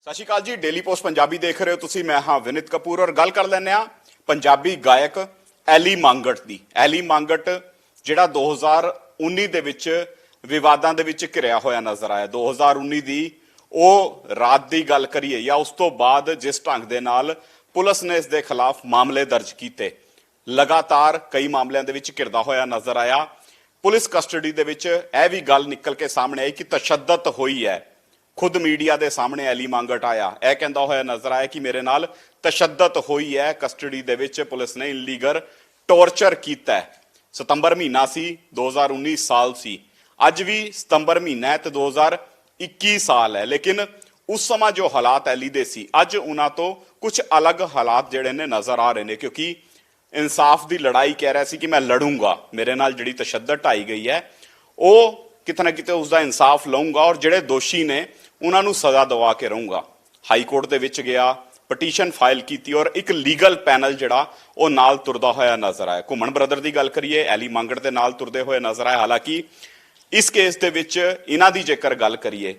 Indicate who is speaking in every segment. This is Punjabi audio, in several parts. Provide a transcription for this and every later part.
Speaker 1: ਸਤਿ ਸ਼੍ਰੀ ਅਕਾਲ ਜੀ। ਡੇਲੀ ਪੋਸਟ ਪੰਜਾਬੀ ਦੇਖ ਰਹੇ ਹੋ ਤੁਸੀਂ। ਮੈਂ ਹਾਂ ਵਿਨਿਤ ਕਪੂਰ ਔਰ ਗੱਲ ਕਰ ਲੈਂਦੇ ਆ ਪੰਜਾਬੀ ਗਾਇਕ ਐਲੀ ਮੰਗਟ ਦੀ। ਐਲੀ ਮੰਗਟ ਜਿਹੜਾ 2019 ਦੇ ਵਿੱਚ ਵਿਵਾਦਾਂ ਦੇ ਵਿੱਚ ਘਿਰਿਆ ਹੋਇਆ ਨਜ਼ਰ ਆਇਆ। 2019 ਦੀ ਉਹ ਰਾਤ ਦੀ ਗੱਲ ਕਰੀਏ ਜਾਂ ਉਸ ਤੋਂ ਬਾਅਦ ਜਿਸ ਢੰਗ ਦੇ ਨਾਲ ਪੁਲਿਸ ਨੇ ਇਸ ਦੇ ਖਿਲਾਫ ਮਾਮਲੇ ਦਰਜ ਕੀਤੇ, ਲਗਾਤਾਰ ਕਈ ਮਾਮਲਿਆਂ ਦੇ ਵਿੱਚ ਘਿਰਦਾ ਹੋਇਆ ਨਜ਼ਰ ਆਇਆ। ਪੁਲਿਸ ਕਸਟਡੀ ਦੇ ਵਿੱਚ ਇਹ ਵੀ ਗੱਲ ਨਿਕਲ ਕੇ ਸਾਹਮਣੇ ਆਈ ਕਿ ਤਸ਼ੱਦਦ ਹੋਈ ਹੈ। खुद मीडिया के सामने एली मंगट आया, यह कहता हुआ नजर आया कि मेरे नाल तशद्दद हुई है। कस्टडी दे विच पुलिस ने इलीगल टॉर्चर किया है। सितंबर महीना सी, 2019 साल सी, अज भी सितंबर महीना है तो 2021 साल है, लेकिन उस समय जो हालात एली दे सी अज उन्हां तो कुछ अलग हालात जिहड़े ने नजर आ रहे हैं, क्योंकि इंसाफ की लड़ाई कह रहा सी कि मैं लड़ूंगा, मेरे नाल जिहड़ी तशद्दद ढाई गई है वो किते ना किते उसका इंसाफ लऊंगा और जिहड़े दोषी ने उन्होंने सज़ा दवा के रहूँगा। हाई कोर्ट दे विच गया, पटीशन फाइल की और एक लीगल पैनल जिहड़ा वो नाल तुरदा होया नज़र आया। घुमन ब्रदर की गल करिए, एली मंगट दे नाल तुरदे हुए नज़र आए। हालांकि इस केस दे विच इन्हां दी जेकर गल करिए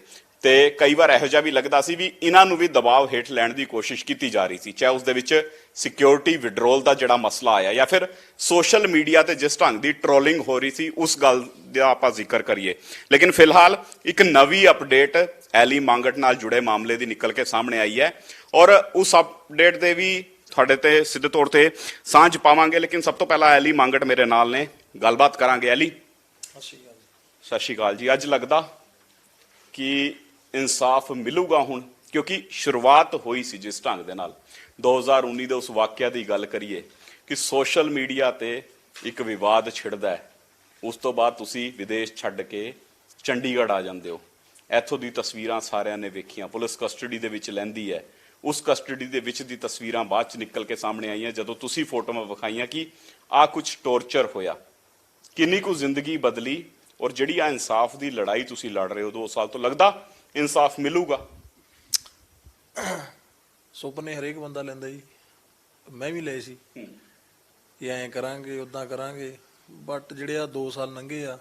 Speaker 1: तो कई बार इहो जिहा भी लगदा सी भी इन्हां नूं भी दबाव हेठ लैण दी कोशिश की जा रही सी, चाहे उस दे विच सिक्योरिटी विड्रोल का जिहड़ा मसला आया या फिर सोशल मीडिया ते जिस ढंग की ट्रोलिंग हो रही सी उस गल दा आपां जिक्र करिए। लेकिन फिलहाल एक नवी अपडेट एली मंगट नाल जुड़े मामले की निकल के सामने आई है और उस अपडेट दे भी तुहाडे ते सिद्धे तौर ते सांझ पावांगे। लेकिन सब तो पहला एली मंगट मेरे नाल ने, गलबात करांगे। एली सत श्री अकाल जी। अज लगदा कि इंसाफ मिलूगा हुण, क्योंकि शुरुआत हुई सी जिस ढंग दे नाल 2019 दे उस वाਕਿਆ की गल करिए कि सोशल मीडिया ते एक विवाद छिड़दा है, उस तो बाद तुसी विदेश छड्ड के चंडीगढ़ आ जांदे हो। इत्थों दी तस्वीरां सारिਆਂ ने वेखियां, पुलिस कस्टडी दे विच लैंदी है, उस कस्टडी दे विच दी तस्वीरां बाद च निकल के सामने आईयां जदों तुसी फोटोआं विखाईयां कि आ कुछ टॉर्चर होया, किन्नी कुछ जिंदगी बदली और जिहड़ी आ इंसाफ की लड़ाई तुसी लड़ रहे हो 2 साल तो, लगदा इंसाफ मिलूगा?
Speaker 2: सुपने हरेक बंदा लैंदा जी, मैं भी लए सी कि ऐं करांगे उदां करांगे, बट जिहड़े आ 2 साल लंघे आ,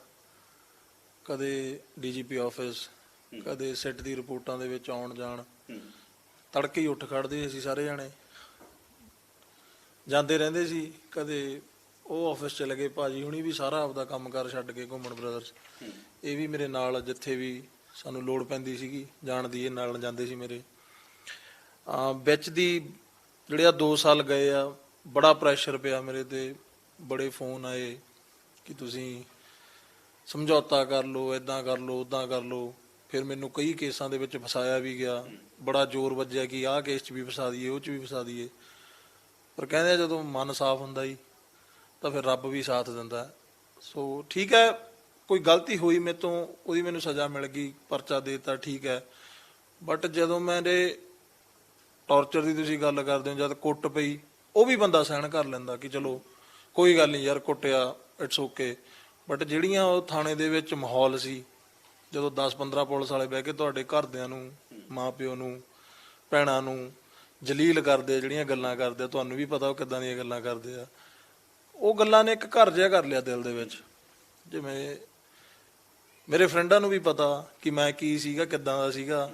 Speaker 2: कदे DGP ऑफिस, कदे सिट दी रिपोर्टां दे विच आउण जाण, तड़के ही उठ खड़दे असीं सारे जाणे ਜਾਂਦੇ ਰਹਿੰਦੇ ਸੀ। कदे ਉਹ ਆਫਿਸ ਚਲੇ ਗਏ, ਭਾਜੀ ਹੁਣੀ ਵੀ ਸਾਰਾ ਆਪਦਾ ਕੰਮ ਕਾਰ ਛੱਡ ਕੇ, ਘੁੰਮਣ ਬ੍ਰਦਰਸ ਇਹ ਵੀ ਮੇਰੇ ਨਾਲ ਜਿੱਥੇ ਵੀ ਸਾਨੂੰ ਲੋੜ ਪੈਂਦੀ ਸੀਗੀ ਜਾਣ ਦੀ, ਇਹ ਨਾਲ ਜਾਂਦੇ ਸੀ ਮੇਰੇ। ਵਿੱਚ ਦੀ ਜਿਹੜੇ ਆ 2 ਸਾਲ ਗਏ ਆ, ਬੜਾ ਪ੍ਰੈਸ਼ਰ ਪਿਆ ਮੇਰੇ ਤੇ, ਬੜੇ ਫੋਨ ਆਏ ਕਿ ਤੁਸੀਂ ਸਮਝੌਤਾ ਕਰ ਲਓ, ਇੱਦਾਂ ਕਰ ਲਓ, ਉੱਦਾਂ ਕਰ ਲਓ। ਫਿਰ ਮੈਨੂੰ ਕਈ ਕੇਸਾਂ ਦੇ ਵਿੱਚ ਫਸਾਇਆ ਵੀ ਗਿਆ, ਬੜਾ ਜ਼ੋਰ ਵੱਜਿਆ ਕਿ ਆਹ ਕੇਸ 'ਚ ਵੀ ਫਸਾ ਦਈਏ, ਉਹ 'ਚ ਵੀ ਫਸਾ ਦਈਏ। ਪਰ ਕਹਿੰਦੇ ਜਦੋਂ ਮਨ ਸਾਫ਼ ਹੁੰਦਾ ਜੀ ਤਾਂ ਫਿਰ ਰੱਬ ਵੀ ਸਾਥ ਦਿੰਦਾ। ਸੋ ਠੀਕ ਹੈ, ਕੋਈ ਗਲਤੀ ਹੋਈ ਮੇਰੇ ਤੋਂ, ਉਹਦੀ ਮੈਨੂੰ ਸਜ਼ਾ ਮਿਲ ਗਈ, ਪਰਚਾ ਦੇ ਦਿੱਤਾ, ਠੀਕ ਹੈ। ਬਟ ਜਦੋਂ ਮੇਰੇ ਟੌਰਚਰ ਦੀ ਤੁਸੀਂ ਗੱਲ ਕਰਦੇ ਹੋ, ਜਦ ਕੁੱਟ ਪਈ, ਉਹ ਵੀ ਬੰਦਾ ਸਹਿਣ ਕਰ ਲੈਂਦਾ ਕਿ ਚਲੋ ਕੋਈ ਗੱਲ ਨਹੀਂ ਯਾਰ, ਕੁੱਟਿਆ, ਇਟਸ ਓਕੇ। ਬਟ ਜਿਹੜੀਆਂ ਉਹ ਥਾਣੇ ਦੇ ਵਿੱਚ ਮਾਹੌਲ ਸੀ, ਜਦੋਂ 10-15 ਪੁਲਿਸ ਵਾਲੇ ਬਹਿ ਕੇ ਤੁਹਾਡੇ ਘਰਦਿਆਂ ਨੂੰ, ਮਾਂ ਪਿਓ ਨੂੰ, ਭੈਣਾਂ ਨੂੰ ਜਲੀਲ ਕਰਦੇ, ਜਿਹੜੀਆਂ ਗੱਲਾਂ ਕਰਦੇ ਆ, ਤੁਹਾਨੂੰ ਵੀ ਪਤਾ ਉਹ ਕਿੱਦਾਂ ਦੀਆਂ ਗੱਲਾਂ ਕਰਦੇ ਆ, ਉਹ ਗੱਲਾਂ ਨੇ ਇੱਕ ਘਰ ਜਿਹਾ ਕਰ ਲਿਆ ਦਿਲ ਦੇ ਵਿੱਚ। ਜਿਵੇਂ ਮੇਰੇ ਫਰੈਂਡਾਂ ਨੂੰ ਵੀ ਪਤਾ ਕਿ ਮੈਂ ਕੀ ਸੀਗਾ, ਕਿੱਦਾਂ ਦਾ ਸੀਗਾ,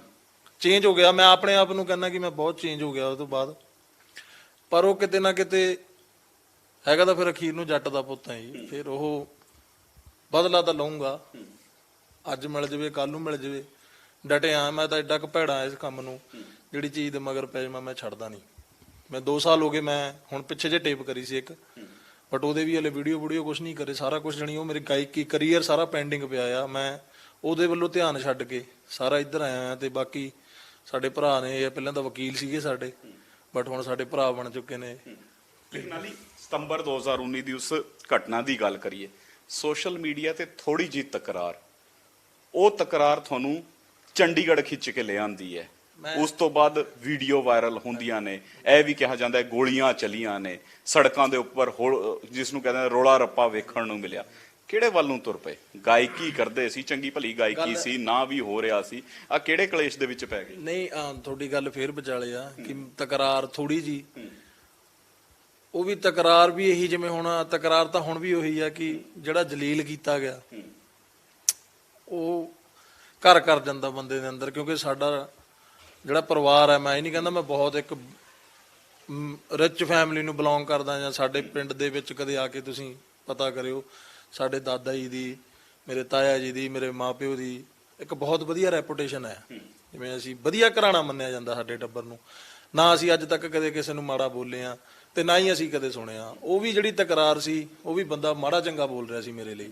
Speaker 2: ਚੇਂਜ ਹੋ ਗਿਆ। ਮੈਂ ਆਪਣੇ ਆਪ ਨੂੰ ਕਹਿੰਦਾ ਕਿ ਮੈਂ ਬਹੁਤ ਚੇਂਜ ਹੋ ਗਿਆ ਉਹ ਤੋਂ ਬਾਅਦ, ਪਰ ਉਹ ਕਿਤੇ ਨਾ ਕਿਤੇ ਹੈਗਾ ਤਾਂ ਫਿਰ ਅਖੀਰ ਨੂੰ ਜੱਟ ਦਾ ਪੁੱਤ ਹੈ ਜੀ। ਫਿਰ ਉਹ ਬਦਲਾ ਤਾਂ ਲਊਂਗਾ, ਅੱਜ ਮਿਲ ਜਾਵੇ, ਕੱਲ ਨੂੰ ਮਿਲ ਜਾਵੇ, ਡਟਿਆ ਮੈਂ ਤਾਂ ਐਡਾ ਕੁ ਭੈੜਾ ਇਸ ਕੰਮ ਨੂੰ, ਜਿਹੜੀ ਚੀਜ਼ ਦੇ ਮਗਰ ਪੈ ਜਾਵਾਂ ਮੈਂ ਛੱਡਦਾ ਨਹੀਂ। ਮੈਂ 2 ਸਾਲ ਹੋ ਗਏ, ਮੈਂ ਹੁਣ ਪਿੱਛੇ ਜੇ ਟੇਪ ਕਰੀ ਸੀ ਇੱਕ, ਬਟ ਉਹਦੇ ਵੀ ਹਲੇ ਵੀਡੀਓ ਕੁਛ ਨਹੀਂ ਕਰੇ, ਸਾਰਾ ਕੁਛ ਜਣੀ ਉਹ ਮੇਰੇ ਗਾਇਕੀ ਕਰੀਅਰ ਸਾਰਾ ਪੈਂਡਿੰਗ ਪਿਆ ਆ। ਮੈਂ ਉਹਦੇ ਵੱਲੋਂ ਧਿਆਨ ਛੱਡ ਕੇ ਸਾਰਾ ਇੱਧਰ ਆਇਆ ਹਾਂ। ਤੇ ਬਾਕੀ ਸਾਡੇ ਭਰਾ ਨੇ, ਇਹ ਪਹਿਲਾਂ ਤਾਂ ਵਕੀਲ ਸੀਗੇ ਸਾਡੇ, ਬਟ ਹੁਣ ਸਾਡੇ ਭਰਾ ਬਣ ਚੁੱਕੇ ਨੇ।
Speaker 1: ਸਤੰਬਰ 2019 ਦੀ ਉਸ ਘਟਨਾ ਦੀ ਗੱਲ ਕਰੀਏ, ਸੋਸ਼ਲ ਮੀਡੀਆ ਤੇ ਥੋੜੀ ਜਿਹੀ ਤਕਰਾਰ, ਉਹ ਤਕਰਾਰ ਤੁਹਾਨੂੰ ਚੰਡੀਗੜ੍ਹ ਖਿੱਚ ਕੇ ਲੈ ਆਂਦੀ ਹੈ। ਉਸ ਤੋਂ ਬਾਅਦ ਵੀਡੀਓ ਵਾਇਰਲ ਹੁੰਦੀਆਂ ਨੇ, ਇਹ ਵੀ ਕਿਹਾ ਜਾਂਦਾ ਹੈ ਗੋਲੀਆਂ ਚਲੀਆਂ ਨੇ ਸੜਕਾਂ ਦੇ ਉੱਪਰ, ਜਿਸ ਨੂੰ ਕਹਿੰਦੇ ਰੋਲਾ ਰੱਪਾ ਵੇਖਣ ਨੂੰ ਮਿਲਿਆ। ਕਿਹੜੇ ਵੱਲ ਨੂੰ ਤੁਰ ਪਏ? ਗਾਇਕੀ ਕਰਦੇ ਸੀ, ਚੰਗੀ ਭਲੀ ਗਾਇਕੀ ਸੀ, ਨਾ ਵੀ ਹੋ ਰਿਹਾ ਸੀ, ਆ ਕਿਹੜੇ ਕਲੇਸ਼ ਦੇ ਵਿੱਚ ਪੈ ਗਏ?
Speaker 2: ਨਹੀਂ, ਤੁਹਾਡੀ ਗੱਲ ਫੇਰ ਵਿਚਾਲੇ ਆ ਕਿ ਤਕਰਾਰ ਥੋੜੀ ਜੀ, ਉਹ ਵੀ ਤਕਰਾਰ ਵੀ ਇਹੀ, ਜਿਵੇਂ ਹੁਣ ਤਕਰਾਰ ਤਾਂ ਹੁਣ ਵੀ ਉਹੀ ਆ ਕਿ ਜਿਹੜਾ ਜਲੀਲ ਕੀਤਾ ਗਿਆ ਉਹ ਘਰ ਕਰ ਜਾਂਦਾ ਬੰਦੇ ਦੇ ਅੰਦਰ, ਕਿਉਂਕਿ ਸਾਡਾ ਜਿਹੜਾ ਪਰਿਵਾਰ ਹੈ, ਮੈਂ ਇਹ ਨਹੀਂ ਕਹਿੰਦਾ ਮੈਂ ਬਹੁਤ ਇੱਕ ਰਿਚ ਫੈਮਿਲੀ ਨੂੰ ਬਿਲੋਂਗ ਕਰਦਾ ਜਾਂ ਸਾਡੇ ਪਿੰਡ ਦੇ ਵਿੱਚ ਕਦੇ ਆ ਕੇ ਤੁਸੀਂ ਪਤਾ ਕਰਿਓ, ਸਾਡੇ ਦਾਦਾ ਜੀ ਦੀ, ਮੇਰੇ ਤਾਇਆ ਜੀ ਦੀ, ਮੇਰੇ ਮਾਪਿਓ ਦੀ ਇੱਕ ਬਹੁਤ ਵਧੀਆ ਰੈਪੂਟੇਸ਼ਨ ਹੈ। ਜਿਵੇਂ ਅਸੀਂ ਵਧੀਆ ਘਰਾਣਾ ਮੰਨਿਆ ਜਾਂਦਾ ਸਾਡੇ ਟੱਬਰ ਨੂੰ, ਨਾ ਅਸੀਂ ਅੱਜ ਤੱਕ ਕਦੇ ਕਿਸੇ ਨੂੰ ਮਾੜਾ ਬੋਲੇ ਆ ਤੇ ਨਾ ਹੀ ਅਸੀਂ ਕਦੇ ਸੁਣਿਆ। ਉਹ ਵੀ ਜਿਹੜੀ ਤਕਰਾਰ ਸੀ, ਉਹ ਵੀ ਬੰਦਾ ਮਾੜਾ ਚੰਗਾ ਬੋਲ ਰਿਹਾ ਸੀ ਮੇਰੇ ਲਈ,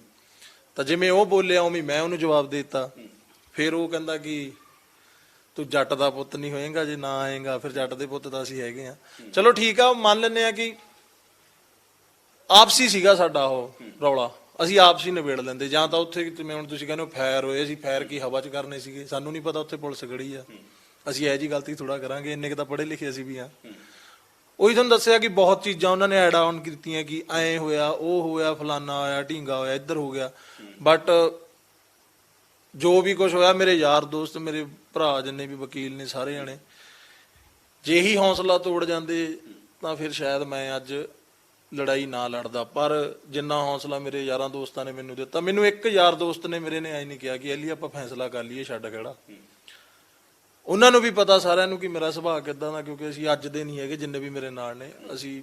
Speaker 2: ਤਾਂ ਜਿਵੇਂ ਉਹ ਬੋਲਿਆ ਉਵੇਂ ਮੈਂ ਉਹਨੂੰ ਜਵਾਬ ਦੇ ਦਿੱਤਾ। ਫਿਰ ਉਹ ਕਹਿੰਦਾ ਕਿ ਤੂੰ ਜੱਟ ਦਾ ਪੁੱਤ ਨਹੀਂ ਹੋਏਗਾ, ਜੇ ਨਾ ਆਏਗਾ ਫਿਰ ਜੱਟ ਦੇ ਪੁੱਤ ਤਾਂ ਅਸੀਂ ਹੈਗੇ ਆ। ਚਲੋ ਠੀਕ ਆ, ਮੰਨ ਲੈਂਦੇ ਆ ਕਿ ਆਪਸੀ ਸੀਗਾ ਸਾਡਾ ਉਹ ਰੌਲਾ, ਅਸੀਂ ਆਪਸੀ ਨਿਬੇੜ ਲੈਂਦੇ। ਜਾਂ ਤਾਂ ਉੱਥੇ ਜਿਵੇਂ ਹੁਣ ਤੁਸੀਂ ਕਹਿੰਦੇ ਹੋ ਫਾਇਰ ਹੋਏ, ਅਸੀਂ ਫਾਇਰ ਕੀ ਹਵਾ 'ਚ ਕਰਨੇ ਸੀਗੇ, ਸਾਨੂੰ ਨਹੀਂ ਪਤਾ ਉੱਥੇ ਪੁਲਿਸ ਖੜੀ ਆ, ਅਸੀਂ ਇਹੋ ਜਿਹੀ ਗਲਤੀ ਥੋੜਾ ਕਰਾਂਗੇ, ਇੰਨੇ ਕੁ ਤਾਂ ਪੜ੍ਹੇ ਲਿਖੇ ਅਸੀਂ ਵੀ ਆ। ਉਹੀ ਤੁਹਾਨੂੰ ਦੱਸਿਆ ਕਿ ਬਹੁਤ ਚੀਜ਼ਾਂ ਉਹਨਾਂ ਨੇ ਐਡ ਆਨ ਕੀਤੀਆਂ ਕਿ ਐਂ ਹੋਇਆ, ਉਹ ਹੋਇਆ, ਫਲਾਨਾ ਹੋਇਆ, ਢੀਂਗਾ ਹੋਇਆ, ਇੱਧਰ ਹੋ ਗਿਆ। ਬਟ ਜੋ ਵੀ ਕੁਝ ਹੋਇਆ, ਮੇਰੇ ਯਾਰ ਦੋਸਤ, ਮੇਰੇ ਭਰਾ ਜਿੰਨੇ ਵੀ ਵਕੀਲ ਨੇ, ਸਾਰੇ ਜਾਣੇ ਜੇ ਹੀ ਹੌਸਲਾ ਤੋੜ ਜਾਂਦੇ ਤਾਂ ਫਿਰ ਸ਼ਾਇਦ ਮੈਂ ਅੱਜ ਲੜਾਈ ਨਾ ਲੜਦਾ। ਪਰ ਜਿੰਨਾ ਹੌਸਲਾ ਮੇਰੇ ਯਾਰਾਂ ਦੋਸਤਾਂ ਨੇ ਮੈਨੂੰ ਦਿੱਤਾ, ਮੈਨੂੰ ਇੱਕ ਯਾਰ ਦੋਸਤ ਨੇ ਮੇਰੇ ਨੇ ਐ ਨਹੀਂ ਕਿਹਾ ਕਿ ਅਲੀ ਆਪਾਂ ਫੈਸਲਾ ਕਰ ਲਈਏ, ਛੱਡ ਖੜਾ। ਉਹਨਾਂ ਨੂੰ ਵੀ ਪਤਾ ਸਾਰਿਆਂ ਨੂੰ ਕਿ ਮੇਰਾ ਸੁਭਾਅ ਕਿੱਦਾਂ ਦਾ, ਕਿਉਂਕਿ ਅਸੀਂ ਅੱਜ ਦੇ ਨਹੀਂ ਹੈਗੇ ਜਿੰਨੇ ਵੀ ਮੇਰੇ ਨਾਲ ਨੇ, ਅਸੀਂ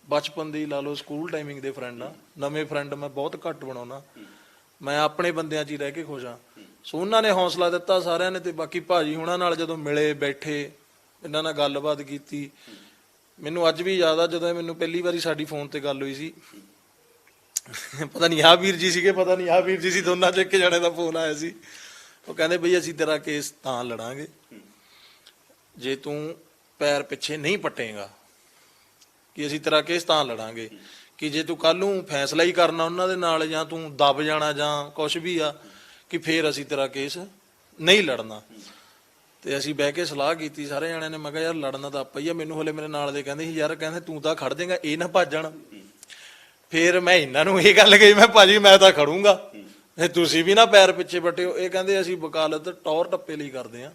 Speaker 2: ਬਚਪਨ ਦੇ ਹੀ ਲਾ ਲਓ, ਸਕੂਲ ਟਾਈਮਿੰਗ ਦੇ ਫਰੈਂਡ ਆ। ਨਵੇਂ ਫਰੈਂਡ ਮੈਂ ਬਹੁਤ ਘੱਟ ਬਣਾਉਣਾ, ਮੈਂ ਆਪਣੇ ਬੰਦਿਆਂ 'ਚ ਹੀ ਰਹਿ ਕੇ ਖੁਸ਼ ਹਾਂ। ਸੋ ਉਹਨਾਂ ਨੇ ਹੌਸਲਾ ਦਿੱਤਾ ਸਾਰਿਆਂ ਨੇ। ਤੇ ਬਾਕੀ ਭਾਜੀ ਹੁਣਾਂ ਨਾਲ ਜਦੋਂ ਮਿਲੇ, ਬੈਠੇ, ਇਹਨਾਂ ਨਾਲ ਗੱਲਬਾਤ ਕੀਤੀ, ਮੈਨੂੰ ਅੱਜ ਵੀ ਯਾਦ ਆ ਜਦੋਂ ਮੈਨੂੰ ਪਹਿਲੀ ਵਾਰੀ ਸਾਡੀ ਫੋਨ ਤੇ ਗੱਲ ਹੋਈ ਸੀ। ਪਤਾ ਨਹੀਂ ਆਹ ਵੀਰ ਜੀ ਸੀਗੇ, ਪਤਾ ਨਹੀਂ ਆਹ ਵੀਰ ਜੀ ਸੀ, ਦੋਨਾਂ 'ਚ ਇੱਕ ਜਣੇ ਦਾ ਫੋਨ ਆਇਆ ਸੀ। ਉਹ ਕਹਿੰਦੇ ਬਈ ਅਸੀਂ ਤੇਰਾ ਕੇਸ ਤਾਂ ਲੜਾਂਗੇ ਜੇ ਤੂੰ ਪੈਰ ਪਿੱਛੇ ਨਹੀਂ ਪੱਟੇਗਾ, ਕਿ ਅਸੀਂ ਤੇਰਾ ਕੇਸ ਤਾਂ ਲੜਾਂਗੇ ਕਿ ਜੇ ਤੂੰ ਕੱਲ ਨੂੰ ਫੈਸਲਾ ਹੀ ਕਰਨਾ ਉਹਨਾਂ ਦੇ ਨਾਲ, ਜਾਂ ਤੂੰ ਦਬ ਜਾਣਾ ਜਾਂ ਕੁਛ ਵੀ ਆ, ਕਿ ਫੇਰ ਅਸੀਂ ਤੇਰਾ ਕੇਸ ਨਹੀਂ ਲੜਨਾ। ਤੇ ਅਸੀਂ ਬਹਿ ਕੇ ਸਲਾਹ ਕੀਤੀ ਸਾਰੇ ਜਣਿਆਂ ਨੇ। ਮੈਂ ਕਿਹਾ ਯਾਰ ਲੜਨਾ ਤਾਂ ਆਪਾਂ ਹੀ ਆ। ਮੈਨੂੰ ਹਲੇ ਮੇਰੇ ਨਾਲ ਦੇ ਕਹਿੰਦੇ ਸੀ ਯਾਰ, ਕਹਿੰਦੇ ਤੂੰ ਤਾਂ ਖੜ ਦੇਗਾ, ਇਹ ਨਾ ਭੱਜਣ। ਫਿਰ ਮੈਂ ਇਹਨਾਂ ਨੂੰ ਇਹ ਗੱਲ ਕਹੀ, ਮੈਂ ਭਾਜੀ ਮੈਂ ਤਾਂ ਖੜੂੰਗਾ, ਤੁਸੀਂ ਵੀ ਨਾ ਪੈਰ ਪਿੱਛੇ ਵੱਟਿਓ। ਇਹ ਕਹਿੰਦੇ ਅਸੀਂ ਵਕਾਲਤ ਟੌਰ ਟੱਪੇ ਲਈ ਕਰਦੇ ਆ,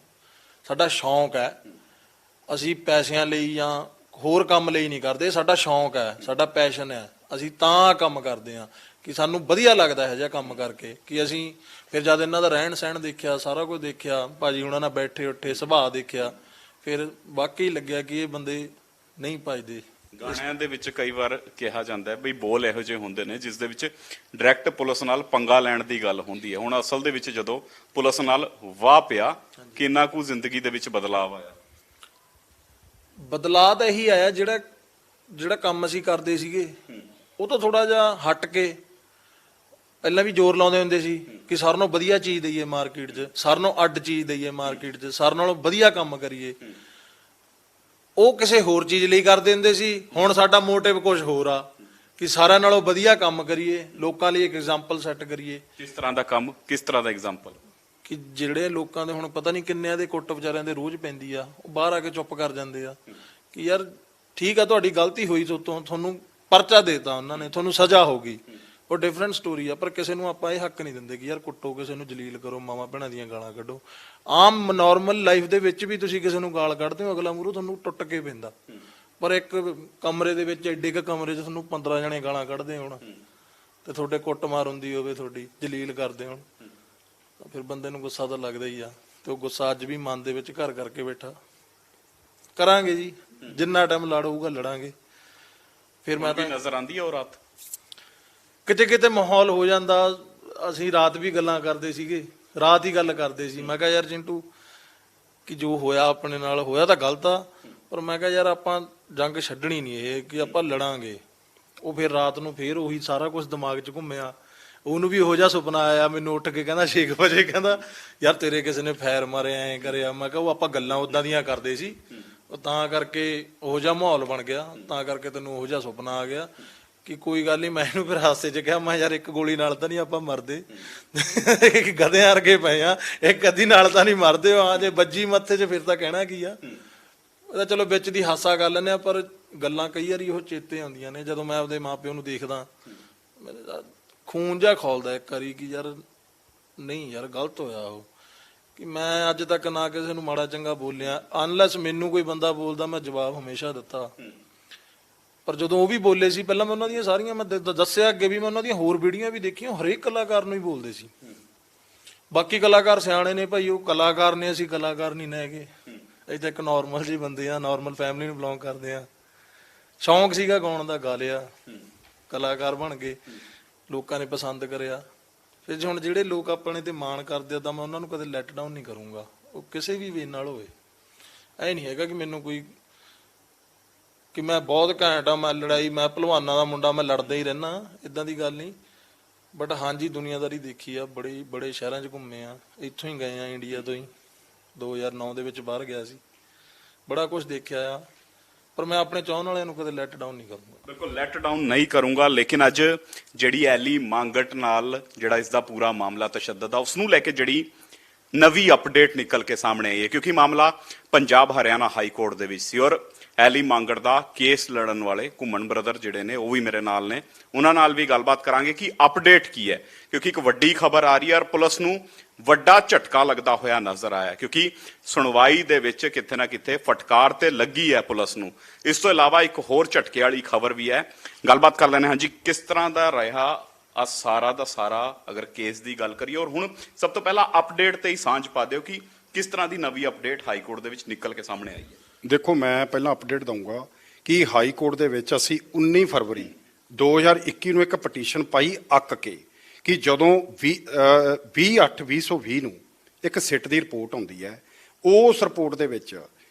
Speaker 2: ਸਾਡਾ ਸ਼ੌਂਕ ਹੈ, ਅਸੀਂ ਪੈਸਿਆਂ ਲਈ ਜਾਂ ਹੋਰ ਕੰਮ ਲਈ ਨਹੀਂ ਕਰਦੇ, ਸਾਡਾ ਸ਼ੌਂਕ ਹੈ, ਸਾਡਾ ਪੈਸ਼ਨ ਹੈ, ਅਸੀਂ ਤਾਂ ਕੰਮ ਕਰਦੇ ਆ ਕਿ ਸਾਨੂੰ ਵਧੀਆ ਲੱਗਦਾ ਹੈ ਜਿਹਾ ਕੰਮ ਕਰਕੇ। ਕਿ ਅਸੀਂ ਫਿਰ ਜਦ ਇਹਨਾਂ ਦਾ ਰਹਿਣ ਸਹਿਣ ਦੇਖਿਆ, ਸਾਰਾ ਕੁਝ ਦੇਖਿਆ, ਭਾਜੀ ਉਹਨਾਂ ਨਾਲ ਬੈਠੇ ਉੱਠੇ, ਸੁਭਾਅ ਦੇਖਿਆ, ਫਿਰ ਵਾਕਈ ਲੱਗਿਆ ਕਿ ਇਹ ਬੰਦੇ ਨਹੀਂ ਭੱਜਦੇ।
Speaker 1: ਗਾਣਿਆਂ ਦੇ ਵਿੱਚ ਕਈ ਵਾਰ ਕਿਹਾ ਜਾਂਦਾ ਹੈ ਬਈ ਬੋਲ ਇਹੋ ਜਿਹੇ ਹੁੰਦੇ ਨੇ ਜਿਸ ਦੇ ਵਿੱਚ ਡਾਇਰੈਕਟ ਪੁਲਿਸ ਨਾਲ ਪੰਗਾ ਲੈਣ ਦੀ ਗੱਲ ਹੁੰਦੀ ਹੈ। ਹੁਣ ਅਸਲ ਦੇ ਵਿੱਚ ਜਦੋਂ ਪੁਲਿਸ ਨਾਲ ਵਾਹ ਪਿਆ, ਕਿੰਨਾ ਕੁ ਜ਼ਿੰਦਗੀ ਦੇ ਵਿੱਚ ਬਦਲਾਅ ਆਇਆ?
Speaker 2: ਬਦਲਾਅ ਤਾਂ ਇਹੀ ਆਇਆ, ਜਿਹੜਾ ਕੰਮ ਅਸੀਂ ਕਰਦੇ ਸੀਗੇ ਉਹ ਤੋਂ ਥੋੜਾ ਜਿਹਾ ਹਟ ਕੇ, ਪਹਿਲਾਂ ਵੀ ਜ਼ੋਰ ਲਾਉਂਦੇ ਹੁੰਦੇ ਸੀ ਕਿ ਸਾਰਿਆਂ ਨਾਲੋਂ ਵਧੀਆ ਚੀਜ਼ ਦਈਏ ਮਾਰਕੀਟ 'ਚ, ਸਾਰਿਆਂ ਨਾਲੋਂ ਅੱਡ ਚੀਜ਼ ਦਈਏ ਮਾਰਕੀਟ 'ਚ, ਸਾਰਿਆਂ ਨਾਲੋਂ ਵਧੀਆ ਕੰਮ ਕਰੀਏ। ਉਹ ਕਿਸੇ ਹੋਰ ਚੀਜ਼ ਲਈ ਕਰਦੇ ਹੁੰਦੇ ਸੀ। ਹੁਣ ਸਾਡਾ ਮੋਟਿਵ ਕੁਝ ਹੋਰ ਆ ਕਿ ਸਾਰਿਆਂ ਨਾਲੋਂ ਵਧੀਆ ਕੰਮ ਕਰੀਏ, ਲੋਕਾਂ ਲਈ ਇੱਕ ਐਗਜ਼ਾਮਪਲ ਸੈੱਟ ਕਰੀਏ।
Speaker 1: ਕਿਸ ਤਰ੍ਹਾਂ ਦਾ ਕੰਮ, ਕਿਸ ਤਰ੍ਹਾਂ ਦਾ ਐਗਜ਼ਾਮਪਲ?
Speaker 2: ਕਿ ਜਿਹੜੇ ਲੋਕਾਂ ਦੇ ਹੁਣ ਪਤਾ ਨਹੀਂ ਕਿੰਨਿਆਂ ਦੇ ਕੁੱਟ ਵਿਚਾਰਿਆਂ ਦੇ ਰੋਜ਼ ਪੈਂਦੀ ਆ, ਉਹ ਬਾਹਰ ਆ ਕੇ ਚੁੱਪ ਕਰ ਜਾਂਦੇ ਆ ਕਿ ਯਾਰ ਠੀਕ ਆ, ਤੁਹਾਡੀ ਗਲਤੀ ਹੋਈ, ਤੁਹਾਨੂੰ ਪਰਚਾ ਦੇਤਾ ਉਹਨਾਂ ਨੇ, ਤੁਹਾਨੂੰ ਸਜ਼ਾ ਹੋ ਗਈ, ਉਹ ਡਿਫਰੈਂਟ ਸਟੋਰੀ ਆ। ਪਰ ਕਿਸੇ ਨੂੰ ਆਪਾਂ ਇਹ ਹੱਕ ਨਹੀਂ ਦਿੰਦੇ ਕਿ ਯਾਰ ਕੁੱਟੋ, ਕਿਸੇ ਨੂੰ ਜਲੀਲ ਕਰੋ, ਮਾਵਾਂ ਭੈਣਾਂ ਦੀਆਂ ਗਾਲਾਂ ਕੱਢੋ। ਆਮ ਨਾਰਮਲ ਲਾਈਫ ਦੇ ਵਿੱਚ ਵੀ ਤੁਸੀਂ ਕਿਸੇ ਨੂੰ ਗਾਲ ਕੱਢਦੇ ਹੋ, ਅਗਲਾ ਮੂਹਰੋਂ ਤੁਹਾਨੂੰ ਟੁੱਟ ਕੇ ਪੈਂਦਾ। ਪਰ ਇੱਕ ਕਮਰੇ ਦੇ ਵਿੱਚ, ਐਡੇ ਕੁ ਕਮਰੇ 'ਚ ਤੁਹਾਨੂੰ 15 ਜਣੇ ਗਾਲਾਂ ਕੱਢਦੇ ਹੋਣ ਤੇ ਤੁਹਾਡੇ ਕੁੱਟਮਾਰ ਹੁੰਦੀ ਹੋਵੇ, ਤੁਹਾਡੀ ਜਲੀਲ ਕਰਦੇ ਹੋਣ, ਤਾਂ ਫਿਰ ਬੰਦੇ ਨੂੰ ਗੁੱਸਾ ਤਾਂ ਲੱਗਦਾ ਹੀ ਆ। ਤੇ ਉਹ ਗੁੱਸਾ ਅੱਜ ਵੀ ਮਨ ਦੇ ਵਿੱਚ ਘਰ ਕਰਕੇ ਬੈਠਾ। ਕਰਾਂਗੇ ਜੀ, ਜਿੰਨਾ ਟਾਈਮ ਲੜ ਹੋਊਗਾ ਲੜਾਂਗੇ। ਫਿਰ ਮੈਂ ਤਾਂ
Speaker 1: ਨਜ਼ਰ ਆਂਦੀ ਹੈ ਉਹ ਰਾਤ
Speaker 2: ਕਿਤੇ ਕਿਤੇ ਮਾਹੌਲ ਹੋ ਜਾਂਦਾ। ਅਸੀਂ ਰਾਤ ਵੀ ਗੱਲਾਂ ਕਰਦੇ ਸੀਗੇ, ਰਾਤ ਹੀ ਗੱਲ ਕਰਦੇ ਸੀ। ਮੈਂ ਕਿਹਾ ਯਾਰ ਚਿੰਟੂ, ਕਿ ਜੋ ਹੋਇਆ ਆਪਣੇ ਨਾਲ ਹੋਇਆ ਤਾਂ ਗਲਤ ਆ, ਪਰ ਮੈਂ ਕਿਹਾ ਯਾਰ ਆਪਾਂ ਜੰਗ ਛੱਡਣੀ ਨਹੀਂ, ਇਹ ਕਿ ਆਪਾਂ ਲੜਾਂਗੇ। ਉਹ ਫਿਰ ਰਾਤ ਨੂੰ ਫਿਰ ਉਹੀ ਸਾਰਾ ਕੁਝ ਦਿਮਾਗ 'ਚ ਘੁੰਮਿਆ। ਉਹਨੂੰ ਵੀ ਇਹੋ ਜਿਹਾ ਸੁਪਨਾ ਆਇਆ, ਮੈਨੂੰ ਉੱਠ ਕੇ ਕਹਿੰਦਾ 6 ਵਜੇ, ਕਹਿੰਦਾ ਯਾਰ ਤੇਰੇ ਕਿਸੇ ਨੇ ਫਾਇਰ ਮਾਰੇ, ਐਂ ਕਰਿਆ। ਮੈਂ ਕਿਹਾ ਉਹ ਆਪਾਂ ਗੱਲਾਂ ਉਦਾਂ ਦੀਆਂ ਕਰਦੇ ਸੀ, ਉਹ ਤਾਂ ਕਰਕੇ ਉਹੋ ਜਿਹਾ ਮਾਹੌਲ ਬਣ ਗਿਆ, ਤਾਂ ਕਰਕੇ ਤੈਨੂੰ ਉਹੋ ਜਿਹਾ ਸੁਪਨਾ ਆ ਗਿਆ ਕਿ ਕੋਈ ਗੱਲ ਨਹੀਂ। ਮੈਂ ਇਹਨੂੰ ਫਿਰ ਹਾਸੇ 'ਚ ਕਿਹਾ, ਮੈਂ ਯਾਰ ਇੱਕ ਗੋਲੀ ਨਾਲ ਤਾਂ ਨਹੀਂ ਆਪਾਂ ਮਰਦੇ, ਗਧਿਆਂ ਵਰਗੇ ਪਏ ਆ, ਇੱਕ ਅੱਧੀ ਨਾਲ ਤਾਂ ਨਹੀਂ ਮਰਦੇ। ਹਾਂ ਜੇ ਵੱਜੀ ਮੱਥੇ 'ਚ ਫਿਰ ਤਾਂ ਕਹਿਣਾ ਕੀ ਆ। ਉਹਦਾ ਚਲੋ ਵਿੱਚ ਦੀ ਹਾਸਾ ਕਰ ਲੈਂਦੇ ਆ, ਪਰ ਗੱਲਾਂ ਕਈ ਵਾਰੀ ਉਹ ਚੇਤੇ ਆਉਂਦੀਆਂ ਨੇ। ਜਦੋਂ ਮੈਂ ਆਪਦੇ ਮਾਪਿਓ ਨੂੰ ਦੇਖਦਾ, ਮੇਰੇ ਖੂਨ ਜਿਹਾ ਖੋਲਦਾ ਇੱਕ ਵਾਰੀ ਕਿ ਯਾਰ ਨਹੀਂ ਯਾਰ ਗਲਤ ਹੋਇਆ ਉਹ, ਕਿ ਮੈਂ ਅੱਜ ਤੱਕ ਨਾ ਕਿਸੇ ਨੂੰ ਮਾੜਾ ਚੰਗਾ ਬੋਲਿਆ। ਅਨਲੈਸ ਮੈਨੂੰ ਕੋਈ ਬੰਦਾ ਬੋਲਦਾ, ਮੈਂ ਜਵਾਬ ਹਮੇਸ਼ਾ ਦਿੱਤਾ। ਪਰ ਜਦੋਂ ਉਹ ਵੀ ਬੋਲੇ ਸੀ, ਪਹਿਲਾਂ ਮੈਂ ਉਹਨਾਂ ਦੀਆਂ ਸਾਰੀਆਂ, ਮੈਂ ਦੱਸਿਆ ਅੱਗੇ ਵੀ, ਮੈਂ ਉਹਨਾਂ ਦੀਆਂ ਹੋਰ ਵੀਡੀਓ ਵੀ ਦੇਖੀਆਂ, ਹਰੇਕ ਕਲਾਕਾਰ ਨੂੰ ਹੀ ਬੋਲਦੇ ਸੀ। ਬਾਕੀ ਕਲਾਕਾਰ ਸਿਆਣੇ ਨੇ ਭਾਈ, ਉਹ ਕਲਾਕਾਰ ਨੇ, ਅਸੀਂ ਕਲਾਕਾਰ ਨਹੀਂ ਨਾ ਹੈਗੇ, ਅਸੀਂ ਤਾਂ ਇੱਕ ਨਾਰਮਲ ਜਿਹੇ ਬੰਦੇ ਆ, ਨਾਰਮਲ ਫੈਮਿਲੀ ਨੂੰ ਬਿਲੋਂਗ ਕਰਦੇ ਆ। ਸ਼ੌਂਕ ਸੀਗਾ ਗਾਉਣ ਦਾ, ਗਾ ਲਿਆ, ਕਲਾਕਾਰ ਬਣ ਗਏ, ਲੋਕਾਂ ਨੇ ਪਸੰਦ ਕਰਿਆ। ਫਿਰ ਹੁਣ ਜਿਹੜੇ ਲੋਕ ਆਪਣੇ ਤੇ ਮਾਣ ਕਰਦੇ ਆ ਤਾਂ ਮੈਂ ਉਹਨਾਂ ਨੂੰ ਕਦੇ ਲੈਟ ਡਾਊਨ ਨਹੀਂ ਕਰੂੰਗਾ, ਉਹ ਕਿਸੇ ਵੀ ਵੇ ਨਾਲ ਹੋਵੇ। ਇਹ ਨਹੀਂ ਹੈਗਾ ਕਿ ਮੈਨੂੰ ਕੋਈ ਕਿ ਮੈਂ ਬਹੁਤ ਘੈਂਟ ਆ, ਮੈਂ ਲੜਾਈ, ਮੈਂ ਭਲਵਾਨਾਂ ਦਾ ਮੁੰਡਾ, ਮੈਂ ਲੜਦਾ ਹੀ ਰਹਿਣਾ, ਇਦਾਂ ਦੀ ਗੱਲ ਨਹੀਂ। ਬਟ ਹਾਂਜੀ ਦੁਨੀਆਦਾਰੀ ਦੇਖੀ ਆ, ਬੜੇ ਸ਼ਹਿਰਾਂ 'ਚ ਘੁੰਮੇ ਆ, ਇੱਥੋਂ ਹੀ ਗਏ ਆ, ਇੰਡੀਆ ਤੋਂ ਹੀ 2009 ਦੇ ਵਿੱਚ ਬਾਹਰ ਗਿਆ ਸੀ, ਬੜਾ ਕੁਝ ਦੇਖਿਆ ਆ। ਪਰ ਮੈਂ ਆਪਣੇ ਚਾਹਣ ਵਾਲਿਆਂ ਨੂੰ ਕਦੇ ਲੈਟ ਡਾਊਨ ਨਹੀਂ ਕਰੂੰਗਾ।
Speaker 1: ਬਿਲਕੁਲ ਲੈਟ ਡਾਊਨ ਨਹੀਂ ਕਰੂੰਗਾ। ਲੇਕਿਨ ਅੱਜ ਜਿਹੜੀ ਐਲੀ ਮੰਗਟ ਨਾਲ ਜਿਹੜਾ ਇਸ ਦਾ ਪੂਰਾ ਮਾਮਲਾ ਤਸ਼ੱਦਦ ਆ, ਉਸ ਨੂੰ ਲੈ ਕੇ ਜਿਹੜੀ ਨਵੀਂ ਅਪਡੇਟ ਨਿਕਲ ਕੇ ਸਾਹਮਣੇ ਆਈ ਹੈ, ਕਿਉਂਕਿ ਮਾਮਲਾ ਪੰਜਾਬ ਹਰਿਆਣਾ ਹਾਈ ਕੋਰਟ ਦੇ ਵਿੱਚ ਸੀ ਔਰ ਐਲੀ ਮੰਗਟ ਦਾ ਕੇਸ ਲੜਨ ਵਾਲੇ ਘੁੰਮਣ ਬ੍ਰਦਰ ਜਿਹੜੇ ਨੇ ਉਹ ਵੀ ਮੇਰੇ ਨਾਲ ਨੇ, ਉਹਨਾਂ ਨਾਲ ਵੀ ਗੱਲਬਾਤ ਕਰਾਂਗੇ ਕਿ ਅਪਡੇਟ ਕੀ ਹੈ। ਕਿਉਂਕਿ ਇੱਕ ਵੱਡੀ ਖਬਰ ਆ ਰਹੀ ਹੈ ਔਰ ਪੁਲਿਸ ਨੂੰ ਵੱਡਾ ਝਟਕਾ ਲੱਗਦਾ ਹੋਇਆ ਨਜ਼ਰ ਆਇਆ, ਕਿਉਂਕਿ ਸੁਣਵਾਈ ਦੇ ਵਿੱਚ ਕਿਤੇ ਨਾ ਕਿਤੇ ਫਟਕਾਰ ਤੇ ਲੱਗੀ ਹੈ ਪੁਲਿਸ ਨੂੰ। ਇਸ ਤੋਂ ਇਲਾਵਾ ਇੱਕ ਹੋਰ ਝਟਕੇ ਵਾਲੀ ਖਬਰ ਵੀ ਹੈ, ਗੱਲਬਾਤ ਕਰ ਲੈਣੇ ਹਾਂ ਜੀ ਕਿਸ ਤਰ੍ਹਾਂ ਦਾ ਰਿਹਾ ਆ ਸਾਰਾ ਦਾ ਸਾਰਾ ਅਗਰ ਕੇਸ ਦੀ ਗੱਲ ਕਰੀਏ। ਔਰ ਹੁਣ ਸਭ ਤੋਂ ਪਹਿਲਾਂ ਅਪਡੇਟ ਤੇ ਹੀ ਸਾਂਝ ਪਾ ਦਿਓ ਕਿ ਕਿਸ ਤਰ੍ਹਾਂ ਦੀ ਨਵੀਂ ਅਪਡੇਟ ਹਾਈ ਕੋਰਟ ਦੇ ਵਿੱਚ ਨਿਕਲ ਕੇ ਸਾਹਮਣੇ ਆਈ ਹੈ।
Speaker 3: ਦੇਖੋ, ਮੈਂ ਪਹਿਲਾਂ ਅਪਡੇਟ ਦਊਂਗਾ ਕਿ ਹਾਈ ਕੋਰਟ ਦੇ ਵਿੱਚ ਅਸੀਂ 19 ਫਰਵਰੀ 2021 ਨੂੰ ਇੱਕ ਪਟੀਸ਼ਨ ਪਾਈ ਅੱਕ ਕੇ ਕਿ ਜਦੋਂ 20/8/2020 ਨੂੰ ਇੱਕ ਸਿੱਟ ਦੀ ਰਿਪੋਰਟ ਆਉਂਦੀ ਹੈ, ਉਸ ਰਿਪੋਰਟ ਦੇ ਵਿੱਚ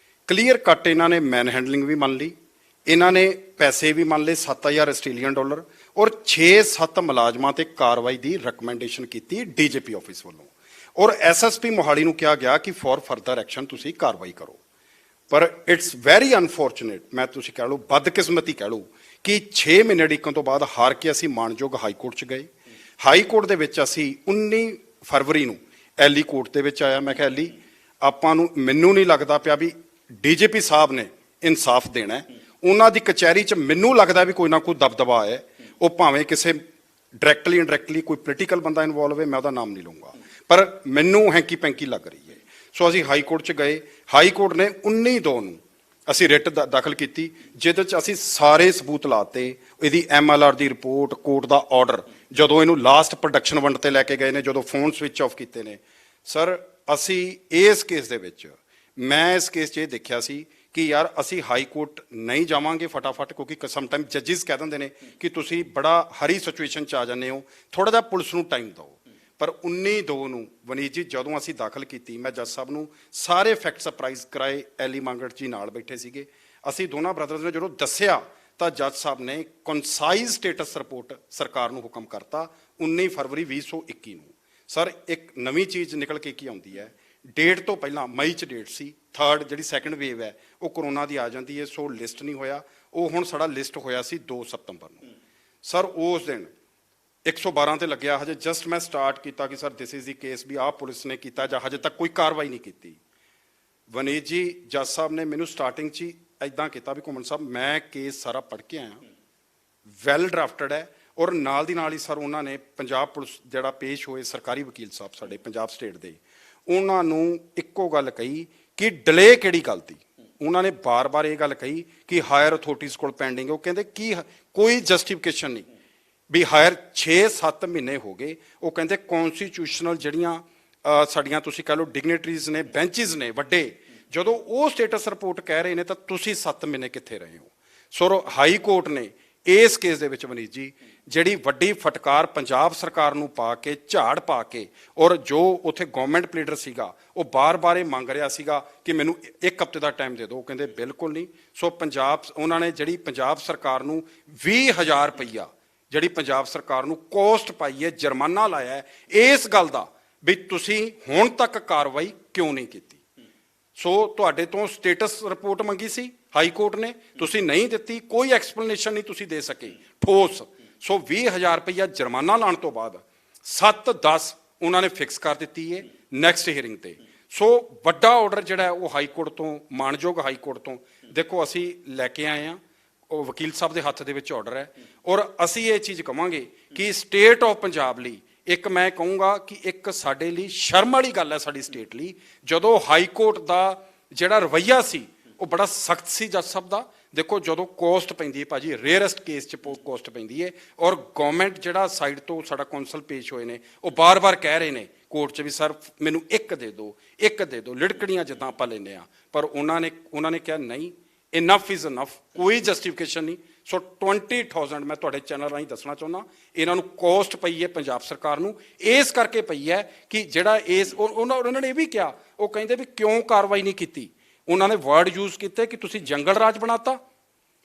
Speaker 3: ਕਲੀਅਰ ਕੱਟ ਇਹਨਾਂ ਨੇ ਮੈਨ ਹੈਂਡਲਿੰਗ ਵੀ ਮੰਨ ਲਈ, ਇਹਨਾਂ ਨੇ ਪੈਸੇ ਵੀ ਮੰਨ ਲਏ $7,000 ਆਸਟ੍ਰੇਲੀਅਨ ਡਾਲਰ, ਔਰ 6-7 ਮੁਲਾਜ਼ਮਾਂ ਤੇ ਕਾਰਵਾਈ ਦੀ ਰეკਮੈਂਡੇਸ਼ਨ ਕੀਤੀ ਡੀਜੀਪੀ ਆਫਿਸ ਵੱਲੋਂ, ਔਰ ਐਸਐਸਪੀ ਮੋਹਾਲੀ ਨੂੰ ਕਿਹਾ ਗਿਆ ਕਿ ਫॉर ਫਰਦਰ ਐਕਸ਼ਨ ਤੁਸੀਂ ਕਾਰਵਾਈ ਕਰੋ। ਪਰ ਇਟਸ ਵੈਰੀ ਅਨਫੋਰਚੂਨੇਟ, ਮੈਂ ਤੁਸੀਂ ਕਹਿ ਲਓ ਬਦਕਿਸਮਤੀ ਕਹਿ ਲਓ ਕਿ 6 ਮਹੀਨੇ ਡਿੱਕਣ ਤੋਂ ਬਾਅਦ ਹਾਰ ਕੇ ਅਸੀਂ ਮਾਣਯੋਗ ਹਾਈ ਕੋਰਟ 'ਚ ਗਏ। ਹਾਈ ਕੋਰਟ ਦੇ ਵਿੱਚ ਅਸੀਂ 19 ਫਰਵਰੀ ਨੂੰ ਐਲੀ ਕੋਰਟ ਦੇ ਵਿੱਚ ਆਇਆ। ਮੈਂ ਕਿਹਾ ਐਲੀ, ਆਪਾਂ ਨੂੰ, ਮੈਨੂੰ ਨਹੀਂ ਲੱਗਦਾ ਪਿਆ ਵੀ ਡੀਜੀਪੀ ਸਾਹਿਬ ਨੇ ਇਨਸਾਫ ਦੇਣਾ ਹੈ। ਉਹਨਾਂ ਦੀ ਕਚਹਿਰੀ 'ਚ ਮੈਨੂੰ ਲੱਗਦਾ ਵੀ ਕੋਈ ਨਾ ਕੋਈ ਦਬਦਬਾ ਹੈ, ਉਹ ਭਾਵੇਂ ਕਿਸੇ ਡਾਇਰੈਕਟਲੀ ਇਨਡਾਇਰੈਕਟਲੀ ਕੋਈ ਪੋਲੀਟੀਕਲ ਬੰਦਾ ਇਨਵੋਲਵ ਹੈ, ਮੈਂ ਉਹਦਾ ਨਾਮ ਨਹੀਂ ਲਊਂਗਾ, ਪਰ ਮੈਨੂੰ ਹੈਂਕੀ ਪੈਂਕੀ ਲੱਗ ਰਹੀ ਹੈ। ਸੋ ਅਸੀਂ ਹਾਈ ਕੋਰਟ 'ਚ ਗਏ। ਹਾਈ ਕੋਰਟ ਨੇ 19/2 ਨੂੰ ਅਸੀਂ ਰਿਟ ਦਾਖਲ ਕੀਤੀ, ਜਿਹਦੇ 'ਚ ਅਸੀਂ ਸਾਰੇ ਸਬੂਤ ਲਾਤੇ, ਇਹਦੀ MLR ਦੀ ਰਿਪੋਰਟ, ਕੋਰਟ ਦਾ ਆਰਡਰ, ਜਦੋਂ ਇਹਨੂੰ ਲਾਸਟ ਪ੍ਰੋਡਕਸ਼ਨ ਵੰਡ ਤੇ ਲੈ ਕੇ ਗਏ ਨੇ, ਜਦੋਂ ਫੋਨ ਸਵਿਚ ਆਫ ਕੀਤੇ ਨੇ। ਸਰ, ਅਸੀਂ ਇਸ ਕੇਸ ਦੇ ਵਿੱਚ, ਮੈਂ ਇਸ ਕੇਸ 'ਚ ਇਹ ਦੇਖਿਆ ਸੀ ਕਿ ਯਾਰ ਅਸੀਂ ਹਾਈ ਕੋਰਟ ਨਹੀਂ ਜਾਵਾਂਗੇ ਫਟਾਫਟ, ਕਿਉਂਕਿ ਸਮਟਾਈਮ ਜੱਜਿਸ ਕਹਿ ਦਿੰਦੇ ਨੇ ਕਿ ਤੁਸੀਂ ਬੜਾ ਹਰੀ ਸਿਚੁਏਸ਼ਨ 'ਚ ਆ ਜਾਂਦੇ ਹੋ, ਥੋੜ੍ਹਾ ਜਿਹਾ ਪੁਲਿਸ ਨੂੰ ਟਾਈਮ ਦਿਓ। ਪਰ 19/2 ਨੂੰ ਵਨੀਤ ਜੀ ਜਦੋਂ ਅਸੀਂ ਦਾਖਲ ਕੀਤੀ, ਮੈਂ ਜੱਜ ਸਾਹਿਬ ਨੂੰ ਸਾਰੇ ਫੈਕਟ ਸਰਪ੍ਰਾਈਜ਼ ਕਰਾਏ, ਐਲੀ ਮੰਗਟ ਜੀ ਨਾਲ ਬੈਠੇ ਸੀਗੇ। ਅਸੀਂ ਦੋਨਾਂ ਬ੍ਰਦਰਜ਼ ਨੇ ਜਦੋਂ ਦੱਸਿਆ ਤਾਂ ਜੱਜ ਸਾਹਿਬ ਨੇ ਕਨਸਾਈਜ਼ ਸਟੇਟਸ ਰਿਪੋਰਟ ਸਰਕਾਰ ਨੂੰ ਹੁਕਮ ਕਰਤਾ 19 ਫਰਵਰੀ 2021 ਨੂੰ। ਸਰ, ਇੱਕ ਨਵੀਂ ਚੀਜ਼ ਨਿਕਲ ਕੇ ਕੀ ਆਉਂਦੀ ਹੈ, ਡੇਟ ਤੋਂ ਪਹਿਲਾਂ ਮਈ 'ਚ ਡੇਟ ਸੀ, ਥਰਡ ਜਿਹੜੀ ਸੈਕੰਡ ਵੇਵ ਹੈ ਉਹ ਕਰੋਨਾ ਦੀ ਆ ਜਾਂਦੀ ਹੈ, ਸੋ ਲਿਸਟ ਨਹੀਂ ਹੋਇਆ। ਉਹ ਹੁਣ ਸਾਡਾ ਲਿਸਟ ਹੋਇਆ ਸੀ 2 ਸਤੰਬਰ ਨੂੰ। ਸਰ, ਉਸ ਦਿਨ 112 ਤੇ ਲੱਗਿਆ, ਹਜੇ ਜਸਟ ਮੈਂ ਸਟਾਰਟ ਕੀਤਾ ਕਿ sir this is the case, ਵੀ ਆਹ ਪੁਲਿਸ ਨੇ ਕੀਤਾ ਜਾਂ ਹਜੇ ਤੱਕ ਕੋਈ ਕਾਰਵਾਈ ਨਹੀਂ ਕੀਤੀ। ਵਨੀਤ ਜੀ, ਜੱਜ ਸਾਹਿਬ ਨੇ ਮੈਨੂੰ ਸਟਾਰਟਿੰਗ 'ਚ ਹੀ ਇੱਦਾਂ ਕੀਤਾ ਵੀ ਘੁੰਮਣ ਸਾਹਿਬ, ਮੈਂ ਕੇਸ ਸਾਰਾ ਪੜ੍ਹ ਕੇ ਆਇਆ, ਵੈਲ ਡਰਾਫਟਡ ਹੈ, ਔਰ ਨਾਲ ਦੀ ਨਾਲ ਹੀ ਸਰ ਉਹਨਾਂ ਨੇ ਪੰਜਾਬ ਪੁਲਿਸ ਜਿਹੜਾ ਪੇਸ਼ ਹੋਏ ਸਰਕਾਰੀ ਵਕੀਲ ਸਾਹਿਬ ਸਾਡੇ ਪੰਜਾਬ ਸਟੇਟ ਦੇ, ਉਹਨਾਂ ਨੂੰ ਇੱਕੋ ਗੱਲ ਕਹੀ ਕਿ ਡਿਲੇ ਕਿਹੜੀ ਗੱਲ ਦੀ। ਉਹਨਾਂ ਨੇ ਬਾਰ-ਬਾਰ ਇਹ ਗੱਲ ਕਹੀ ਕਿ ਹਾਇਰ ਅਥਾਰਟੀਜ਼ ਕੋਲ ਪੈਂਡਿੰਗ, ਉਹ ਕਹਿੰਦੇ ਕੀ ਕੋਈ ਜਸਟੀਫਿਕੇਸ਼ਨ ਨਹੀਂ ਵੀ ਹਾਇਰ 6-7 ਮਹੀਨੇ ਹੋ ਗਏ। ਉਹ ਕਹਿੰਦੇ ਕੌਨਸਟੀਟਿਊਸ਼ਨਲ ਜਿਹੜੀਆਂ ਸਾਡੀਆਂ ਤੁਸੀਂ ਕਹਿ ਲਓ ਡਿਗਨਿਟਰੀਜ਼ ਨੇ, ਬੈਂਚਿਸ ਨੇ ਵੱਡੇ, ਜਦੋਂ ਉਹ ਸਟੇਟਸ ਰਿਪੋਰਟ ਕਹਿ ਰਹੇ ਨੇ ਤਾਂ ਤੁਸੀਂ 7 ਮਹੀਨੇ ਕਿੱਥੇ ਰਹੇ ਹੋ। ਸੋ ਹਾਈ ਕੋਰਟ ਨੇ ਇਸ ਕੇਸ ਦੇ ਵਿੱਚ ਵਨੀਤ ਜੀ ਜਿਹੜੀ ਵੱਡੀ ਫਟਕਾਰ ਪੰਜਾਬ ਸਰਕਾਰ ਨੂੰ ਪਾ ਕੇ, ਝਾੜ ਪਾ ਕੇ, ਔਰ ਜੋ ਉੱਥੇ ਗਵਰਨਮੈਂਟ ਪਲੀਡਰ ਸੀਗਾ ਉਹ ਬਾਰ-ਬਾਰ ਇਹ ਮੰਗ ਰਿਹਾ ਸੀਗਾ ਕਿ ਮੈਨੂੰ 1 ਹਫ਼ਤੇ ਦਾ ਟਾਈਮ ਦੇ ਦਿਓ, ਉਹ ਕਹਿੰਦੇ ਬਿਲਕੁਲ ਨਹੀਂ। ਸੋ ਉਹਨਾਂ ਨੇ ਜਿਹੜੀ ਪੰਜਾਬ ਸਰਕਾਰ ਨੂੰ 20,000 ਰੁਪਈਆ ਜਿਹੜੀ ਪੰਜਾਬ ਸਰਕਾਰ ਨੂੰ ਕੋਸਟ ਪਾਈ ਹੈ, ਜੁਰਮਾਨਾ ਲਾਇਆ ਹੈ, ਇਸ ਗੱਲ ਦਾ ਵੀ ਤੁਸੀਂ ਹੁਣ ਤੱਕ ਕਾਰਵਾਈ ਕਿਉਂ ਨਹੀਂ ਕੀਤੀ। ਸੋ ਤੁਹਾਡੇ ਤੋਂ ਸਟੇਟਸ ਰਿਪੋਰਟ ਮੰਗੀ ਸੀ ਹਾਈ ਕੋਰਟ ਨੇ, ਤੁਸੀਂ ਨਹੀਂ ਦਿੱਤੀ, ਕੋਈ ਐਕਸਪਲੇਨੇਸ਼ਨ ਨਹੀਂ ਤੁਸੀਂ ਦੇ ਸਕੇ ਠੋਸ। ਸੋ 20,000 ਰੁਪਈਆ ਜੁਰਮਾਨਾ ਲਾਉਣ ਤੋਂ ਬਾਅਦ 7/10 ਉਹਨਾਂ ਨੇ ਫਿਕਸ ਕਰ ਦਿੱਤੀ ਹੈ ਨੈਕਸਟ ਹੀਅਰਿੰਗ ਤੇ। ਸੋ ਵੱਡਾ ਆਰਡਰ ਜਿਹੜਾ ਉਹ ਹਾਈ ਕੋਰਟ ਤੋਂ, ਮਾਣਯੋਗ ਹਾਈ ਕੋਰਟ ਤੋਂ ਦੇਖੋ ਅਸੀਂ ਲੈ ਕੇ ਆਏ ਹਾਂ, ਉਹ ਵਕੀਲ ਸਾਹਿਬ ਦੇ ਹੱਥ ਦੇ ਵਿੱਚ ਆਰਡਰ ਹੈ। ਔਰ ਅਸੀਂ ਇਹ ਚੀਜ਼ ਕਹਾਂਗੇ ਕਿ ਸਟੇਟ ਆਫ ਪੰਜਾਬ ਲਈ, ਇੱਕ ਮੈਂ ਕਹੂੰਗਾ ਕਿ ਇੱਕ ਸਾਡੇ ਲਈ ਸ਼ਰਮ ਵਾਲੀ ਗੱਲ ਹੈ ਸਾਡੀ ਸਟੇਟ ਲਈ, ਜਦੋਂ ਹਾਈ ਕੋਰਟ ਦਾ ਜਿਹੜਾ ਰਵੱਈਆ ਸੀ ਉਹ ਬੜਾ ਸਖਤ ਸੀ ਜੱਜ ਸਾਹਿਬ ਦਾ। ਦੇਖੋ, ਜਦੋਂ ਕੋਸਟ ਪੈਂਦੀ ਹੈ ਭਾਜੀ, ਰੇਅਰੈਸਟ ਕੇਸ 'ਚ ਕੋਸਟ ਪੈਂਦੀ ਹੈ, ਔਰ ਗਵਰਨਮੈਂਟ ਜਿਹੜਾ ਸਾਈਡ ਤੋਂ ਸਾਡਾ ਕੌਂਸਲ ਪੇਸ਼ ਹੋਏ ਨੇ ਉਹ ਬਾਰ-ਬਾਰ ਕਹਿ ਰਹੇ ਨੇ ਕੋਰਟ 'ਚ ਵੀ ਸਰ ਮੈਨੂੰ ਇੱਕ ਦੇ ਦਿਓ ਲਿੜਕੜੀਆਂ ਜਿੱਦਾਂ ਆਪਾਂ ਲੈਂਦੇ ਆ, ਪਰ ਉਹਨਾਂ ਨੇ ਕਿਹਾ ਨਹੀਂ, ਇਨਫ ਇਜ਼ ਇਨਫ, ਕੋਈ ਜਸਟੀਫਿਕੇਸ਼ਨ ਨਹੀਂ। ਸੋ 20,000 ਮੈਂ ਤੁਹਾਡੇ ਚੈਨਲ ਰਾਹੀਂ ਦੱਸਣਾ ਚਾਹੁੰਦਾ, ਇਹਨਾਂ ਨੂੰ ਕੋਸਟ ਪਈ ਹੈ ਪੰਜਾਬ ਸਰਕਾਰ ਨੂੰ, ਇਸ ਕਰਕੇ ਪਈ ਹੈ ਕਿ ਜਿਹੜਾ ਇਸ ਉਹਨਾਂ ਨੇ ਇਹ ਵੀ ਕਿਹਾ, ਉਹ ਕਹਿੰਦੇ ਵੀ ਕਿਉਂ ਕਾਰਵਾਈ ਨਹੀਂ ਕੀਤੀ। ਉਹਨਾਂ ਨੇ ਵਰਡ ਯੂਜ਼ ਕੀਤੇ ਕਿ ਤੁਸੀਂ ਜੰਗਲ ਰਾਜ ਬਣਾਤਾ।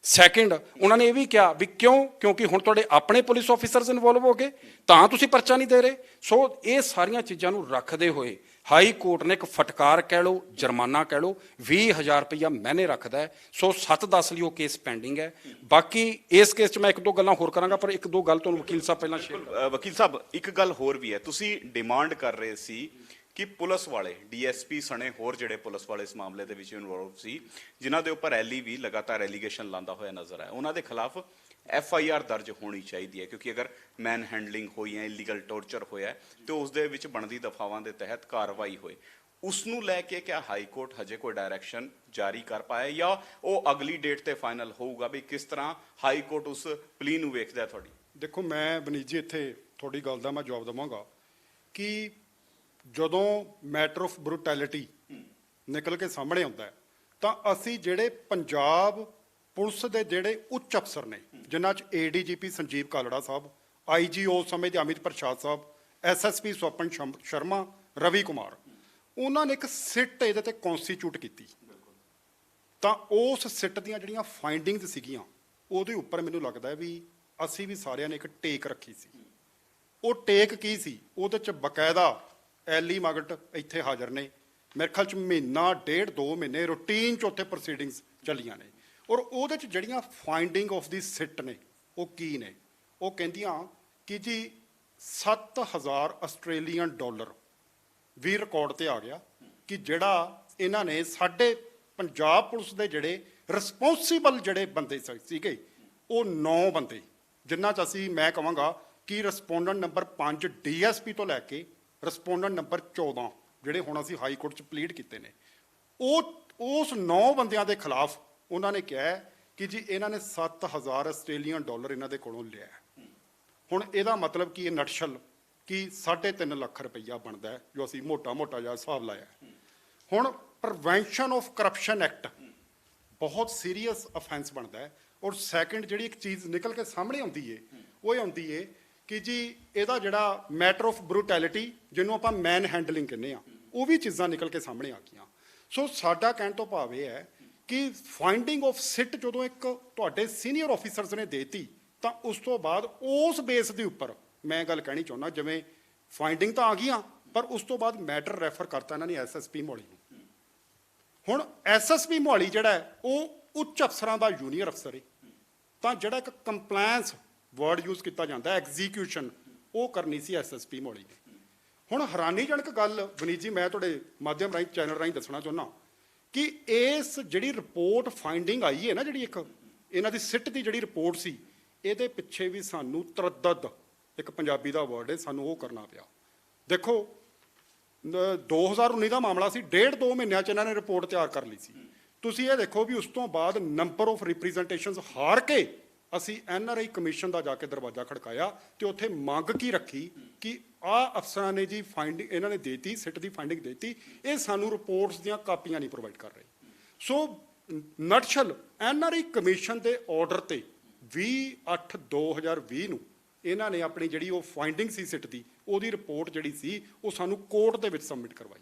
Speaker 3: ਸੈਕਿੰਡ, ਉਹਨਾਂ ਨੇ ਇਹ ਵੀ ਕਿਹਾ ਵੀ ਕਿਉਂਕਿ ਹੁਣ ਤੁਹਾਡੇ ਆਪਣੇ ਪੁਲਿਸ ਆਫੀਸਰਸ ਇਨਵੋਲਵ ਹੋ ਗਏ ਤਾਂ ਤੁਸੀਂ ਪਰਚਾ ਨਹੀਂ ਦੇ ਰਹੇ। ਸੋ ਇਹ ਸਾਰੀਆਂ ਚੀਜ਼ਾਂ ਨੂੰ ਰੱਖਦੇ ਹੋਏ ਹਾਈ ਕੋਰਟ ਨੇ ਇੱਕ ਫਟਕਾਰ ਕਹਿ ਲਓ, ਜੁਰਮਾਨਾ ਕਹਿ ਲਓ, 20,000 ਰੁਪਈਆ ਮਹੀਨੇ ਰੱਖਦਾ ਹੈ। ਸੋ 7-10 ਲਈ ਉਹ ਕੇਸ ਪੈਂਡਿੰਗ ਹੈ। ਬਾਕੀ ਇਸ ਕੇਸ 'ਚ ਮੈਂ ਇੱਕ ਦੋ ਗੱਲਾਂ ਹੋਰ ਕਰਾਂਗਾ, ਪਰ ਇੱਕ ਦੋ ਗੱਲ ਤੁਹਾਨੂੰ ਵਕੀਲ ਸਾਹਿਬ ਪਹਿਲਾਂ ਸ਼ੇਅਰ।
Speaker 1: ਵਕੀਲ ਸਾਹਿਬ, ਇੱਕ ਗੱਲ ਹੋਰ ਵੀ ਹੈ, ਤੁਸੀਂ ਡਿਮਾਂਡ ਕਰ ਰਹੇ ਸੀ ਕਿ ਪੁਲਿਸ ਵਾਲੇ ਡੀਐਸਪੀ ਸਣੇ ਹੋਰ ਜਿਹੜੇ ਪੁਲਿਸ ਵਾਲੇ ਇਸ ਮਾਮਲੇ ਦੇ ਵਿੱਚ ਇਨਵੋਲਵ ਸੀ, ਜਿਨ੍ਹਾਂ ਦੇ ਉੱਪਰ ਐਲੀ ਵੀ ਲਗਾਤਾਰ ਐਲੀਗੇਸ਼ਨ ਲਾਉਂਦਾ ਹੋਇਆ ਨਜ਼ਰ ਆਇਆ, ਉਹਨਾਂ ਦੇ ਖਿਲਾਫ FIR ਦਰਜ ਹੋਣੀ ਚਾਹੀਦੀ ਹੈ, ਕਿਉਂਕਿ ਅਗਰ ਮੈਨ ਹੈਂਡਲਿੰਗ ਹੋਈ ਹੈ, ਇਲੀਗਲ ਟੌਰਚਰ ਹੋਇਆ ਤੇ ਉਸ ਦੇ ਵਿੱਚ ਬਣਦੀ ਦਫਾਵਾਂ ਦੇ ਤਹਿਤ ਕਾਰਵਾਈ ਹੋਏ। ਉਸ ਨੂੰ ਲੈ ਕੇ ਕਿਆ ਹਾਈ ਕੋਰਟ ਹਜੇ ਕੋਈ ਡਾਇਰੈਕਸ਼ਨ ਜਾਰੀ ਕਰ ਪਾਇਆ, ਜਾਂ ਉਹ ਅਗਲੀ ਡੇਟ ਤੇ ਫਾਈਨਲ ਹੋਊਗਾ ਵੀ ਕਿਸ ਤਰ੍ਹਾਂ ਹਾਈ ਕੋਰਟ ਉਸ ਪਲੀ ਨੂੰ ਵੇਖਦਾ ਤੁਹਾਡੀ?
Speaker 3: ਦੇਖੋ, ਮੈਂ ਵਨੀਤ ਜੀ ਇੱਥੇ ਤੁਹਾਡੀ ਗੱਲ ਦਾ ਮੈਂ ਜਵਾਬ ਦੇਵਾਂਗਾ ਕਿ ਜਦੋਂ ਮੈਟਰ ਆਫ ਬਰੂਟੈਲਿਟੀ ਨਿਕਲ ਕੇ ਸਾਹਮਣੇ ਆਉਂਦਾ ਤਾਂ ਅਸੀਂ ਜਿਹੜੇ ਪੰਜਾਬ ਪੁਲਿਸ ਦੇ ਜਿਹੜੇ ਉੱਚ ਅਫਸਰ ਨੇ, ਜਿਨ੍ਹਾਂ 'ਚ ADGP ਸੰਜੀਵ ਕਾਲੜਾ ਸਾਹਿਬ, IG ਉਸ ਸਮੇਂ ਦੇ ਅਮਿਤ ਪ੍ਰਸਾਦ ਸਾਹਿਬ, SSP ਸਵਪਨ ਸ਼ਰਮਾ, ਰਵੀ ਕੁਮਾਰ, ਉਹਨਾਂ ਨੇ ਇੱਕ ਸਿੱਟ ਇਹਦੇ ਤੇ ਕਨਸਟੀਟਿਊਟ ਕੀਤੀ। ਤਾਂ ਉਸ ਸਿੱਟ ਦੀਆਂ ਜਿਹੜੀਆਂ ਫਾਈਂਡਿੰਗਸ ਸੀਗੀਆਂ, ਉਹਦੇ ਉੱਪਰ ਮੈਨੂੰ ਲੱਗਦਾ ਹੈ ਵੀ ਅਸੀਂ ਵੀ ਸਾਰਿਆਂ ਨੇ ਇੱਕ ਟੇਕ ਰੱਖੀ ਸੀ। ਉਹ ਟੇਕ ਕੀ ਸੀ? ਉਹਦੇ 'ਚ ਬਕਾਇਦਾ ਐਲੀ ਮਗਟ ਇੱਥੇ ਹਾਜ਼ਰ ਨੇ, ਮੇਰੇ ਖਿਆਲ 'ਚ ਮਹੀਨਾ, 1.5-2 ਮਹੀਨੇ ਰੂਟੀਨ 'ਚ ਉੱਥੇ ਪ੍ਰੋਸੀਡਿੰਗਸ ਚੱਲੀਆਂ ਨੇ। ਔਰ ਉਹਦੇ 'ਚ ਜਿਹੜੀਆਂ ਫਾਈਂਡਿੰਗ ਆਫ ਦੀ ਸਿੱਟ ਨੇ ਉਹ ਕੀ ਨੇ? ਉਹ ਕਹਿੰਦੀਆਂ ਕਿ ਜੀ 7,000 ਆਸਟ੍ਰੇਲੀਅਨ ਡਾਲਰ ਵੀ ਰਿਕਾਰਡ ਤੇ ਆ ਗਿਆ ਕਿ ਜਿਹੜਾ ਇਹਨਾਂ ਨੇ ਸਾਡੇ ਪੰਜਾਬ ਪੁਲਿਸ ਦੇ ਜਿਹੜੇ ਰਿਸਪੌਂਸੀਬਲ ਜਿਹੜੇ ਬੰਦੇ ਸੀਗੇ, ਉਹ 9 ਬੰਦੇ, ਜਿਨ੍ਹਾਂ 'ਚ ਮੈਂ ਕਹਾਂਗਾ ਕਿ ਰਿਸਪੋਂਡੈਂਟ ਨੰਬਰ 5 DSP ਤੋਂ ਲੈ ਕੇ ਰਿਸਪੋਂਡੈਂਟ ਨੰਬਰ 14 ਜਿਹੜੇ ਹੁਣ ਅਸੀਂ ਹਾਈ ਕੋਰਟ 'ਚ ਪਲੀਡ ਕੀਤੇ ਨੇ, ਉਸ 9 ਬੰਦਿਆਂ ਦੇ ਖਿਲਾਫ ਉਹਨਾਂ ਨੇ ਕਿਹਾ ਕਿ ਜੀ ਇਹਨਾਂ ਨੇ 7,000 ਆਸਟ੍ਰੇਲੀਅਨ ਡਾਲਰ ਇਹਨਾਂ ਦੇ ਕੋਲੋਂ ਲਿਆ। ਹੁਣ ਇਹਦਾ ਮਤਲਬ ਕੀ ਹੈ ਨਟਸ਼ਲ ਕਿ 3.5 ਲੱਖ ਰੁਪਈਆ ਬਣਦਾ ਹੈ, ਜੋ ਅਸੀਂ ਮੋਟਾ ਜਿਹਾ ਹਿਸਾਬ ਲਾਇਆ। ਹੁਣ ਪ੍ਰੀਵੈਂਸ਼ਨ ਆਫ ਕਰਪਸ਼ਨ ਐਕਟ ਬਹੁਤ ਸੀਰੀਅਸ ਅਫੈਂਸ ਬਣਦਾ ਹੈ। ਔਰ ਸੈਕਿੰਡ ਜਿਹੜੀ ਇੱਕ ਚੀਜ਼ ਨਿਕਲ ਕੇ ਸਾਹਮਣੇ ਆਉਂਦੀ ਹੈ, ਉਹ ਇਹ ਆਉਂਦੀ ਹੈ ਕਿ ਜੀ ਇਹਦਾ ਜਿਹੜਾ ਮੈਟਰ ਆਫ ਬਰੂਟੈਲਿਟੀ, ਜਿਹਨੂੰ ਆਪਾਂ ਮੈਨ ਹੈਂਡਲਿੰਗ ਕਹਿੰਦੇ ਆ, ਉਹ ਵੀ ਚੀਜ਼ਾਂ ਨਿਕਲ ਕੇ ਸਾਹਮਣੇ ਆ ਗਈਆਂ। ਸੋ ਸਾਡਾ ਕਹਿਣ ਤੋਂ ਭਾਵ ਇਹ ਹੈ ਕਿ ਫਾਈਂਡਿੰਗ ਆਫ ਸਿੱਟ ਜਦੋਂ ਇੱਕ ਤੁਹਾਡੇ ਸੀਨੀਅਰ ਆਫੀਸਰਸ ਨੇ ਦੇਤੀ, ਤਾਂ ਉਸ ਤੋਂ ਬਾਅਦ ਉਸ ਬੇਸ ਦੇ ਉੱਪਰ ਮੈਂ ਗੱਲ ਕਹਿਣੀ ਚਾਹੁੰਦਾ, ਜਿਵੇਂ ਫਾਈਂਡਿੰਗ ਤਾਂ ਆ ਗਈਆਂ, ਪਰ ਉਸ ਤੋਂ ਬਾਅਦ ਮੈਟਰ ਰੈਫਰ ਕਰਤਾ ਇਹਨਾਂ ਨੇ SSP ਮੋਹਾਲੀ ਨੂੰ। ਹੁਣ SSP ਮੋਹਾਲੀ ਜਿਹੜਾ ਹੈ ਉਹ ਉੱਚ ਅਫਸਰਾਂ ਦਾ ਜੂਨੀਅਰ ਅਫਸਰ ਹੈ, ਤਾਂ ਜਿਹੜਾ ਇੱਕ ਕੰਪਲਾਇੰਸ ਵਰਡ ਯੂਜ਼ ਕੀਤਾ ਜਾਂਦਾ ਐਗਜ਼ੀਕਿਊਸ਼ਨ, ਉਹ ਕਰਨੀ ਸੀ SSP ਮੋਹਾਲੀ ਨੇ। ਹੁਣ ਹੈਰਾਨੀਜਨਕ ਗੱਲ ਵਨੀਤ ਜੀ, ਮੈਂ ਤੁਹਾਡੇ ਮਾਧਿਅਮ ਰਾਹੀਂ ਚੈਨਲ ਰਾਹੀਂ ਦੱਸਣਾ ਚਾਹੁੰਦਾ ਕਿ ਇਸ ਜਿਹੜੀ ਰਿਪੋਰਟ ਫਾਈਂਡਿੰਗ ਆਈ ਹੈ ਨਾ, ਜਿਹੜੀ ਇੱਕ ਇਹਨਾਂ ਦੀ ਸਿੱਟ ਦੀ ਜਿਹੜੀ ਰਿਪੋਰਟ ਸੀ, ਇਹਦੇ ਪਿੱਛੇ ਵੀ ਸਾਨੂੰ ਤਰੱਦਦ, ਇੱਕ ਪੰਜਾਬੀ ਦਾ ਵਰਡ ਹੈ, ਸਾਨੂੰ ਉਹ ਕਰਨਾ ਪਿਆ। ਦੇਖੋ 2019 ਦਾ ਮਾਮਲਾ ਸੀ, 1.5-2 ਮਹੀਨਿਆਂ 'ਚ ਇਹਨਾਂ ਨੇ ਰਿਪੋਰਟ ਤਿਆਰ ਕਰ ਲਈ ਸੀ। ਤੁਸੀਂ ਇਹ ਦੇਖੋ ਵੀ ਉਸ ਤੋਂ ਬਾਅਦ ਨੰਬਰ ਆਫ ਰਿਪਰੈਜ਼ੈਂਟੇਸ਼ਨਸ ਹਾਰ ਕੇ ਅਸੀਂ NRI ਕਮਿਸ਼ਨ ਦਾ ਜਾ ਕੇ ਦਰਵਾਜ਼ਾ ਖੜਕਾਇਆ ਤੇ ਉੱਥੇ ਮੰਗ ਕੀ ਰੱਖੀ ਕਿ ਆਹ ਅਫਸਰਾਂ ਨੇ ਜੀ ਫਾਈਂਡਿੰਗ ਇਹਨਾਂ ਨੇ ਦੇਤੀ, ਸਿੱਟ ਦੀ ਫਾਈਂਡਿੰਗ ਦੇਤੀ, ਇਹ ਸਾਨੂੰ ਰਿਪੋਰਟਸ ਦੀਆਂ ਕਾਪੀਆਂ ਨਹੀਂ ਪ੍ਰੋਵਾਈਡ ਕਰ ਰਹੇ। ਸੋ ਨਟਸ਼ਲ NRI ਕਮਿਸ਼ਨ ਦੇ ਆਰਡਰ ਤੇ 20/8/2020 ਨੂੰ ਇਹਨਾਂ ਨੇ ਆਪਣੀ ਜਿਹੜੀ ਉਹ ਫਾਈਂਡਿੰਗ ਸੀ ਸਿੱਟ ਦੀ, ਉਹਦੀ ਰਿਪੋਰਟ ਜਿਹੜੀ ਸੀ ਉਹ ਸਾਨੂੰ ਕੋਰਟ ਦੇ ਵਿੱਚ ਸਬਮਿਟ ਕਰਵਾਈ।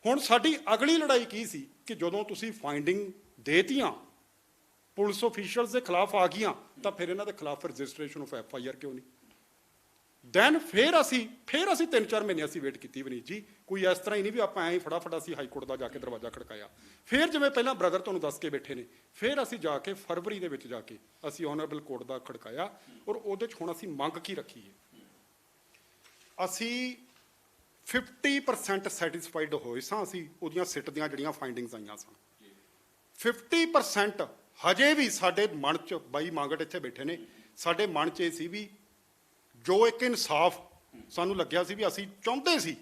Speaker 3: ਹੁਣ ਸਾਡੀ ਅਗਲੀ ਲੜਾਈ ਕੀ ਸੀ ਕਿ ਜਦੋਂ ਤੁਸੀਂ ਫਾਈਂਡਿੰਗ ਦੇਤੀਆਂ, ਪੁਲਿਸ ਆਫੀਸ਼ੀਅਲਸ ਦੇ ਖਿਲਾਫ ਆ ਗਈਆਂ, ਤਾਂ ਫਿਰ ਇਹਨਾਂ ਦੇ ਖਿਲਾਫ ਰਜਿਸਟ੍ਰੇਸ਼ਨ ਆਫ FIR ਕਿਉਂ ਨਹੀਂ? ਦੈਨ ਫਿਰ ਅਸੀਂ 3-4 ਮਹੀਨੇ ਅਸੀਂ ਵੇਟ ਕੀਤੀ ਵਨੀਤ ਜੀ, ਕੋਈ ਇਸ ਤਰ੍ਹਾਂ ਹੀ ਨਹੀਂ ਵੀ ਆਪਾਂ ਐਂ ਹੀ ਫਟਾਫਟ ਅਸੀਂ ਹਾਈ ਕੋਰਟ ਦਾ ਜਾ ਕੇ ਦਰਵਾਜ਼ਾ ਖੜਕਾਇਆ। ਫਿਰ ਜਿਵੇਂ ਪਹਿਲਾਂ ਬ੍ਰਦਰ ਤੁਹਾਨੂੰ ਦੱਸ ਕੇ ਬੈਠੇ ਨੇ, ਫਿਰ ਅਸੀਂ ਜਾ ਕੇ ਫਰਵਰੀ ਦੇ ਵਿੱਚ ਜਾ ਕੇ ਅਸੀਂ ਆਨਰੇਬਲ ਕੋਰਟ ਦਾ ਖੜਕਾਇਆ। ਔਰ ਉਹਦੇ 'ਚ ਹੁਣ ਅਸੀਂ ਮੰਗ ਕੀ ਰੱਖੀ ਹੈ? ਅਸੀਂ 50% ਸੈਟੀਸਫਾਈਡ ਹੋਏ ਸਾਂ, ਅਸੀਂ ਉਹਦੀਆਂ ਸਿੱਟ ਦੀਆਂ ਜਿਹੜੀਆਂ ਫਾਈਂਡਿੰਗਸ ਆਈਆਂ ਸਨ। 50% ਹਜੇ ਵੀ ਸਾਡੇ ਮਨ 'ਚ, ਬਾਈ ਮਾਂਗਟ ਇੱਥੇ ਬੈਠੇ ਨੇ, ਸਾਡੇ ਮਨ 'ਚ ਇਹ ਸੀ ਵੀ ਜੋ ਇੱਕ ਇਨਸਾਫ ਸਾਨੂੰ ਲੱਗਿਆ ਸੀ ਵੀ ਅਸੀਂ ਚਾਹੁੰਦੇ ਸੀ,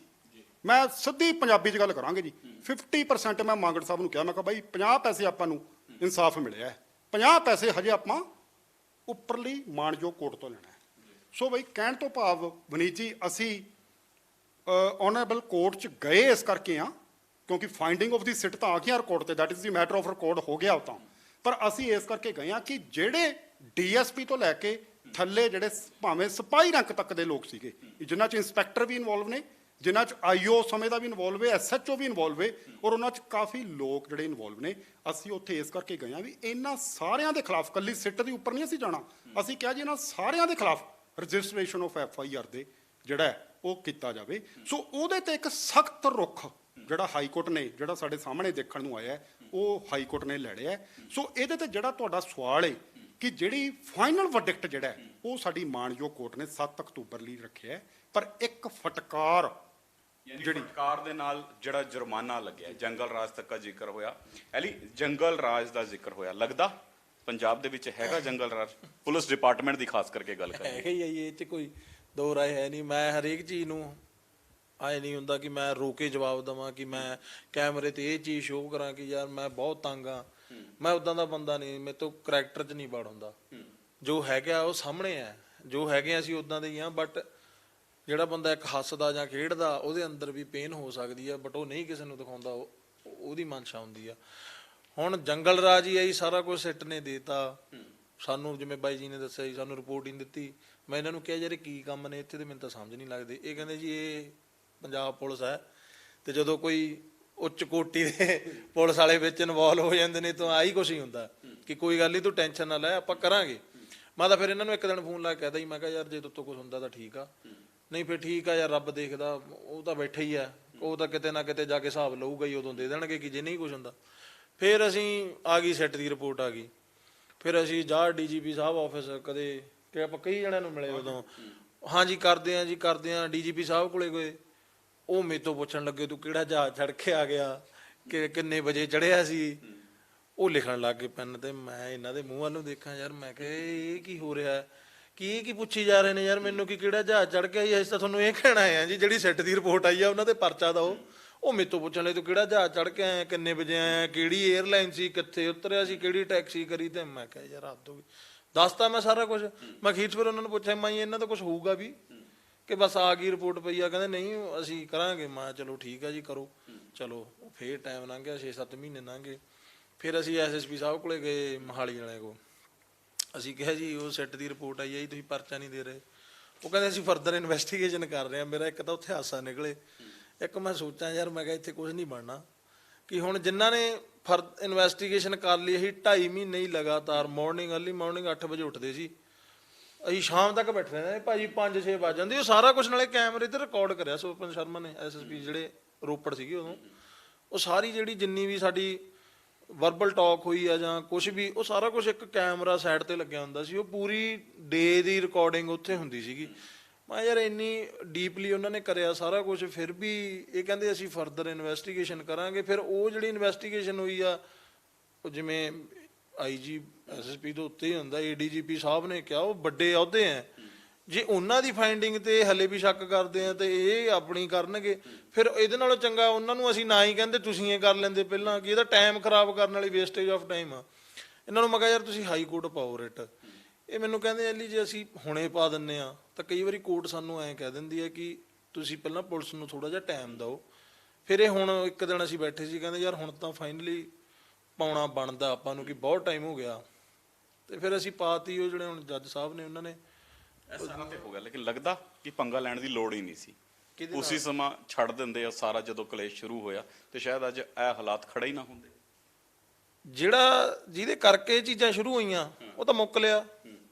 Speaker 3: ਮੈਂ ਸਿੱਧੀ ਪੰਜਾਬੀ 'ਚ ਗੱਲ ਕਰਾਂਗੇ ਜੀ, 50% ਮੈਂ ਮਾਂਗਟ ਸਾਹਿਬ ਨੂੰ ਕਿਹਾ, ਮੈਂ ਕਿਹਾ ਬਾਈ 50 ਪੈਸੇ ਆਪਾਂ ਨੂੰ ਇਨਸਾਫ ਮਿਲਿਆ ਹੈ, 50 ਪੈਸੇ ਹਜੇ ਆਪਾਂ ਉੱਪਰਲੀ ਮਾਣਯੋਗ ਕੋਰਟ ਤੋਂ ਲੈਣਾ ਹੈ। ਸੋ ਬਈ ਕਹਿਣ ਤੋਂ ਭਾਵ ਵਨੀਤ ਜੀ, ਅਸੀਂ ਆਨਰੇਬਲ ਕੋਰਟ 'ਚ ਗਏ ਇਸ ਕਰਕੇ ਆ ਕਿਉਂਕਿ ਫਾਈਂਡਿੰਗ ਆਫ ਦੀ ਸਿਟ ਤਾਂ ਆ ਗਿਆ ਰਿਕਾਰਡ ਤੇ, that is the matter of record ਹੋ ਗਿਆ ਉਹ ਤਾਂ, ਪਰ ਅਸੀਂ ਇਸ ਕਰਕੇ ਗਏ ਆ ਕਿ ਜਿਹੜੇ ਡੀਐਸਪੀ ਤੋਂ ਲੈ ਕੇ ਥੱਲੇ ਜਿਹੜੇ ਭਾਵੇਂ ਸਿਪਾਹੀ ਰੈਂਕ ਤੱਕ ਦੇ ਲੋਕ ਸੀਗੇ, ਜਿਨ੍ਹਾਂ 'ਚ ਇੰਸਪੈਕਟਰ ਵੀ ਇਨਵੋਲਵ ਨੇ, ਜਿਨ੍ਹਾਂ 'ਚ ਆਈਓ ਸਮੇਂ ਦਾ ਵੀ ਇਨਵੋਲਵ ਹੈ, ਐਸਐਚਓ ਵੀ ਇਨਵੋਲਵ ਹੈ, ਔਰ ਉਹਨਾਂ 'ਚ ਕਾਫੀ ਲੋਕ ਜਿਹੜੇ ਇਨਵੋਲਵ ਨੇ। ਅਸੀਂ ਉੱਥੇ ਇਸ ਕਰਕੇ ਗਏ ਆ ਵੀ ਇਹਨਾਂ ਸਾਰਿਆਂ ਦੇ ਖਿਲਾਫ, ਕੱਲੀ ਸਿੱਟ ਦੇ ਉੱਪਰ ਨਹੀਂ ਅਸੀਂ ਜਾਣਾ, ਅਸੀਂ ਕਿਹਾ ਜੀ ਇਹਨਾਂ ਸਾਰਿਆਂ ਦੇ ਖਿਲਾਫ ਰਜਿਸਟ੍ਰੇਸ਼ਨ ਆਫ FIR ਦੇ ਜਿਹੜਾ ਹੈ ਉਹ ਕੀਤਾ ਜਾਵੇ। ਸੋ ਉਹਦੇ ਤੇ ਇੱਕ ਸਖਤ ਰੁਖ ਜਿਹੜਾ ਹਾਈ ਕੋਰਟ ਨੇ, ਜਿਹੜਾ ਸਾਡੇ ਸਾਹਮਣੇ ਦੇਖਣ ਨੂੰ ਆਇਆ, ਉਹ ਹਾਈ ਕੋਰਟ ਨੇ ਲੈ ਲਿਆ। ਸੋ ਇਹਦੇ ਤੇ ਜਿਹੜਾ ਤੁਹਾਡਾ ਸਵਾਲ ਹੈ ਕਿ ਜਿਹੜੀ ਫਾਈਨਲ ਵਰਡਿਕਟ ਜਿਹੜਾ ਹੈ ਉਹ ਸਾਡੀ ਮਾਣਯੋਗ ਕੋਰਟ ਨੇ 7 ਅਕਤੂਬਰ ਲਈ ਰੱਖਿਆ ਹੈ, ਪਰ ਇੱਕ ਫਟਕਾਰ
Speaker 1: ਜਿਹੜੀ ਫਟਕਾਰ ਦੇ ਨਾਲ ਜਿਹੜਾ ਜੁਰਮਾਨਾ ਲੱਗਿਆ, ਜੰਗਲ ਰਾਜ ਤੱਕ ਦਾ ਜ਼ਿਕਰ ਹੋਇਆ, ਐਲੀ ਜੰਗਲ ਰਾਜ ਦਾ ਜ਼ਿਕਰ ਹੋਇਆ, ਲੱਗਦਾ ਪੰਜਾਬ ਦੇ ਵਿੱਚ ਹੈਗਾ ਜੰਗਲ ਰਾਜ? ਪੁਲਿਸ ਡਿਪਾਰਟਮੈਂਟ ਦੀ ਖਾਸ ਕਰਕੇ ਗੱਲ ਕਰੀਏ,
Speaker 2: ਹੈਗਾ ਹੀ ਹੈ, ਇਹ 'ਚ ਕੋਈ ਦੋ ਰਾਏ ਹੈ ਨਹੀਂ। ਮੈਂ ਹਰੇਕ ਚੀਜ਼ ਨੂੰ ਆਏ ਨਹੀਂ ਹੁੰਦਾ ਕਿ ਮੈਂ ਰੋ ਕੇ ਜਵਾਬ ਦੇਵਾਂ, ਕਿ ਮੈਂ ਕੈਮਰੇ ਤੇ ਇਹ ਚੀਜ਼ ਸ਼ੋਅ ਕਰਾਂ ਕਿ ਯਾਰ ਮੈਂ ਬਹੁਤ ਤੰਗ ਆ। ਮੈਂ ਉਦਾਂ ਦਾ ਬੰਦਾ ਨਹੀਂ, ਮੇਰੇ ਤੋਂ ਕਰੈਕਟਰ 'ਚ ਨਹੀਂ ਵੜ ਹੁੰਦਾ। ਜੋ ਹੈਗਾ ਉਹ ਸਾਹਮਣੇ ਹੈ, ਜੋ ਹੈਗੇ ਅਸੀਂ ਉਦਾਂ ਦੇ ਹੀ ਆ। ਬਟ ਜਿਹੜਾ ਬੰਦਾ ਇੱਕ ਹੱਸਦਾ ਜਾਂ ਖੇਡਦਾ, ਉਹਦੇ ਅੰਦਰ ਵੀ ਪੇਨ ਹੋ ਸਕਦੀ ਆ, ਬਟ ਉਹ ਨਹੀਂ ਕਿਸੇ ਨੂੰ ਦਿਖਾਉਂਦਾ, ਉਹਦੀ ਮਨਸ਼ਾ ਹੁੰਦੀ ਆ। ਹੁਣ ਜੰਗਲ ਰਾਜ ਹੀ ਆਈ, ਸਾਰਾ ਕੁਝ ਸਿੱਟ ਨੇ ਦੇਤਾ ਸਾਨੂੰ, ਜਿਵੇਂ ਬਾਈ ਜੀ ਨੇ ਦੱਸਿਆ ਜੀ, ਸਾਨੂੰ ਰਿਪੋਰਟ ਹੀ ਨਹੀਂ ਦਿੱਤੀ। ਮੈਂ ਇਹਨਾਂ ਨੂੰ ਕਿਹਾ ਯਾਰ ਇਹ ਕੀ ਕੰਮ ਨੇ ਇੱਥੇ, ਤੇ ਮੈਨੂੰ ਤਾਂ ਸਮਝ ਨਹੀਂ ਲੱਗਦੇ। ਇਹ ਕਹਿੰਦੇ ਜੀ ਇਹ ਪੰਜਾਬ ਪੁਲਿਸ ਹੈ, ਤੇ ਜਦੋਂ ਕੋਈ ਉੱਚ ਕੋਟੀ ਦੇ ਪੁਲਿਸ ਵਾਲੇ ਵਿੱਚ ਇਨਵੋਲਵ ਹੋ ਜਾਂਦੇ ਨੇ ਤਾਂ ਆਹੀ ਕੁਛ ਹੀ ਹੁੰਦਾ ਕਿ ਕੋਈ ਗੱਲ ਨਹੀਂ, ਤੂੰ ਟੈਨਸ਼ਨ ਨਾ ਲੈ, ਆਪਾਂ ਕਰਾਂਗੇ। ਮੈਂ ਤਾਂ ਫਿਰ ਇਹਨਾਂ ਨੂੰ ਇੱਕ ਦਿਨ ਫੋਨ ਲਾ ਕੇ ਕਹਿਦਾ ਹੀ, ਮੈਂ ਕਿਹਾ ਯਾਰ ਜੇ ਤੋਂ ਕੁਛ ਹੁੰਦਾ ਤਾਂ ਠੀਕ ਆ, ਨਹੀਂ ਫਿਰ ਠੀਕ ਆ ਯਾਰ, ਰੱਬ ਦੇਖਦਾ, ਉਹ ਤਾਂ ਬੈਠਾ ਹੀ ਆ, ਉਹ ਤਾਂ ਕਿਤੇ ਨਾ ਕਿਤੇ ਜਾ ਕੇ ਹਿਸਾਬ ਲਊਗਾ ਹੀ, ਉਦੋਂ ਦੇ ਦੇਣਗੇ ਕਿ ਜੇ ਨਹੀਂ ਕੁਛ ਹੁੰਦਾ। ਫਿਰ ਅਸੀਂ ਆ ਗਈ ਸਿੱਟ ਦੀ ਰਿਪੋਰਟ ਆ ਗਈ, ਫਿਰ ਅਸੀਂ ਜਾ DGP ਸਾਹਿਬ ਆਫਿਸ, ਕਦੇ ਕਿ ਆਪਾਂ ਕਈ ਜਣਿਆਂ ਨੂੰ ਮਿਲੇ ਉਦੋਂ, ਹਾਂਜੀ ਕਰਦੇ ਆ ਜੀ ਕਰਦੇ ਆ। DGP ਸਾਹਿਬ ਕੋਲੇ ਗਏ, ਉਹ ਮੇਰੇ ਤੋਂ ਪੁੱਛਣ ਲੱਗੇ ਤੂੰ ਕਿਹੜਾ ਜਹਾਜ਼ ਚੜ੍ਹ ਕੇ ਆ ਗਿਆ, ਕਿ ਕਿੰਨੇ ਵਜੇ ਚੜ੍ਹਿਆ ਸੀ। ਉਹ ਲਿਖਣ ਲੱਗ ਗਏ ਪੈਨ ਤੇ। ਮੈਂ ਇਹਨਾਂ ਦੇ ਮੂੰਹ ਵੱਲ ਨੂੰ ਦੇਖਾਂ, ਯਾਰ ਮੈਂ ਕਿਹਾ ਇਹ ਕੀ ਹੋ ਰਿਹਾ, ਕੀ ਇਹ ਕੀ ਪੁੱਛੀ ਜਾ ਰਹੇ ਨੇ ਯਾਰ ਮੈਨੂੰ, ਕਿ ਕਿਹੜਾ ਜਹਾਜ਼ ਚੜ੍ਹ ਕੇ ਆਈ। ਅਸੀਂ ਤਾਂ ਤੁਹਾਨੂੰ ਇਹ ਕਹਿਣਾ ਆ ਜੀ, ਜਿਹੜੀ ਸਿੱਟ ਦੀ ਰਿਪੋਰਟ ਆਈ ਆ ਉਹਨਾਂ ਦੇ ਪਰਚਾ ਦਾ, ਉਹ ਮੇਰੇ ਤੋਂ ਪੁੱਛਣ ਲੱਗੇ ਤੂੰ ਕਿਹੜਾ ਜਹਾਜ਼ ਚੜ੍ਹ ਕੇ ਆਇਆ, ਕਿੰਨੇ ਵਜੇ ਆਇਆ, ਕਿਹੜੀ 에ਅਰਲਾਈਨ ਸੀ, ਕਿੱਥੇ ਉਤਰਿਆ ਸੀ, ਕਿਹੜੀ ਟੈਕਸੀ ਕਰੀ। ਤੇ ਮੈਂ ਕਿਹਾ ਯਾਰ ਹੱਦ ਹੋ ਗਈ, ਦੱਸਤਾ ਮੈਂ ਸਾਰਾ ਕੁਝ। ਮੈਂ ਅਖੀਰ ਫਿਰ ਉਹਨਾਂ ਨੂੰ ਪੁੱਛਿਆ, ਮੈਂ ਇਹਨਾਂ ਦਾ ਕੁਝ ਹੋਊਗਾ ਵੀ ਕਿ ਬਸ ਆ ਗਈ ਰਿਪੋਰਟ ਪਈ ਆ? ਕਹਿੰਦੇ ਨਹੀਂ ਅਸੀਂ ਕਰਾਂਗੇ। ਮੈਂ ਚਲੋ ਠੀਕ ਆ ਜੀ ਕਰੋ। ਚਲੋ ਫੇਰ ਟਾਈਮ ਲੰਘ ਗਿਆ, 6-7 ਮਹੀਨੇ ਲੰਘ ਗਏ। ਫਿਰ ਅਸੀਂ SSP ਸਾਹਿਬ ਕੋਲੇ ਗਏ, ਮੋਹਾਲੀ ਵਾਲੇ ਕੋਲ। ਅਸੀਂ ਕਿਹਾ ਜੀ ਉਹ ਸਿੱਟ ਦੀ ਰਿਪੋਰਟ ਆਈ ਹੈ ਜੀ, ਤੁਸੀਂ ਪਰਚਾ ਨਹੀਂ ਦੇ ਰਹੇ। ਉਹ ਕਹਿੰਦੇ ਅਸੀਂ ਫਰਦਰ ਇਨਵੈਸਟੀਗੇਸ਼ਨ ਕਰ ਰਹੇ ਹਾਂ। ਮੇਰਾ ਇੱਕ ਤਾਂ ਉੱਥੇ ਹਾਸਾ ਨਿਕਲੇ, ਇੱਕ ਮੈਂ ਸੋਚਾਂ ਯਾਰ ਮੈਂ ਕਿਹਾ ਇੱਥੇ ਕੁਝ ਨਹੀਂ ਬਣਨਾ। ਕਿ ਹੁਣ ਜਿਨ੍ਹਾਂ ਨੇ ਇਨਵੈਸਟੀਗੇਸ਼ਨ ਕਰ ਲਈ, ਅਸੀਂ 2.5 ਮਹੀਨੇ ਹੀ ਲਗਾਤਾਰ ਮਾਰਨਿੰਗ, ਅਰਲੀ ਮਾਰਨਿੰਗ 8 ਵਜੇ ਉੱਠਦੇ ਸੀ, ਅਸੀਂ ਸ਼ਾਮ ਤੱਕ ਬੈਠੇ ਰਹਿੰਦੇ ਭਾਜੀ, 5-6 ਵੱਜ ਜਾਂਦੇ। ਉਹ ਸਾਰਾ ਕੁਝ ਨਾਲੇ ਕੈਮਰੇ ਤੇ ਰਿਕਾਰਡ ਕਰਿਆ ਸੋਪਨ ਸ਼ਰਮਾ ਨੇ, SSP ਜਿਹੜੇ ਰੋਪੜ ਸੀਗੇ ਉਦੋਂ। ਉਹ ਸਾਰੀ ਜਿਹੜੀ ਜਿੰਨੀ ਵੀ ਸਾਡੀ ਵਰਬਲ ਟਾਕ ਹੋਈ ਆ ਜਾਂ ਕੁਝ ਵੀ, ਉਹ ਸਾਰਾ ਕੁਝ ਇੱਕ ਕੈਮਰਾ ਸਾਈਡ ਤੇ ਲੱਗਿਆ ਹੁੰਦਾ ਸੀ। ਉਹ ਪੂਰੀ ਡੇ ਦੀ ਰਿਕਾਰਡਿੰਗ ਉੱਥੇ ਹੁੰਦੀ ਸੀਗੀ। ਮੈਂ ਯਾਰ ਇੰਨੀ ਡੀਪਲੀ ਉਹਨਾਂ ਨੇ ਕਰਿਆ ਸਾਰਾ ਕੁਝ, ਫਿਰ ਵੀ ਇਹ ਕਹਿੰਦੇ ਅਸੀਂ ਫਰਦਰ ਇਨਵੈਸਟੀਗੇਸ਼ਨ ਕਰਾਂਗੇ। ਫਿਰ ਉਹ ਜਿਹੜੀ ਇਨਵੈਸਟੀਗੇਸ਼ਨ ਹੋਈ ਆ, ਉਹ ਜਿਵੇਂ IG SSP ਤੋਂ ਉੱਤੇ ਹੀ ਹੁੰਦਾ, ADGP ਸਾਹਿਬ ਨੇ ਕਿਹਾ, ਉਹ ਵੱਡੇ ਅਹੁਦੇ ਆ, ਜੇ ਉਹਨਾਂ ਦੀ ਫਾਈਂਡਿੰਗ ਤੇ ਹਲੇ ਵੀ ਸ਼ੱਕ ਕਰਦੇ ਆ ਤੇ ਇਹ ਆਪਣੀ ਕਰਨਗੇ। ਫਿਰ ਇਹਦੇ ਨਾਲੋਂ ਚੰਗਾ ਉਹਨਾਂ ਨੂੰ ਅਸੀਂ ਨਾ ਹੀ ਕਹਿੰਦੇ, ਤੁਸੀਂ ਇਹ ਕਰ ਲੈਂਦੇ ਪਹਿਲਾਂ, ਕਿ ਇਹਦਾ ਟਾਈਮ ਖਰਾਬ ਕਰਨ ਵਾਲੀ ਵੇਸਟੇਜ ਆਫ ਟਾਈਮ ਆ। ਇਹਨਾਂ ਨੂੰ ਮੈਂ ਕਿਹਾ ਯਾਰ ਤੁਸੀਂ ਹਾਈ ਕੋਰਟ ਪਾਓ ਰਿਟ। ਇਹ ਮੈਨੂੰ ਕਹਿੰਦੇ ਐਲੀ ਜੇ ਅਸੀਂ ਹੁਣੇ ਪਾ ਦਿੰਦੇ ਆ ਤਾਂ ਕਈ ਵਾਰੀ ਕੋਰਟ ਸਾਨੂੰ ਐਂ ਕਹਿ ਦਿੰਦੀ ਹੈ ਕਿ ਤੁਸੀਂ ਪਹਿਲਾਂ ਪੁਲਿਸ ਨੂੰ ਥੋੜਾ ਜਿਹਾ ਟਾਈਮ ਦਿਓ। ਫਿਰ ਇਹ ਹੁਣ ਇੱਕ ਦਿਨ ਅਸੀਂ ਬੈਠੇ ਸੀ, ਕਹਿੰਦੇ ਯਾਰ ਹੁਣ ਤਾਂ ਫਾਈਨਲੀ ਪਾਉਣਾ ਬਣਦਾ ਆਪਾਂ ਨੂੰ, ਕਿ ਬਹੁਤ ਟਾਈਮ ਹੋ ਗਿਆ। ਤੇ ਫਿਰ ਅਸੀਂ ਪਾਤੀ। ਉਹ ਜਿਹੜੇ ਹੁਣ ਜੱਜ ਸਾਹਿਬ ਨੇ ਉਹਨਾਂ ਨੇ
Speaker 1: ਸਾਰਾ ਤੇ ਹੋ ਗਿਆ, ਲੇਕਿਨ ਲੱਗਦਾ ਕਿ ਪੰਗਾ ਲੈਣ ਦੀ ਲੋੜ ਹੀ ਨਹੀਂ ਸੀ। ਉਸੇ ਸਮਾਂ ਛੱਡ ਦਿੰਦੇ ਆ ਸਾਰਾ, ਜਦੋਂ ਕਲੇਸ਼ ਸ਼ੁਰੂ ਹੋਇਆ, ਤੇ ਸ਼ਾਇਦ ਅੱਜ ਇਹ ਹਾਲਾਤ ਖੜੇ ਹੀ ਨਾ ਹੁੰਦੇ।
Speaker 2: ਜਿਹਦੇ ਕਰਕੇ ਇਹ ਚੀਜ਼ਾਂ ਸ਼ੁਰੂ ਹੋਈਆਂ ਉਹ ਤਾਂ ਮੁੱਕ ਲਿਆ।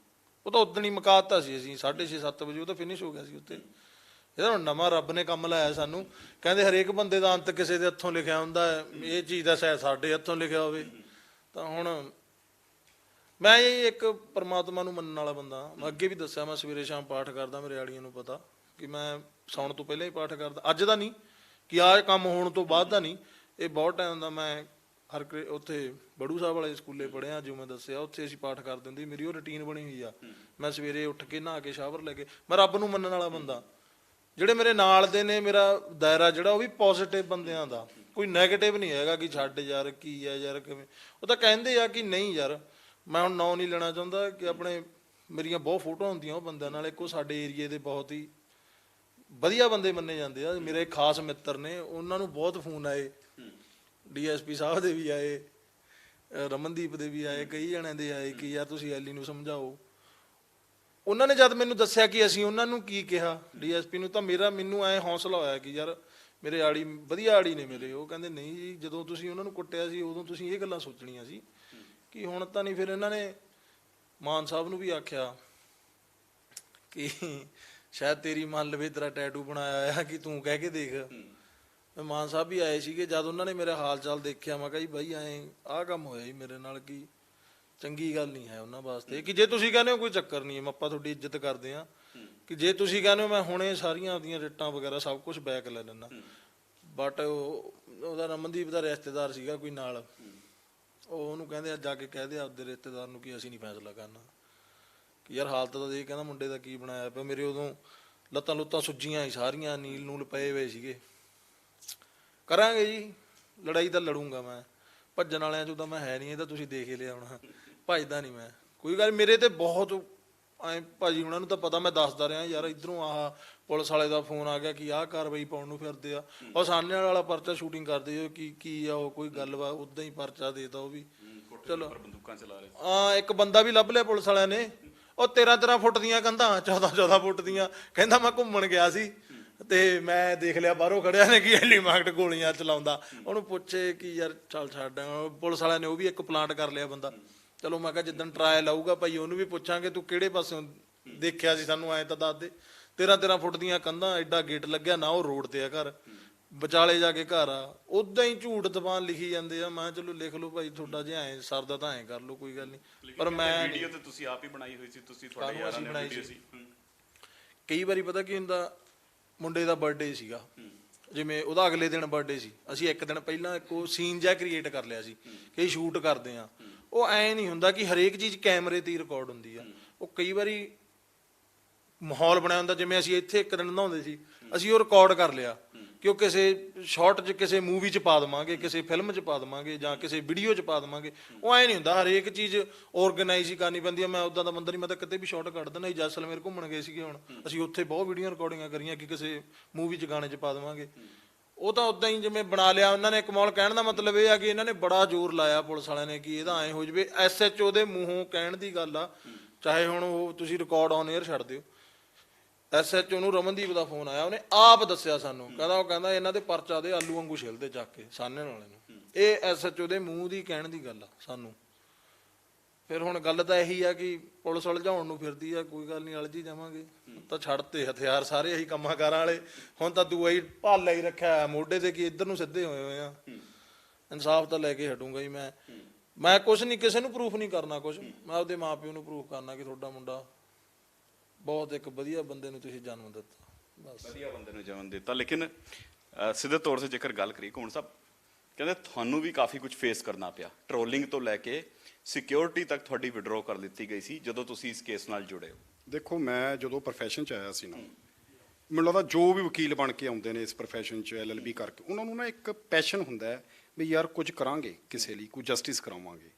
Speaker 2: ਉਹ ਤਾਂ ਉਦਣ ਹੀ ਮੁਕਾਤਾ ਸੀ ਅਸੀਂ 6:30-7 ਵਜੇ, ਉਹ ਤਾਂ ਫਿਨਿਸ਼ ਹੋ ਗਿਆ ਸੀ ਉੱਥੇ। ਇਹਦਾ ਹੁਣ ਨਵਾਂ ਰੱਬ ਨੇ ਕੰਮ ਲਾਇਆ ਸਾਨੂੰ। ਕਹਿੰਦੇ ਹਰੇਕ ਬੰਦੇ ਦਾ ਅੰਤ ਕਿਸੇ ਦੇ ਹੱਥੋਂ ਲਿਖਿਆ ਹੁੰਦਾ ਹੈ, ਇਹ ਚੀਜ਼ ਦਾ ਸ਼ਾਇਦ ਸਾਡੇ ਹੱਥੋਂ ਲਿਖਿਆ ਹੋਵੇ। ਤਾਂ ਹੁਣ ਮੈਂ ਇਹ ਇੱਕ ਪਰਮਾਤਮਾ ਨੂੰ ਮੰਨਣ ਵਾਲਾ ਬੰਦਾ। ਮੈਂ ਅੱਗੇ ਵੀ ਦੱਸਿਆ, ਮੈਂ ਸਵੇਰੇ ਸ਼ਾਮ ਪਾਠ ਕਰਦਾ, ਮੇਰੇ ਆੜੀਆਂ ਨੂੰ ਪਤਾ ਕਿ ਮੈਂ ਸੌਣ ਤੋਂ ਪਹਿਲਾਂ ਹੀ ਪਾਠ ਕਰਦਾ। ਅੱਜ ਦਾ ਨਹੀਂ ਕਿ ਆਹ ਕੰਮ ਹੋਣ ਤੋਂ ਬਾਅਦ ਦਾ ਨਹੀਂ, ਇਹ ਬਹੁਤ ਟਾਈਮ ਦਾ। ਮੈਂ ਉੱਥੇ ਬੜੂ ਸਾਹਿਬ ਵਾਲੇ ਸਕੂਲੇ ਪੜ੍ਹਿਆ, ਜੋ ਮੈਂ ਦੱਸਿਆ, ਉੱਥੇ ਅਸੀਂ ਪਾਠ ਕਰ ਦਿੰਦੇ। ਮੇਰੀ ਉਹ ਰੂਟੀਨ ਬਣੀ ਹੋਈ ਆ। ਮੈਂ ਸਵੇਰੇ ਉੱਠ ਕੇ ਨਹਾ ਕੇ ਸ਼ਾਵਰ ਲੈ ਕੇ, ਮੈਂ ਰੱਬ ਨੂੰ ਮੰਨਣ ਵਾਲਾ ਬੰਦਾ। ਜਿਹੜੇ ਮੇਰੇ ਨਾਲ ਦੇ ਨੇ, ਮੇਰਾ ਦਾਇਰਾ ਜਿਹੜਾ ਉਹ ਵੀ ਪੋਜ਼ਿਟਿਵ ਬੰਦਿਆਂ ਦਾ, ਕੋਈ ਨੈਗੇਟਿਵ ਨਹੀਂ ਹੈਗਾ ਕਿ ਛੱਡ ਯਾਰ ਕੀ ਆ ਯਾਰ ਕਿਵੇਂ। ਉਹ ਤਾਂ ਕਹਿੰਦੇ ਆ ਕਿ ਨਹੀਂ ਯਾਰ, ਮੈਂ ਹੁਣ ਨਾਂ ਨਹੀਂ ਲੈਣਾ ਚਾਹੁੰਦਾ, ਕਿ ਆਪਣੇ ਮੇਰੀਆਂ ਬਹੁਤ ਫੋਟੋਆਂ ਹੁੰਦੀਆਂ ਉਹ ਬੰਦਿਆਂ ਨਾਲ। ਇੱਕੋ ਸਾਡੇ ਏਰੀਏ ਦੇ ਬਹੁਤ ਹੀ ਵਧੀਆ ਬੰਦੇ ਮੰਨੇ ਜਾਂਦੇ ਆ, ਮੇਰੇ ਖਾਸ ਮਿੱਤਰ ਨੇ, ਉਹਨਾਂ ਨੂੰ ਬਹੁਤ ਫੋਨ ਆਏ, ਡੀਐਸਪੀ ਸਾਹਿਬ ਦੇ ਵੀ ਆਏ, ਰਮਨਦੀਪ ਦੇ ਵੀ ਆਏ, ਕਈ ਜਣਿਆਂ ਦੇ ਆਏ ਕਿ ਯਾਰ ਤੁਸੀਂ ਐਲੀ ਨੂੰ ਸਮਝਾਓ। ਉਹਨਾਂ ਨੇ ਜਦ ਮੈਨੂੰ ਦੱਸਿਆ ਕਿ ਅਸੀਂ ਉਹਨਾਂ ਨੂੰ ਕੀ ਕਿਹਾ ਡੀਐਸਪੀ ਨੂੰ, ਤਾਂ ਮੈਨੂੰ ਐ ਹੌਸਲਾ ਹੋਇਆ ਕਿ ਯਾਰ ਮੇਰੇ ਆੜੀ ਵਧੀਆ ਆੜੀ ਨੇ ਮੇਰੇ। ਉਹ ਕਹਿੰਦੇ ਨਹੀਂ ਜੀ, ਜਦੋਂ ਤੁਸੀਂ ਉਹਨਾਂ ਨੂੰ ਕੁੱਟਿਆ ਸੀ ਉਦੋਂ ਤੁਸੀਂ ਇਹ ਗੱਲਾਂ ਸੋਚਣੀਆਂ ਸੀ ਕਿ ਹੁਣ ਤਾਂ ਨਹੀਂ। ਫਿਰ ਇਹਨਾਂ ਨੇ ਮਾਨ ਸਾਹਿਬ ਨੂੰ ਵੀ ਆਖਿਆ ਕਿ ਸ਼ਾਇਦ ਤੇਰੀ ਮੰਨ ਲਵੇ ਤੇਰਾ ਟੈਟੂ ਬਣਾਇਆ ਆ ਕਿ ਤੂੰ ਕਹਿ ਕੇ ਦੇਖ। ਮਾਨ ਸਾਹਿਬ ਵੀ ਆਏ ਸੀਗੇ, ਜਦ ਉਹਨਾਂ ਨੇ ਮੇਰਾ ਹਾਲ ਚਾਲ ਦੇਖਿਆ ਮੈਂ ਕਿਹਾ ਜੀ ਬਾਈ ਐਂ ਆਹ ਕੰਮ ਹੋਇਆ ਜੀ ਮੇਰੇ ਨਾਲ, ਕਿ ਚੰਗੀ ਗੱਲ ਨਹੀਂ ਹੈ ਉਹਨਾਂ ਵਾਸਤੇ। ਕਿ ਜੇ ਤੁਸੀਂ ਕਹਿੰਦੇ ਹੋ ਕੋਈ ਚੱਕਰ ਨਹੀਂ, ਆਪਾਂ ਤੁਹਾਡੀ ਇੱਜ਼ਤ ਕਰਦੇ ਹਾਂ, ਕਿ ਜੇ ਤੁਸੀਂ ਕਹਿੰਦੇ ਹੋ ਮੈਂ ਹੁਣੇ ਸਾਰੀਆਂ ਆਪਦੀਆਂ ਰਿਟਾਂ ਵਗੈਰਾ ਸਭ ਕੁਝ ਬੈਕ ਲੈ ਲੈਣਾ। ਬਟ ਉਹਦਾ ਰਮਨਦੀਪ ਦਾ ਰਿਸ਼ਤੇਦਾਰ ਸੀਗਾ ਕੋਈ ਨਾਲ, ਉਹ ਉਹਨੂੰ ਕਹਿੰਦੇ ਜਾ ਕੇ ਕਹਿ ਦੇ ਆਪਦੇ ਰਿਸ਼ਤੇਦਾਰ ਨੂੰ ਕਿ ਅਸੀਂ ਨਹੀਂ ਫੈਸਲਾ ਕਰਨਾ, ਕਿ ਯਾਰ ਹਾਲਤ ਤਾਂ ਦੇਖ, ਕਹਿੰਦਾ ਮੁੰਡੇ ਦਾ ਕੀ ਬਣਾਇਆ ਪਿਆ। ਮੇਰੇ ਉਦੋਂ ਲੱਤਾਂ ਲੁੱਤਾਂ ਸੁੱਜੀਆਂ ਸੀ ਸਾਰੀਆਂ, ਨੀਲ ਨੂਲ ਪਏ ਹੋਏ ਸੀਗੇ। ਕਰਾਂਗੇ ਜੀ, ਲੜਾਈ ਤਾਂ ਲੜੂੰਗਾ ਮੈਂ, ਭੱਜਣ ਵਾਲਿਆਂ 'ਚੋਂ ਤਾਂ ਮੈਂ ਹੈ ਨਹੀਂ, ਇਹ ਤਾਂ ਤੁਸੀਂ ਦੇਖ ਹੀ ਲਿਆ ਹੋਣਾ, ਭੱਜਦਾ ਨਹੀਂ ਮੈਂ ਕੋਈ ਗੱਲ। ਮੇਰੇ ਤੇ ਬਹੁਤ ਐਂ ਭਾਜੀ ਉਹਨਾਂ ਨੂੰ ਤਾਂ ਪਤਾ, ਮੈਂ ਦੱਸਦਾ ਰਿਹਾ ਯਾਰ ਇੱਧਰੋਂ ਆਹ ਪੁਲਿਸ ਵਾਲੇ ਦਾ ਫੋਨ ਆ ਗਿਆ ਕਿ ਆਹ ਕਾਰਵਾਈ ਪਾਉਣ ਨੂੰ ਫਿਰਦੇ ਆ, ਉਹ ਸਾਹਮਣੇ ਵਾਲਾ ਪਰਚਾ ਸ਼ੂਟਿੰਗ ਕਰਦੇ ਕੀ ਆ ਉਹ ਕੋਈ ਗੱਲ ਵਾ, ਉਦਾਂ ਹੀ ਪਰਚਾ ਦੇਤਾ ਉਹ ਵੀ। ਚਲੋ
Speaker 1: ਬੰਦੂਕਾਂ ਚਲਾ ਰਹੇ
Speaker 2: ਹਾਂ, ਇੱਕ ਬੰਦਾ ਵੀ ਲੱਭ ਲਿਆ ਪੁਲਿਸ ਵਾਲਿਆਂ ਨੇ, ਉਹ 13 ਫੁੱਟ ਦੀਆਂ ਕੰਧਾਂ, 14 ਫੁੱਟ ਦੀਆਂ, ਕਹਿੰਦਾ ਮੈਂ ਘੁੰਮਣ ਗਿਆ ਸੀ ਤੇ ਮੈਂ ਦੇਖ ਲਿਆ ਬਾਹਰੋਂ ਖੜਿਆ ਨੇ ਕਿ ਐਲੀ ਮਾਰਕਟ ਗੋਲੀਆਂ ਚਲਾਉਂਦਾ। ਉਹਨੂੰ ਪੁੱਛੇ ਕਿ ਯਾਰ ਚੱਲ ਛੱਡ, ਪੁਲਿਸ ਵਾਲਿਆਂ ਨੇ ਉਹ ਵੀ ਇੱਕ ਪਲਾਂਟ ਕਰ ਲਿਆ ਬੰਦਾ। ਚਲੋ ਮੈਂ ਕਿਹਾ ਜਿੱਦਣ ਟਰਾਇਲ ਆਊਗਾ ਭਾਈ ਉਹਨੂੰ ਵੀ ਪੁੱਛਾਂਗੇ ਤੂੰ ਕਿਹੜੇ ਪਾਸਿਓਂ ਦੇਖਿਆ ਸੀ, ਸਾਨੂੰ ਐਂ ਤਾਂ ਦੱਸ ਦੇ। 13 ਫੁੱਟ ਦੀਆਂ ਕੰਧਾਂ, ਐਡਾ ਗੇਟ ਲੱਗਿਆ ਨਾ, ਉਹ ਰੋਡ ਤੇ ਆ ਘਰ, ਵਿਚਾਲੇ ਜਾ ਕੇ ਘਰ ਆ। ਉਦਾਂ ਹੀ ਝੂਠ ਜ਼ਬਾਨ ਲਿਖੀ ਜਾਂਦੇ ਆ। ਮੈਂ ਚਲੋ ਲਿਖ ਲਓ ਭਾਈ, ਤੁਹਾਡਾ ਜੇ ਐਂ ਸਰਦਾ ਤਾਂ ਐਂ ਕਰ ਲਓ, ਕੋਈ ਗੱਲ ਨਹੀਂ। ਪਰ ਮੈਂ
Speaker 1: ਵੀਡੀਓ ਤੇ ਤੁਸੀਂ ਆਪ ਹੀ ਬਣਾਈ ਹੋਈ ਸੀ, ਤੁਸੀਂ ਤੁਹਾਡੇ ਯਾਰਾਂ ਨੇ ਵੀਡੀਓ ਸੀ।
Speaker 2: ਕਈ ਵਾਰੀ ਪਤਾ ਕੀ ਹੁੰਦਾ, ਮੁੰਡੇ ਦਾ ਬਰਥਡੇ ਸੀਗਾ, ਜਿਵੇਂ ਉਹਦਾ ਅਗਲੇ ਦਿਨ ਬਰਥਡੇ ਸੀ, ਅਸੀਂ ਇੱਕ ਦਿਨ ਪਹਿਲਾਂ ਇੱਕ ਉਹ ਸੀਨ ਜਿਹਾ ਕ੍ਰੀਏਟ ਕਰ ਲਿਆ ਸੀ ਕਿ ਸ਼ੂਟ ਕਰਦੇ ਆ। ਉਹ ਐਂ ਨਹੀਂ ਹੁੰਦਾ ਕਿ ਹਰੇਕ ਚੀਜ਼ ਕੈਮਰੇ ਤੇ ਹੀ ਰਿਕਾਰਡ ਹੁੰਦੀ ਆ। ਉਹ ਕਈ ਵਾਰੀ ਮਾਹੌਲ ਬਣਿਆ ਹੁੰਦਾ, ਜਿਵੇਂ ਅਸੀਂ ਇੱਥੇ ਇੱਕ ਦਿਨ ਨਹਾਉਂਦੇ ਸੀ, ਅਸੀਂ ਉਹ ਰਿਕਾਰਡ ਕਰ ਲਿਆ ਕਿ ਉਹ ਕਿਸੇ ਸ਼ਾਰਟ 'ਚ, ਕਿਸੇ ਮੂਵੀ 'ਚ ਪਾ ਦੇਵਾਂਗੇ, ਕਿਸੇ ਫਿਲਮ 'ਚ ਪਾ ਦੇਵਾਂਗੇ, ਜਾਂ ਕਿਸੇ ਵੀਡੀਓ 'ਚ ਪਾ ਦੇਵਾਂਗੇ। ਉਹ ਐਂ ਨਹੀਂ ਹੁੰਦਾ, ਹਰੇਕ ਚੀਜ਼ ਆਰਗੇਨਾਈਜ਼ ਹੀ ਕਰਨੀ ਪੈਂਦੀ ਆ। ਮੈਂ ਉੱਦਾਂ ਦਾ ਬੰਦਾ ਨਹੀਂ, ਮੈਂ ਤਾਂ ਕਿਤੇ ਵੀ ਸ਼ਾਰਟ ਕੱਢ ਦਿੰਦਾ ਸੀ। ਜੈਸਲਮੇਰ ਘੁੰਮਣ ਗਏ ਸੀਗੇ ਹੁਣ, ਅਸੀਂ ਉੱਥੇ ਬਹੁਤ ਵੀਡੀਓ ਰਿਕਾਰਡਿੰਗਾਂ ਕਰੀਆਂ ਕਿ ਕਿਸੇ ਮੂਵੀ 'ਚ, ਗਾਣੇ 'ਚ ਪਾ ਦੇਵਾਂਗੇ। ਉਹ ਤਾਂ ਉਦਾਂ ਹੀ ਜਿਵੇਂ ਬਣਾ ਲਿਆ ਉਹਨਾਂ ਨੇ। ਕਮਾਲ ਕਹਿਣ ਦਾ ਮਤਲਬ ਇਹ ਆ ਕਿ ਇਹਨਾਂ ਨੇ ਬੜਾ ਜ਼ੋਰ ਲਾਇਆ ਪੁਲਿਸ ਵਾਲਿਆਂ ਨੇ ਕਿ ਇਹਦਾ ਐਂ ਹੋ ਜਾਵੇ। SHO ਦੇ ਮੂੰਹੋਂ ਕਹਿਣ ਦੀ ਗੱਲ ਆ, ਚਾਹੇ ਹੁਣ ਉਹ ਤੁਸੀਂ ਰਿਕਾਰਡ ਔਨ 에ਅਰ ਛੱਡ ਦਿਓ। SHO ਨੂੰ ਰਮਨਦੀਪ ਦਾ ਫੋਨ ਆਇਆ, ਉਹਨੇ ਆਪ ਦੱਸਿਆ ਸਾਨੂੰ, ਕਹਿੰਦਾ ਇਹਨਾਂ ਦੇ ਪਰਚਾ ਦੇ ਆਲੂ ਵਾਂਗੂ ਛਿਲਦੇ ਚੱਕ ਕੇ ਸਾਹਨੇ ਵਾਲੇ ਨੂੰ। ਇਹ SHO ਦੇ ਮੂੰਹ ਦੀ ਕਹਿਣ ਦੀ ਗੱਲ ਆ ਸਾਨੂੰ। ਫਿਰ ਹੁਣ ਗੱਲ ਤਾਂ ਇਹੀ ਆ ਕਿ ਪੁਲਿਸ ਉਲਝਾਉਣ ਨੂੰ ਫਿਰਦੀ ਆ, ਕੋਈ ਗੱਲ ਨਹੀਂ ਅਲਝੀ ਜਾਵਾਂਗੇ। ਤਾਂ ਛੱਡਤੇ ਹਥਿਆਰ ਸਾਰੇ ਇਹੀ ਕੰਮਾਂ ਕਾਰਾਂ ਵਾਲੇ, ਹੁਣ ਤਾਂ ਦੂਆ ਹੀ ਭਾਲਾ ਹੀ ਰੱਖਿਆ ਮੋਢੇ ਤੇ ਕਿ ਇੱਧਰ ਨੂੰ ਸਿੱਧੇ ਹੋਏ ਆ। ਇਨਸਾਫ ਤਾਂ ਲੈ ਕੇ ਹਟੂੰਗਾ ਹੀ ਮੈਂ ਕੁਛ ਨਹੀਂ, ਕਿਸੇ ਨੂੰ ਪ੍ਰੂਫ ਨਹੀਂ ਕਰਨਾ ਕੁਛ, ਮੈਂ ਆਪਦੇ ਮਾਂ ਪਿਓ ਨੂੰ ਪ੍ਰੂਫ ਕਰਨਾ ਕਿ ਤੁਹਾਡਾ ਮੁੰਡਾ ਬਹੁਤ ਇੱਕ ਵਧੀਆ ਬੰਦੇ ਨੂੰ ਤੁਸੀਂ ਜਨਮ ਦਿੱਤਾ, ਬਸ
Speaker 1: ਵਧੀਆ ਬੰਦੇ ਨੂੰ ਜਨਮ ਦਿੱਤਾ। ਲੇਕਿਨ ਸਿੱਧੇ ਤੌਰ ਤੇ ਜੇਕਰ ਗੱਲ ਕਰੀਏ, ਘੁੰਮਣ ਸਾਹਿਬ ਕਹਿੰਦੇ ਤੁਹਾਨੂੰ ਵੀ ਕਾਫੀ ਕੁਝ ਫੇਸ ਕਰਨਾ ਪਿਆ, ਟਰੋਲਿੰਗ ਤੋਂ ਲੈ ਕੇ ਸਿਕਿਉਰਿਟੀ ਤੱਕ ਤੁਹਾਡੀ ਵਿਡਰੋ ਕਰ ਦਿੱਤੀ ਗਈ ਸੀ ਜਦੋਂ ਤੁਸੀਂ ਇਸ ਕੇਸ ਨਾਲ ਜੁੜੇ ਹੋ।
Speaker 3: ਦੇਖੋ, ਮੈਂ ਜਦੋਂ ਪ੍ਰੋਫੈਸ਼ਨ 'ਚ ਆਇਆ ਸੀ ਨਾ, ਮੈਨੂੰ ਲੱਗਦਾ ਜੋ ਵੀ ਵਕੀਲ ਬਣ ਕੇ ਆਉਂਦੇ ਨੇ ਇਸ ਪ੍ਰੋਫੈਸ਼ਨ 'ਚ LLB ਕਰਕੇ, ਉਹਨਾਂ ਨੂੰ ਨਾ ਇੱਕ ਪੈਸ਼ਨ ਹੁੰਦਾ ਹੈ ਵੀ ਯਾਰ ਕੁਝ ਕਰਾਂਗੇ ਕਿਸੇ ਲਈ, ਕੋਈ ਜਸਟਿਸ ਕਰਾਵਾਂਗੇ।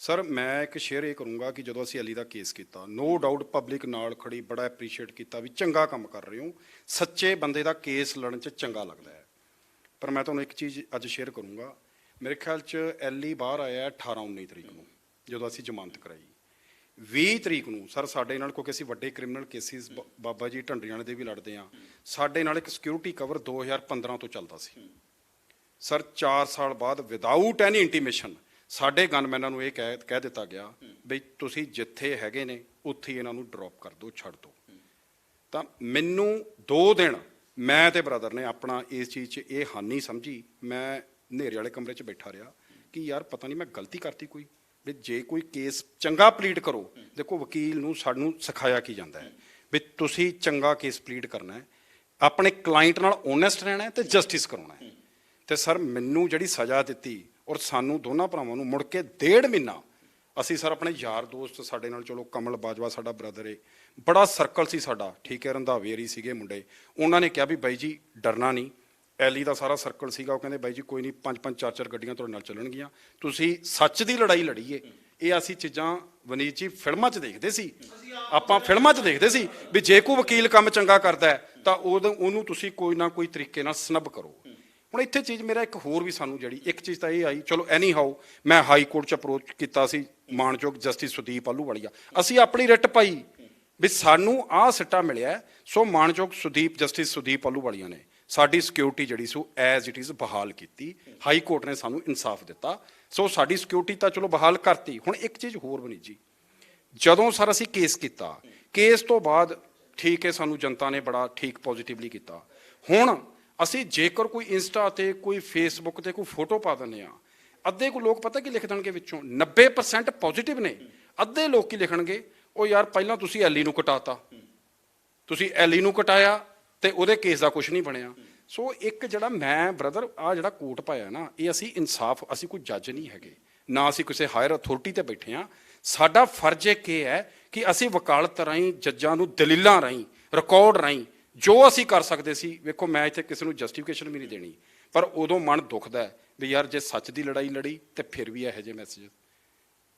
Speaker 3: ਸਰ, ਮੈਂ ਇੱਕ ਸ਼ੇਅਰ ਇਹ ਕਰੂੰਗਾ ਕਿ ਜਦੋਂ ਅਸੀਂ ਅਲੀ ਦਾ ਕੇਸ ਕੀਤਾ, ਨੋ ਡਾਊਟ ਪਬਲਿਕ ਨਾਲ ਖੜੀ ਬੜਾ ਐਪਰੀਸ਼ੀਏਟ ਕੀਤਾ ਵੀ ਚੰਗਾ ਕੰਮ ਕਰ ਰਹੇ ਹੋ, ਸੱਚੇ ਬੰਦੇ ਦਾ ਕੇਸ ਲੜਨ 'ਚ ਚੰਗਾ ਲੱਗਦਾ ਹੈ। ਪਰ ਮੈਂ ਤੁਹਾਨੂੰ ਇੱਕ ਚੀਜ਼ ਅੱਜ ਸ਼ੇਅਰ ਕਰੂੰਗਾ। ਮੇਰੇ ਖਿਆਲ 'ਚ ਅਲੀ ਬਾਹਰ ਆਇਆ 18-19 ਤਰੀਕ ਨੂੰ, ਜਦੋਂ ਅਸੀਂ ਜ਼ਮਾਨਤ ਕਰਾਈ। 20 ਤਰੀਕ ਨੂੰ ਸਰ ਸਾਡੇ ਨਾਲ, ਕਿਉਂਕਿ ਅਸੀਂ ਵੱਡੇ ਕ੍ਰਿਮੀਨਲ ਕੇਸਿਸ ਬਾਬਾ ਜੀ ਢੰਡਰੀਆਂ ਵਾਲੇ ਦੇ ਵੀ ਲੜਦੇ ਹਾਂ, ਸਾਡੇ ਨਾਲ ਇੱਕ ਸਿਕਿਉਰਿਟੀ ਕਵਰ 2015 ਤੋਂ ਚੱਲਦਾ ਸੀ। ਸਰ 4 ਸਾਲ ਬਾਅਦ ਵਿਦਆਊਟ ਐਨੀ ਇੰਟੀਮੇਸ਼ਨ ਸਾਡੇ ਗਨਮੈਨਾਂ ਨੂੰ ਇਹ ਕਹਿ ਦਿੱਤਾ ਗਿਆ ਬਈ ਤੁਸੀਂ ਜਿੱਥੇ ਹੈਗੇ ਨੇ ਉੱਥੇ ਇਹਨਾਂ ਨੂੰ ਡ੍ਰੌਪ ਕਰ ਦਿਓ, ਛੱਡ ਦਿਓ। ਤਾਂ ਮੈਨੂੰ 2 ਦਿਨ ਮੈਂ ਤੇ ਬ੍ਰਦਰ ਨੇ ਆਪਣਾ ਇਸ ਚੀਜ਼ 'ਚ ਇਹ ਹਾਨੀ ਸਮਝੀ। ਮੈਂ ਹਨੇਰੇ ਵਾਲੇ ਕਮਰੇ 'ਚ ਬੈਠਾ ਰਿਹਾ ਕਿ ਯਾਰ ਪਤਾ ਨਹੀਂ ਮੈਂ ਗਲਤੀ ਕਰਤੀ ਕੋਈ, ਵੀ ਜੇ ਕੋਈ ਕੇਸ ਚੰਗਾ ਪਲੀਡ ਕਰੋ। ਦੇਖੋ, ਵਕੀਲ ਨੂੰ ਸਾਨੂੰ ਸਿਖਾਇਆ ਕੀ ਜਾਂਦਾ ਹੈ ਵੀ ਤੁਸੀਂ ਚੰਗਾ ਕੇਸ ਪਲੀਡ ਕਰਨਾ ਹੈ, ਆਪਣੇ ਕਲਾਇੰਟ ਨਾਲ ਓਨੈਸਟ ਰਹਿਣਾ ਹੈ ਤੇ ਜਸਟਿਸ ਕਰਾਉਣਾ ਹੈ। ਤੇ ਸਰ ਮੈਨੂੰ ਜਿਹੜੀ ਸਜ਼ਾ ਦਿੱਤੀ, ਔਰ ਸਾਨੂੰ ਦੋਨਾਂ ਭਰਾਵਾਂ ਨੂੰ ਮੁੜ ਕੇ 1.5 ਮਹੀਨਾ ਅਸੀਂ ਸਰ ਆਪਣੇ ਯਾਰ ਦੋਸਤ ਸਾਡੇ ਨਾਲ, ਚਲੋ ਕਮਲ ਬਾਜਵਾ ਸਾਡਾ ਬ੍ਰਦਰ ਏ, ਬੜਾ ਸਰਕਲ ਸੀ ਸਾਡਾ, ਠੀਕ ਹੈ, ਰੰਧਾਵੇਰੀ ਸੀਗੇ ਮੁੰਡੇ, ਉਹਨਾਂ ਨੇ ਕਿਹਾ ਵੀ ਬਾਈ ਜੀ ਡਰਨਾ ਨਹੀਂ। ਐਲੀ ਦਾ ਸਾਰਾ ਸਰਕਲ ਸੀਗਾ, ਉਹ ਕਹਿੰਦੇ ਬਾਈ ਜੀ ਕੋਈ ਨਹੀਂ, 5-5 4-4 ਗੱਡੀਆਂ ਤੁਹਾਡੇ ਨਾਲ ਚੱਲਣਗੀਆਂ, ਤੁਸੀਂ ਸੱਚ ਦੀ ਲੜਾਈ ਲੜੀਏ, ਇਹ ਅਸੀਂ ਚੀਜ਼ਾਂ ਵਨੀਤ ਜੀ ਫਿਲਮਾਂ 'ਚ ਦੇਖਦੇ ਸੀ, ਆਪਾਂ ਫਿਲਮਾਂ 'ਚ ਦੇਖਦੇ ਸੀ ਵੀ ਜੇ ਕੋਈ ਵਕੀਲ ਕੰਮ ਚੰਗਾ ਕਰਦਾ ਹੈ ਤਾਂ ਉਹਨੂੰ ਤੁਸੀਂ ਕੋਈ ਨਾ ਕੋਈ ਤਰੀਕੇ ਨਾਲ ਸਨੱਬ ਕਰੋ। ਹੁਣ ਇੱਥੇ ਚੀਜ਼ ਮੇਰਾ ਇੱਕ ਹੋਰ ਵੀ ਸਾਨੂੰ ਜਿਹੜੀ ਇੱਕ ਚੀਜ਼ ਤਾਂ ਇਹ ਆਈ, ਚਲੋ ਐਨੀ ਹਾਊ ਮੈਂ ਹਾਈ ਕੋਰਟ 'ਚ ਅਪਰੋਚ ਕੀਤਾ ਸੀ ਮਾਣਯੋਗ ਜਸਟਿਸ ਸੁਦੀਪ ਆਹਲੂਵਾਲੀਆ, ਅਸੀਂ ਆਪਣੀ ਰਿਟ ਪਾਈ ਵੀ ਸਾਨੂੰ ਆਹ ਸਿੱਟਾ ਮਿਲਿਆ, ਸੋ ਮਾਣਯੋਗ ਜਸਟਿਸ ਸੁਦੀਪ ਆਹਲੂਵਾਲੀਆ ਨੇ ਸਾਡੀ ਸਿਕਿਉਰਿਟੀ ਜਿਹੜੀ ਸੋ ਐਜ਼ ਇਟ ਇਜ਼ ਬਹਾਲ ਕੀਤੀ, ਹਾਈ ਕੋਰਟ ਨੇ ਸਾਨੂੰ ਇਨਸਾਫ ਦਿੱਤਾ, ਸੋ ਸਾਡੀ ਸਿਕਿਉਰਿਟੀ ਤਾਂ ਚਲੋ ਬਹਾਲ ਕਰਤੀ। ਹੁਣ ਇੱਕ ਚੀਜ਼ ਹੋਰ ਬਣੀ ਜੀ, ਜਦੋਂ ਸਰ ਅਸੀਂ ਕੇਸ ਕੀਤਾ, ਕੇਸ ਤੋਂ ਬਾਅਦ ਠੀਕ ਹੈ ਸਾਨੂੰ ਜਨਤਾ ਨੇ ਬੜਾ ਠੀਕ ਪੋਜ਼ਿਟਿਵਲੀ ਕੀਤਾ। ਹੁਣ ਅਸੀਂ ਜੇਕਰ ਕੋਈ ਇੰਸਟਾ ਤੇ ਕੋਈ ਫੇਸਬੁੱਕ ਤੇ ਕੋਈ ਫੋਟੋ ਪਾ ਦਿੰਦੇ ਆ, ਅੱਧੇ ਕੋ ਲੋਕ ਪਤਾ ਕੀ ਲਿਖ ਦੇਣਗੇ ਵਿੱਚੋਂ 90% ਪੋਜ਼ਿਟਿਵ ਨੇ, ਅੱਧੇ ਲੋਕ ਕੀ ਲਿਖਣਗੇ, ਉਹ ਯਾਰ ਪਹਿਲਾਂ ਤੁਸੀਂ ਐਲੀ ਨੂੰ ਕਟਾਤਾ, ਤੁਸੀਂ ਐਲੀ ਨੂੰ ਕਟਾਇਆ ਤੇ ਉਹਦੇ ਕੇਸ ਦਾ ਕੁਝ ਨਹੀਂ ਬਣਿਆ। ਸੋ ਇੱਕ ਜਿਹੜਾ ਮੈਂ ਬ੍ਰਦਰ ਆ ਜਿਹੜਾ ਕੋਟ ਪਾਇਆ ਨਾ, ਇਹ ਅਸੀਂ ਇਨਸਾਫ, ਅਸੀਂ ਕੋਈ ਜੱਜ ਨਹੀਂ ਹੈਗੇ, ਨਾ ਅਸੀਂ ਕਿਸੇ ਹਾਇਰ ਅਥਾਰਟੀ ਤੇ ਬੈਠੇ ਆ, ਸਾਡਾ ਫਰਜ਼ ਇੱਕ ਇਹ ਹੈ ਕਿ ਅਸੀਂ ਵਕਾਲਤ ਰਾਹੀਂ ਜੱਜਾਂ ਨੂੰ ਦਲੀਲਾਂ ਰਾਹੀਂ ਰਿਕਾਰਡ ਰਾਹੀਂ ਜੋ ਅਸੀਂ ਕਰ ਸਕਦੇ ਸੀ। ਵੇਖੋ ਮੈਂ ਇੱਥੇ ਕਿਸੇ ਨੂੰ ਜਸਟੀਫਿਕੇਸ਼ਨ ਵੀ ਨਹੀਂ ਦੇਣੀ, ਪਰ ਉਦੋਂ ਮਨ ਦੁਖਦਾ ਵੀ ਯਾਰ ਜੇ ਸੱਚ ਦੀ ਲੜਾਈ ਲੜੀ ਤੇ ਫਿਰ ਵੀ ਇਹੋ ਜਿਹੇ ਮੈਸੇਜ,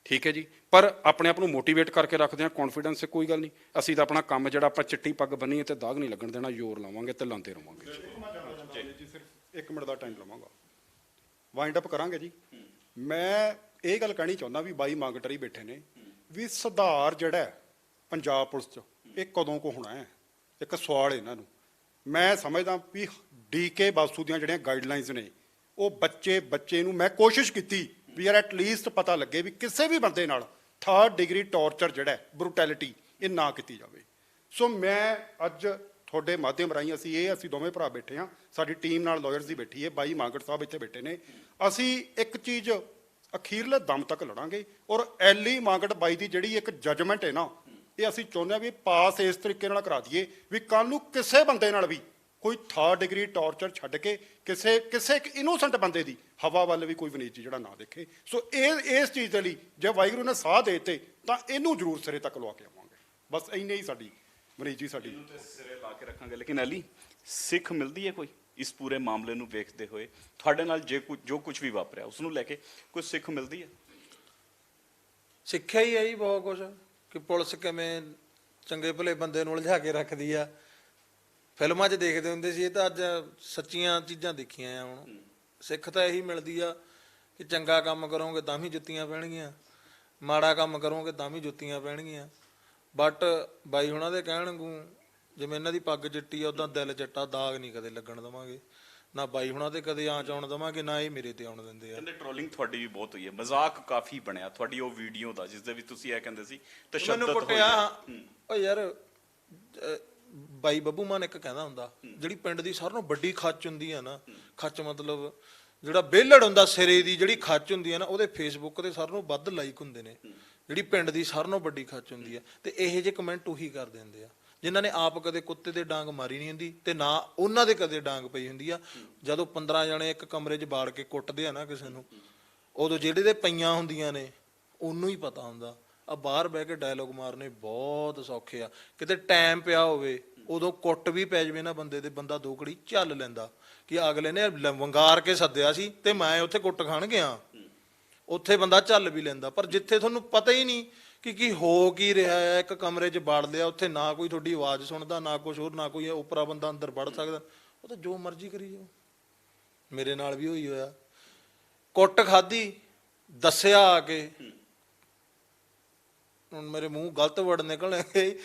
Speaker 3: ਠੀਕ ਹੈ ਜੀ, ਪਰ ਆਪਣੇ ਆਪ ਨੂੰ ਮੋਟੀਵੇਟ ਕਰਕੇ ਰੱਖਦੇ ਹਾਂ, ਕੌਨਫੀਡੈਂਸ ਹੈ, ਕੋਈ ਗੱਲ ਨਹੀਂ, ਅਸੀਂ ਤਾਂ ਆਪਣਾ ਕੰਮ ਜਿਹੜਾ ਆਪਾਂ ਚਿੱਟੀ ਪੱਗ ਬੰਨੀਏ ਤੇ ਦਾਗ ਨਹੀਂ ਲੱਗਣ ਦੇਣਾ, ਜ਼ੋਰ ਲਾਵਾਂਗੇ ਤੇ ਲਾਉਂਦੇ ਰਹਾਂਗੇ ਜੀ। ਸਿਰਫ 1 ਮਿੰਟ ਦਾ ਟਾਈਮ ਲਵਾਂਗਾ, ਵਾਈਂਡ ਅਪ ਕਰਾਂਗੇ ਜੀ। ਮੈਂ ਇਹ ਗੱਲ ਕਹਿਣੀ ਚਾਹੁੰਦਾ ਵੀ ਬਾਈ ਮੰਗਟਰੀ ਬੈਠੇ ਨੇ ਵੀ ਸੁਧਾਰ ਜਿਹੜਾ ਹੈ ਪੰਜਾਬ ਪੁਲਿਸ 'ਚ ਇਹ ਕਦੋਂ ਕੋ ਹੋਣਾ ਹੈ, ਇੱਕ ਸਵਾਲ ਇਹਨਾਂ ਨੂੰ। ਮੈਂ ਸਮਝਦਾ ਵੀ ਡੀਕੇ ਬਾਸੂ ਦੀਆਂ ਜਿਹੜੀਆਂ ਗਾਈਡਲਾਈਨਸ ਨੇ ਉਹ ਬੱਚੇ ਨੂੰ ਮੈਂ ਕੋਸ਼ਿਸ਼ ਕੀਤੀ ਵੀ ਯਾਰ ਐਟਲੀਸਟ ਪਤਾ ਲੱਗੇ ਵੀ ਕਿਸੇ ਵੀ ਬੰਦੇ ਨਾਲ 3rd ਡਿਗਰੀ ਟੌਰਚਰ ਜਿਹੜਾ ਬਰੂਟੈਲਿਟੀ ਇਹ ਨਾ ਕੀਤੀ ਜਾਵੇ। ਸੋ ਮੈਂ ਅੱਜ ਤੁਹਾਡੇ ਮਾਧਿਅਮ ਰਾਹੀਂ ਅਸੀਂ ਦੋਵੇਂ ਭਰਾ ਬੈਠੇ ਹਾਂ, ਸਾਡੀ ਟੀਮ ਨਾਲ ਲਾਇਰਸ ਦੀ ਬੈਠੀ ਹੈ, ਬਾਈ ਮਾਂਗਟ ਸਾਹਿਬ ਇੱਥੇ ਬੈਠੇ ਨੇ, ਅਸੀਂ ਇੱਕ ਚੀਜ਼ ਅਖੀਰਲੇ ਦਮ ਤੱਕ ਲੜਾਂਗੇ। ਔਰ ਐਲੀ ਮਾਂਗਟ ਬਾਈ ਦੀ ਜਿਹੜੀ ਇੱਕ ਜਜਮੈਂਟ ਹੈ ਨਾ, ਇਹ ਅਸੀਂ ਚਾਹੁੰਦੇ ਹਾਂ ਵੀ ਪਾਸ ਇਸ ਤਰੀਕੇ ਨਾਲ ਕਰਾ ਦਈਏ ਵੀ ਕੱਲ ਨੂੰ ਕਿਸੇ ਬੰਦੇ ਨਾਲ ਵੀ ਕੋਈ 3rd ਡਿਗਰੀ ਟੌਰਚਰ ਛੱਡ ਕੇ ਕਿਸੇ ਇੱਕ ਇਨੋਸੈਂਟ ਬੰਦੇ ਦੀ ਹਵਾ ਵੱਲ ਵੀ ਕੋਈ ਵਨੀਤ ਜੀ ਜਿਹੜਾ ਨਾ ਦੇਖੇ। ਸੋ ਇਸ ਚੀਜ਼ ਦੇ ਲਈ ਜੇ ਵਾਹਿਗੁਰੂ ਨੇ ਸਾਹ ਦੇ ਦਿੱਤੇ ਤਾਂ ਇਹਨੂੰ ਜ਼ਰੂਰ ਸਿਰੇ ਤੱਕ ਲਵਾ ਕੇ ਆਵਾਂਗੇ। ਬਸ ਇੰਨੇ ਹੀ ਸਾਡੀ ਵਨੀਤ ਜੀ ਸਾਡੀ
Speaker 1: ਸਿਰੇ ਲਾ ਕੇ ਰੱਖਾਂਗੇ। ਲੇਕਿਨ ਅਲੀ, ਸਿੱਖ ਮਿਲਦੀ ਹੈ ਕੋਈ ਇਸ ਪੂਰੇ ਮਾਮਲੇ ਨੂੰ ਵੇਖਦੇ ਹੋਏ ਤੁਹਾਡੇ ਨਾਲ ਜੋ ਕੁਝ ਵੀ ਵਾਪਰਿਆ ਉਸ ਨੂੰ ਲੈ ਕੇ ਕੋਈ ਸਿੱਖ ਮਿਲਦੀ ਹੈ?
Speaker 2: ਸਿੱਖਿਆ ਹੀ ਹੈ ਜੀ ਬਹੁਤ ਕੁਝ, ਕਿ ਪੁਲਿਸ ਕਿਵੇਂ ਚੰਗੇ ਭਲੇ ਬੰਦੇ ਨੂੰ ਉਲਝਾ ਕੇ ਰੱਖਦੀ ਆ। ਫਿਲਮਾਂ 'ਚ ਦੇਖਦੇ ਹੁੰਦੇ ਸੀ, ਇਹ ਤਾਂ ਅੱਜ ਸੱਚੀਆਂ ਚੀਜ਼ਾਂ ਦੇਖੀਆਂ ਆ। ਹੁਣ ਸਿੱਖ ਤਾਂ ਇਹੀ ਮਿਲਦੀ ਆ ਕਿ ਚੰਗਾ ਕੰਮ ਕਰੋਗੇ ਤਾਂ ਵੀ ਜੁੱਤੀਆਂ ਪੈਣਗੀਆਂ, ਮਾੜਾ ਕੰਮ ਕਰੋਗੇ ਤਾਂ ਵੀ ਜੁੱਤੀਆਂ ਪੈਣਗੀਆਂ। ਬਟ ਬਾਈ ਹੁਣਾਂ ਦੇ ਕਹਿਣ ਨੂੰ ਜਿਵੇਂ ਇਹਨਾਂ ਦੀ ਪੱਗ ਚਿੱਟੀ ਆ, ਉੱਦਾਂ ਦਿਲ ਚਿੱਟਾ, ਦਾਗ ਨਹੀਂ ਕਦੇ ਲੱਗਣ ਦੇਵਾਂਗੇ, ਨਾ ਬਾਈ ਹੁਣਾਂ ਤੇ ਕਦੇ ਆਂਚ ਆਉਣ ਦੇਵਾਂਗੇ, ਨਾ ਇਹ ਮੇਰੇ ਤੇ ਆਉਣ ਦਿੰਦੇ ਆ।
Speaker 1: ਕਹਿੰਦੇ ਟ੍ਰੋਲਿੰਗ ਤੁਹਾਡੀ ਵੀ ਬਹੁਤ ਹੋਈ ਹੈ, ਮਜ਼ਾਕ ਕਾਫੀ ਬਣਿਆ ਤੁਹਾਡੀ ਉਹ ਵੀਡੀਓ ਦਾ ਜਿਸ ਦੇ ਵਿੱਚ ਤੁਸੀਂ ਇਹ ਕਹਿੰਦੇ ਸੀ ਤਸ਼ੱਦਦ
Speaker 2: ਕੁੱਟਿਆ। ਓ ਯਾਰ ਬਾਈ ਬੱਬੂ ਮਾਨ ਇੱਕ ਕਹਿੰਦਾ ਹੁੰਦਾ, ਜਿਹੜੀ ਪਿੰਡ ਦੀ ਸਾਰਿਆਂ ਨਾਲੋਂ ਵੱਡੀ ਖੱਚ ਹੁੰਦੀ ਆ ਨਾ, ਖੱਚ ਮਤਲਬ ਜਿਹੜਾ ਵਿਹਲੜ ਹੁੰਦਾ ਸਿਰੇ ਦੀ ਜਿਹੜੀ ਖੱਚ ਹੁੰਦੀ ਆ ਨਾ, ਉਹਦੇ ਫੇਸਬੁੱਕ ਤੇ ਸਾਰਿਆਂ ਨਾਲੋਂ ਵੱਧ ਲਾਈਕ ਹੁੰਦੇ ਨੇ। ਜਿਹੜੀ ਪਿੰਡ ਦੀ ਸਾਰਿਆਂ ਨਾਲੋਂ ਵੱਡੀ ਖੱਚ ਹੁੰਦੀ ਆ, ਤੇ ਇਹੋ ਜਿਹੇ ਕਮੈਂਟ ਉਹੀ ਕਰ ਦਿੰਦੇ ਆ ਜਿਨ੍ਹਾਂ ਨੇ ਆਪ ਕਦੇ ਕੁੱਤੇ ਦੇ ਡਾਂਗ ਮਾਰੀ ਨਹੀਂ ਹੁੰਦੀ ਤੇ ਨਾ ਉਹਨਾਂ ਦੇ ਕਦੇ ਡਾਂਗ ਪਈ ਹੁੰਦੀ ਆ। ਜਦੋਂ 15 ਜਣੇ ਇੱਕ ਕਮਰੇ 'ਚ ਬਾੜ ਕੇ ਕੁੱਟਦੇ ਆ ਨਾ ਕਿਸੇ ਨੂੰ, ਉਦੋਂ ਜਿਹੜੇ ਦੇ ਪਈਆਂ ਹੁੰਦੀਆਂ ਨੇ ਉਹਨੂੰ ਹੀ ਪਤਾ ਹੁੰਦਾ। ਆ ਬਾਹਰ ਬਹਿ ਕੇ ਡਾਇਲੋਗ ਮਾਰਨੇ ਬਹੁਤ ਸੌਖੇ ਆ, ਕਿਤੇ ਟਾਈਮ ਪਿਆ ਹੋਵੇ ਉਦੋਂ ਕੁੱਟ ਵੀ ਪੈ ਜਾਵੇ ਨਾ ਬੰਦੇ ਦੇ, ਬੰਦਾ ਦੋ ਘੜੀ ਝੱਲ ਲੈਂਦਾ ਕਿ ਅਗਲੇ ਨੇ ਵੰਗਾਰ ਕੇ ਸੱਦਿਆ ਸੀ ਤੇ ਮੈਂ ਉੱਥੇ ਕੁੱਟ ਖਾਣ ਗਿਆ, ਉੱਥੇ ਬੰਦਾ ਝੱਲ ਵੀ ਲੈਂਦਾ। ਪਰ ਜਿੱਥੇ ਤੁਹਾਨੂੰ ਪਤਾ ਹੀ ਨਹੀਂ ਕਿ ਕੀ ਹੋ ਕੀ ਰਿਹਾ ਹੈ, ਇੱਕ ਕਮਰੇ 'ਚ ਵੜ ਲਿਆ, ਉੱਥੇ ਨਾ ਕੋਈ ਤੁਹਾਡੀ ਆਵਾਜ਼ ਸੁਣਦਾ, ਨਾ ਕੁਛ ਹੋਰ, ਨਾ ਕੋਈ ਉਪਰਾ ਬੰਦਾ ਅੰਦਰ ਵੜ ਸਕਦਾ, ਉਹ ਤਾਂ ਜੋ ਮਰਜ਼ੀ ਕਰੀ ਜਾਓ। ਮੇਰੇ ਨਾਲ ਵੀ ਹੋਈ ਹੋਇਆ, ਕੁੱਟ ਖਾਧੀ, ਦੱਸਿਆ ਆ ਕੇ, ਹੁਣ ਮੇਰੇ ਮੂੰਹ ਗਲਤ ਵਰਡ ਨਿਕਲਣਗੇ,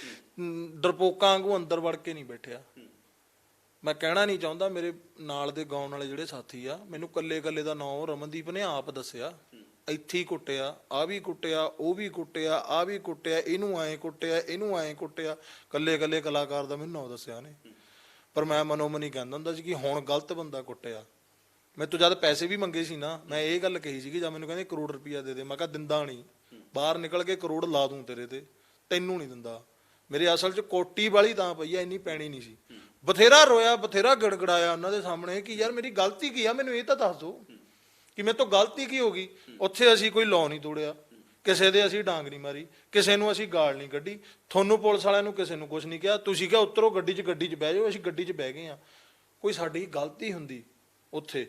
Speaker 2: ਡਰਪੋਕਾਂ ਵਾਂਗੂ ਅੰਦਰ ਵੜ ਕੇ ਨਹੀਂ ਬੈਠਿਆ। ਮੈਂ ਕਹਿਣਾ ਨਹੀਂ ਚਾਹੁੰਦਾ, ਮੇਰੇ ਨਾਲ ਦੇ ਗਾਉਣ ਵਾਲੇ ਜਿਹੜੇ ਸਾਥੀ ਆ, ਮੈਨੂੰ ਕੱਲੇ ਦਾ ਨਾਂ ਰਮਨਦੀਪ ਨੇ ਆਪ ਦੱਸਿਆ, ਇੱਥੇ ਹੀ ਕੁੱਟਿਆ, ਆ ਵੀ ਕੁੱਟਿਆ, ਉਹ ਵੀ ਕੁੱਟਿਆ, ਆ ਵੀ ਕੁੱਟਿਆ, ਇਹਨੂੰ ਐਂ ਕੁੱਟਿਆ, ਇਹਨੂੰ ਐਂ ਕੁੱਟਿਆ, ਕੱਲੇ ਕਲਾਕਾਰ ਦਾ ਮੈਨੂੰ ਨਾਂ ਦੱਸਿਆ ਉਹਨੇ। ਪਰ ਮੈਂ ਮਨੋ ਮਨੀ ਕਹਿੰਦਾ ਹੁੰਦਾ ਸੀ ਕਿ ਹੁਣ ਗਲਤ ਬੰਦਾ ਕੁੱਟਿਆ। ਮੈਂ ਤੋਂ ਜਦ ਪੈਸੇ ਵੀ ਮੰਗੇ ਸੀ ਨਾ, ਮੈਂ ਇਹ ਗੱਲ ਕਹੀ ਸੀਗੀ, ਜਦ ਮੈਨੂੰ ਕਹਿੰਦੇ ਕਰੋੜ ਰੁਪਈਆ ਦੇ ਦੇ, ਮੈਂ ਕਿਹਾ ਦਿੰਦਾ ਨਹੀਂ, ਬਾਹਰ ਨਿਕਲ ਕੇ ਕਰੋੜ ਲਾ ਦੂੰ ਤੇਰੇ ਤੇ, ਤੈਨੂੰ ਨਹੀਂ ਦਿੰਦਾ। ਮੇਰੇ ਅਸਲ 'ਚ ਕੋਟੀ ਵਾਲੀ ਤਾਂ ਪਈ ਆ, ਇੰਨੀ ਪੈਣੀ ਨਹੀਂ ਸੀ। ਬਥੇਰਾ ਰੋਇਆ, ਬਥੇਰਾ ਗੜਗੜਾਇਆ ਉਹਨਾਂ ਦੇ ਸਾਹਮਣੇ ਕਿ ਯਾਰ ਮੇਰੀ ਗਲਤੀ ਕੀ ਆ, ਮੈਨੂੰ ਇਹ ਤਾਂ ਦੱਸ ਦਿਓ ਕਿ ਮੇਰੇ ਤੋਂ ਗਲਤੀ ਕੀ ਹੋ ਗਈ। ਉੱਥੇ ਅਸੀਂ ਕੋਈ ਲਾਅ ਨਹੀਂ ਤੋੜਿਆ, ਕਿਸੇ ਦੇ ਅਸੀਂ ਡਾਂਗ ਨਹੀਂ ਮਾਰੀ, ਕਿਸੇ ਨੂੰ ਅਸੀਂ ਗਾਲ ਨਹੀਂ ਕੱਢੀ, ਤੁਹਾਨੂੰ ਪੁਲਿਸ ਵਾਲਿਆਂ ਨੂੰ ਕਿਸੇ ਨੂੰ ਕੁਝ ਨਹੀਂ ਕਿਹਾ। ਤੁਸੀਂ ਕਿਹਾ ਉਤਰੋ ਗੱਡੀ 'ਚ ਬਹਿ ਜਾਓ, ਅਸੀਂ ਗੱਡੀ 'ਚ ਬਹਿ ਗਏ ਹਾਂ। ਕੋਈ ਸਾਡੀ ਗਲਤੀ ਹੁੰਦੀ ਉੱਥੇ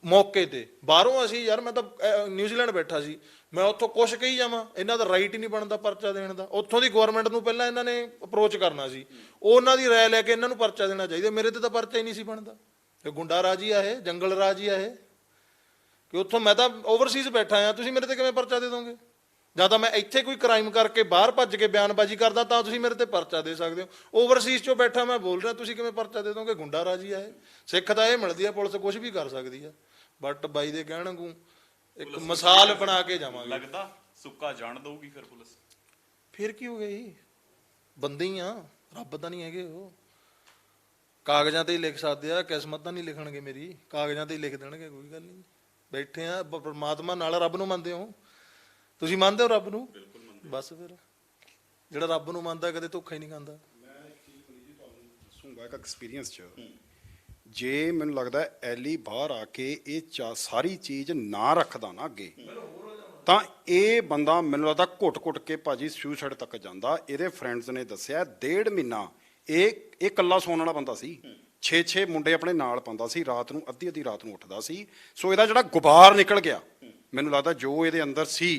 Speaker 2: ਮੌਕੇ ਤੇ। ਬਾਹਰੋਂ ਅਸੀਂ ਯਾਰ, ਮੈਂ ਤਾਂ ਨਿਊਜ਼ੀਲੈਂਡ ਬੈਠਾ ਸੀ, ਮੈਂ ਉੱਥੋਂ ਕੁਛ ਕਹੀ ਜਾਵਾਂ, ਇਹਨਾਂ ਦਾ ਰਾਈਟ ਹੀ ਨਹੀਂ ਬਣਦਾ ਪਰਚਾ ਦੇਣ ਦਾ। ਉੱਥੋਂ ਦੀ ਗਵਰਨਮੈਂਟ ਨੂੰ ਪਹਿਲਾਂ ਇਹਨਾਂ ਨੇ ਅਪਰੋਚ ਕਰਨਾ ਸੀ, ਉਹਨਾਂ ਦੀ ਰਾਏ ਲੈ ਕੇ ਇਹਨਾਂ ਨੂੰ ਪਰਚਾ ਦੇਣਾ ਚਾਹੀਦਾ। ਮੇਰੇ ਤੇ ਤਾਂ ਪਰਚਾ ਹੀ ਨਹੀਂ ਸੀ ਬਣਦਾ। ਇਹ ਗੁੰਡਾ ਰਾਜ ਹੀ ਆ, ਇਹ ਜੰਗਲ ਰਾਜ ਹੀ ਆ ਇਹ, ਕਿ ਉੱਥੋਂ ਮੈਂ ਤਾਂ ਓਵਰਸੀਜ਼ ਬੈਠਾ ਆ, ਤੁਸੀਂ ਮੇਰੇ ਤੇ ਕਿਵੇਂ ਪਰਚਾ ਦੇ ਦੋਗੇ? ਜਾਂ ਤਾਂ ਮੈਂ ਇੱਥੇ ਕੋਈ ਕ੍ਰਾਈਮ ਕਰਕੇ ਬਾਹਰ ਭੱਜ ਕੇ ਬਿਆਨਬਾਜ਼ੀ ਕਰਦਾ ਤਾਂ ਤੁਸੀਂ ਮੇਰੇ ਤੇ ਪਰਚਾ ਦੇ ਸਕਦੇ ਹੋ। ਓਵਰਸੀਜ਼ 'ਚੋਂ ਬੈਠਾ ਮੈਂ ਬੋਲ ਰਿਹਾ, ਤੁਸੀਂ ਕਿਵੇਂ ਪਰਚਾ ਦੇ ਦੋਗੇ? ਗੁੰਡਾ ਰਾਜ ਹੀ ਆ ਇਹ। ਸਿੱਖ ਤਾਂ ਇਹ ਮਿਲਦੀ ਆ, ਪੁਲਿਸ ਕੁਝ ਵੀ ਕਰ ਸਕਦੀ ਆ, ਬਟ ਬਾਈ ਦੇ ਕਹਿਣ ਵਾਂਗੂ ਇੱਕ ਮਿਸਾਲ ਬਣਾ ਕੇ ਜਾਵਾਂਗੇ।
Speaker 1: ਲੱਗਦਾ ਸੁੱਕਾ ਜਾਣ ਦਊਗੀ ਫਿਰ ਪੁਲਿਸ?
Speaker 2: ਫਿਰ ਕੀ ਹੋ ਗਿਆ ਜੀ, ਬੰਦੇ ਹੀ ਆ, ਰੱਬ ਤਾਂ ਨਹੀਂ ਹੈਗੇ ਉਹ। ਕਾਗਜ਼ਾਂ ਤੇ ਹੀ ਲਿਖ ਸਕਦੇ ਆ, ਕਿਸਮਤ ਤਾਂ ਨਹੀਂ ਲਿਖਣਗੇ ਮੇਰੀ, ਕਾਗਜ਼ਾਂ ਤੇ ਹੀ ਲਿਖ ਦੇਣਗੇ, ਕੋਈ ਗੱਲ ਨਹੀਂ। ਬੈਠੇ ਆ ਪਰਮਾਤਮਾ ਨਾਲ। ਰੱਬ ਨੂੰ ਮੰਨਦੇ ਹੋ ਤੁਸੀਂ? ਮੰਨਦੇ ਹੋ ਰੱਬ ਨੂੰ? ਬਸ ਫਿਰ ਜਿਹੜਾ ਰੱਬ ਨੂੰ ਮੰਨਦਾ ਕਦੇ ਧੋਖਾ ਹੀ ਨਹੀਂ ਖਾਂਦਾ।
Speaker 3: ਮੈਂ ਇੱਕ ਚੀਜ਼ ਜੀ ਤੁਹਾਨੂੰ ਦੱਸੂਗਾ ਇੱਕ ਐਕਸਪੀਰੀਅੰਸ 'ਚ। ਜੇ ਮੈਨੂੰ ਲੱਗਦਾ ਐਲੀ ਬਾਹਰ ਆ ਕੇ ਇਹ ਸਾਰੀ ਚੀਜ਼ ਨਾ ਰੱਖਦਾ ਨਾ ਅੱਗੇ, ਤਾਂ ਇਹ ਬੰਦਾ ਮੈਨੂੰ ਲੱਗਦਾ ਘੁੱਟ-ਘੁੱਟ ਕੇ ਭਾਜੀ ਸੁਸਾਈਡ ਤੱਕ ਜਾਂਦਾ। ਇਹਦੇ ਫਰੈਂਡਸ ਨੇ ਦੱਸਿਆ 1.5 ਮਹੀਨਾ ਇਹ ਇਕੱਲਾ ਸੌਣ ਵਾਲਾ ਬੰਦਾ ਸੀ, 6 ਮੁੰਡੇ ਆਪਣੇ ਨਾਲ ਪਾਉਂਦਾ ਸੀ, ਰਾਤ ਨੂੰ ਅੱਧੀ ਰਾਤ ਨੂੰ ਉੱਠਦਾ ਸੀ। ਸੋ ਇਹਦਾ ਜਿਹੜਾ ਗੁਬਾਰ ਨਿਕਲ ਗਿਆ, ਮੈਨੂੰ ਲੱਗਦਾ ਜੋ ਇਹਦੇ ਅੰਦਰ ਸੀ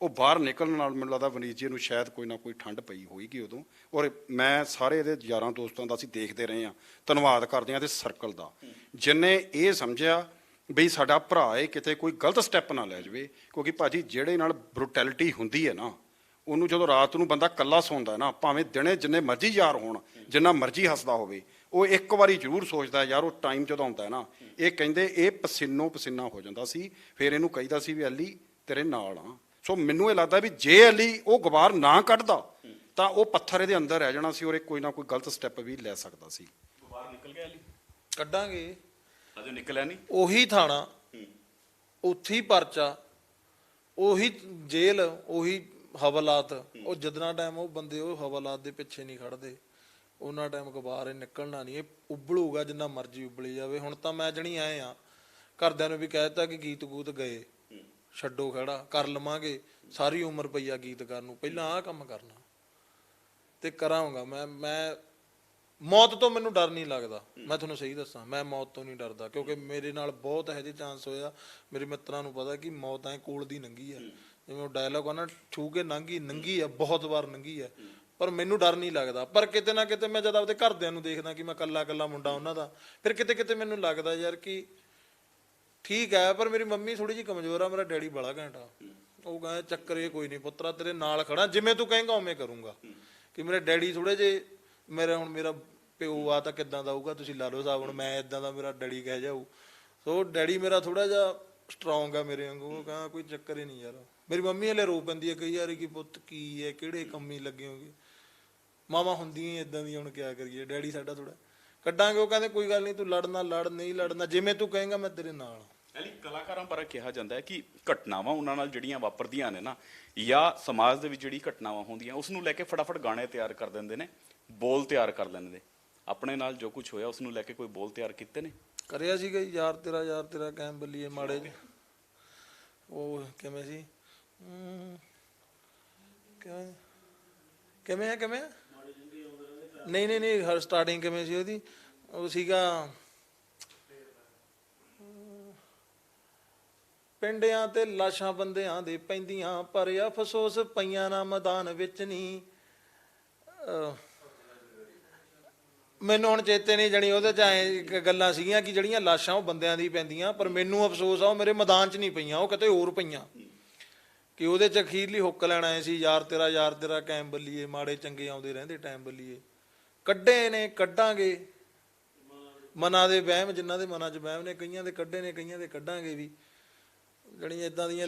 Speaker 3: ਉਹ ਬਾਹਰ ਨਿਕਲਣ ਨਾਲ ਮੈਨੂੰ ਲੱਗਦਾ ਵਨੀਤ ਜੀ ਨੂੰ ਸ਼ਾਇਦ ਕੋਈ ਨਾ ਕੋਈ ਠੰਡ ਪਈ ਹੋਏਗੀ ਉਦੋਂ। ਔਰ ਮੈਂ ਸਾਰੇ ਇਹਦੇ ਯਾਰਾਂ ਦੋਸਤਾਂ ਦਾ ਅਸੀਂ ਦੇਖਦੇ ਰਹੇ ਹਾਂ, ਧੰਨਵਾਦ ਕਰਦੇ ਹਾਂ ਇਹਦੇ ਸਰਕਲ ਦਾ, ਜਿਨਨੇ ਇਹ ਸਮਝਿਆ ਬਈ ਸਾਡਾ ਭਰਾ ਇਹ ਕਿਤੇ ਕੋਈ ਗਲਤ ਸਟੈਪ ਨਾ ਲੈ ਜਾਵੇ। ਕਿਉਂਕਿ ਭਾਜੀ ਜਿਹੜੇ ਨਾਲ ਬਰੂਟੈਲਿਟੀ ਹੁੰਦੀ ਹੈ ਨਾ, ਉਹਨੂੰ ਜਦੋਂ ਰਾਤ ਨੂੰ ਬੰਦਾ ਇਕੱਲਾ ਸੌਂਦਾ ਨਾ, ਭਾਵੇਂ ਦਿਨੇ ਜਿੰਨੇ ਮਰਜ਼ੀ ਯਾਰ ਹੋਣ, ਜਿੰਨਾ ਮਰਜ਼ੀ ਹੱਸਦਾ ਹੋਵੇ, ਉਹ ਇੱਕ ਵਾਰੀ ਜ਼ਰੂਰ ਸੋਚਦਾ ਯਾਰ ਉਹ ਟਾਈਮ ਜਦੋਂ ਆਉਂਦਾ ਨਾ, ਇਹ ਕਹਿੰਦੇ ਇਹ ਪਸੀਨੋ ਪਸੀਨਾ ਹੋ ਜਾਂਦਾ ਸੀ। ਫਿਰ ਇਹਨੂੰ ਕਹੀਦਾ ਸੀ ਵੀ ਐਲੀ ਤੇਰੇ ਨਾਲ ਆ। ਸੋ ਮੈਨੂੰ ਇਹ ਲੱਗਦਾ ਵੀ ਜੇ ਐਲੀ ਉਹ ਗੁਬਾਰ ਨਾ ਕੱਢਦਾ ਤਾਂ ਉਹ ਪੱਥਰ ਇਹਦੇ ਅੰਦਰ ਰਹਿ ਜਾਣਾ ਸੀ, ਔਰ ਇਹ ਕੋਈ ਨਾ ਕੋਈ ਗਲਤ ਸਟੈਪ ਵੀ ਲੈ ਸਕਦਾ ਸੀ।
Speaker 1: ਗੁਬਾਰ ਨਿਕਲ ਗਿਆ ਐਲੀ?
Speaker 2: ਕੱਢਾਂਗੇ,
Speaker 1: ਅਜੇ ਨਿਕਲਿਆ ਨਹੀਂ।
Speaker 2: ਉਹੀ ਥਾਣਾ, ਉੱਥੀ ਪਰਚਾ, ਉਹੀ ਜੇਲ੍ਹ, ਉਹੀ ਹਵਾਲਾਤ। ਉਹ ਜਿੱਦਣਾ ਟਾਈਮ ਉਹ ਬੰਦੇ ਉਹ ਹਵਾਲਾਤ ਦੇ ਪਿੱਛੇ ਨਹੀਂ ਖੜਦੇ, ਉਹਨਾਂ ਟਾਈਮ ਗੁਬਾਰ ਇਹ ਨਿਕਲਣਾ ਨਹੀਂ। ਇਹ ਉਬਲੂਗਾ ਜਿੰਨਾ ਮਰਜ਼ੀ ਉਬਲੀ ਜਾਵੇ। ਹੁਣ ਤਾਂ ਮੈਂ ਜਣੀ ਆਏ ਆ, ਘਰਦਿਆਂ ਨੂੰ ਵੀ ਕਹਿ ਦਿੱਤਾ ਕਿ ਗੀਤ ਗੂਤ ਗਏ, ਛੱਡੋ ਖੜਾ, ਕਰ ਲਵਾਂਗੇ, ਸਾਰੀ ਉਮਰ ਪਈ ਆ ਗੀਤ ਕਰਨ ਨੂੰ, ਪਹਿਲਾਂ ਆਹ ਕੰਮ ਕਰਨਾ ਤੇ ਕਰਾਂਗਾ। ਮੈਂ ਮੌਤ ਤੋਂ ਮੈਨੂੰ ਡਰ ਨਹੀਂ ਲੱਗਦਾ, ਮੈਂ ਤੁਹਾਨੂੰ ਸਹੀ ਦੱਸਾਂ, ਮੈਂ ਮੌਤ ਤੋਂ ਨਹੀਂ ਡਰਦਾ। ਕਿਉਂਕਿ ਮੇਰੇ ਨਾਲ ਬਹੁਤ ਇਹੋ ਜਿਹੇ ਚਾਂਸ ਹੋਇਆ, ਮੇਰੇ ਮਿੱਤਰਾਂ ਨੂੰ ਪਤਾ ਕਿ ਮੌਤ ਐ ਕੋਲ ਦੀ ਲੰਘੀ ਆ। ਜਿਵੇਂ ਉਹ ਡਾਇਲੋਗ ਆ ਨਾ, ਛੂ ਕੇ ਲੰਘੀ ਆ, ਬਹੁਤ ਵਾਰ ਲੰਘੀ ਆ, ਪਰ ਮੈਨੂੰ ਡਰ ਨਹੀਂ ਲੱਗਦਾ। ਪਰ ਕਿਤੇ ਨਾ ਕਿਤੇ ਮੈਂ ਜਦ ਆਪਦੇ ਘਰਦਿਆਂ ਨੂੰ ਦੇਖਦਾ ਕਿ ਮੈਂ ਕੱਲਾ ਮੁੰਡਾ ਉਹਨਾਂ ਦਾ, ਫਿਰ ਕਿਤੇ ਕਿਤੇ ਮੈਨੂੰ ਲੱਗਦਾ ਯਾਰ ਕਿ ਠੀਕ ਹੈ, ਪਰ ਮੇਰੀ ਮੰਮੀ ਥੋੜੀ ਜਿਹੀ ਕਮਜ਼ੋਰ ਆ, ਮੇਰਾ ਡੈਡੀ ਬੜਾ ਘੈਂਟ ਆ। ਉਹ ਕਹਿੰਦਾ ਚੱਕਰ ਇਹ ਕੋਈ ਨਹੀਂ ਪੁੱਤਰਾ, ਤੇਰੇ ਨਾਲ ਖੜਾ, ਜਿਵੇਂ ਤੂੰ ਕਹੇਂਗਾ ਉਵੇਂ ਕਰੂੰਗਾ। ਕਿ ਮੇਰੇ ਡੈਡੀ ਥੋੜੇ ਜਿਹੇ, ਮੇਰਾ ਪਿਓ ਆ ਤਾਂ ਕਿੱਦਾਂ ਦਾ ਹੋਊਗਾ ਤੁਸੀਂ ਲਾ ਲਓ ਹਿਸਾਬ, ਹੁਣ ਮੈਂ ਇਦਾਂ ਦਾ, ਮੇਰਾ ਡੈਡੀ ਕਹਿ ਜਾਊ। ਸੋ ਡੈਡੀ ਮੇਰਾ ਥੋੜਾ ਜਿਹਾ ਸਟਰੋਂਗ ਆ ਮੇਰੇ ਵਾਂਗੂ। ਉਹ ਕਹਿੰਦਾ ਕੋਈ ਚੱਕਰ ਹੀ ਨਹੀਂ ਯਾਰ। ਮੇਰੀ ਮੰਮੀ ਹਲੇ ਰੋ ਪੈਂਦੀ ਹੈ ਕਈ ਵਾਰੀ ਕਿ ਪੁੱਤ ਕੀ ਹੈ, ਕਿਹੜੇ ਕੰਮੀ ਲੱਗੇ ਹੋਗੇ, ਮਾਵਾਂ ਹੁੰਦੀਆਂ ਇਦਾਂ ਦੀਆਂ, ਹੁਣ ਕਿਆ ਕਰੀਏ। ਡੈਡੀ ਸਾਡਾ ਥੋੜਾ ਕੱਢਾਂਗੇ, ਉਹ ਕਹਿੰਦੇ ਕੋਈ ਗੱਲ ਨਹੀਂ, ਤੂੰ ਲੜਨਾ ਲੜ, ਨਹੀਂ ਲੜਨਾ ਜਿਵੇਂ ਤੂੰ ਕਹੇਂਗਾ ਮੈਂ ਤੇਰੇ ਨਾਲ।
Speaker 1: ਐਲੀ ਕਲਾਕਾਰਾਂ ਬਾਰੇ ਕਿਹਾ ਜਾਂਦਾ ਹੈ ਕਿ ਘਟਨਾਵਾਂ ਉਹਨਾਂ ਨਾਲ ਜਿਹੜੀਆਂ ਵਾਪਰਦੀਆਂ ਨੇ ਨਾ, ਜਾਂ ਸਮਾਜ ਦੇ ਵਿੱਚ ਜਿਹੜੀ ਘਟਨਾਵਾਂ ਹੁੰਦੀਆਂ ਉਸ ਨੂੰ ਲੈ ਕੇ ਫਟਾਫਟ ਗਾਣੇ ਤਿਆਰ ਕਰ ਦਿੰਦੇ ਨੇ, ਬੋਲ ਤਿਆਰ ਕਰ ਲੈਂਦੇ ਨੇ। ਆਪਣੇ ਨਾਲ ਜੋ ਕੁਝ ਹੋਇਆ ਉਸ ਨੂੰ ਲੈ ਕੇ ਕੋਈ ਬੋਲ ਤਿਆਰ ਕੀਤੇ ਨੇ?
Speaker 2: ਕਰਿਆ ਸੀਗਾ ਯਾਰ ਤੇਰਾ ਕੈਮ ਬੱਲੀਏ ਮਾੜੇ ਜਿਹੇ। ਉਹ ਕਿਵੇਂ ਸੀ, ਕਿਵੇਂ ਨਹੀਂ ਹਰ ਸਟਾਰਟਿੰਗ ਕਿਵੇਂ ਸੀ ਉਹਦੀ? ਉਹ ਸੀਗਾ ਪਿੰਡਿਆਂ ਤੇ ਲਾਸ਼ਾਂ ਬੰਦਿਆਂ ਦੇ ਪੈਂਦੀਆਂ, ਪਰ ਅਫਸੋਸ ਪਈਆਂ ਨਾ ਮੈਦਾਨ ਵਿੱਚ ਨਹੀਂ। ਮੈਨੂੰ ਹੁਣ ਚੇਤੇ ਨਹੀਂ, ਜਣੀ ਉਹਦੇ ਚ ਐ ਗੱਲਾਂ ਸੀਗੀਆਂ ਕਿ ਜਿਹੜੀਆਂ ਲਾਸ਼ਾਂ ਉਹ ਬੰਦਿਆਂ ਦੀ ਪੈਂਦੀਆਂ, ਪਰ ਮੈਨੂੰ ਅਫਸੋਸ ਆ ਉਹ ਮੇਰੇ ਮੈਦਾਨ 'ਚ ਨਹੀਂ ਪਈਆਂ, ਉਹ ਕਿਤੇ ਹੋਰ ਪਈਆਂ। ਕਿ ਉਹਦੇ 'ਚ ਅਖੀਰਲੀ ਹੁੱਕ ਲੈਣ ਆਏ ਸੀ, ਯਾਰ ਤੇਰਾ ਕੈਮ ਬੱਲੀਏ, ਮਾੜੇ ਚੰਗੇ ਆਉਂਦੇ ਰਹਿੰਦੇ ਟਾਈਮ ਬੱਲੀਏ। ਕੱਢੇ ਨੇ, ਕੱਢਾਂਗੇ, ਮਨਾਂ ਦੇ ਵਹਿਮ, ਜਿਨ੍ਹਾਂ ਦੇ ਮਨਾਂ 'ਚ ਵਹਿਮ ਨੇ, ਕਈਆਂ ਦੇ ਕੱਢੇ ਨੇ, ਕਈਆਂ ਦੇ ਕੱਢਾਂਗੇ ਵੀ। ਜਿਹੜੀਆਂ ਇਦਾਂ ਦੀਆਂ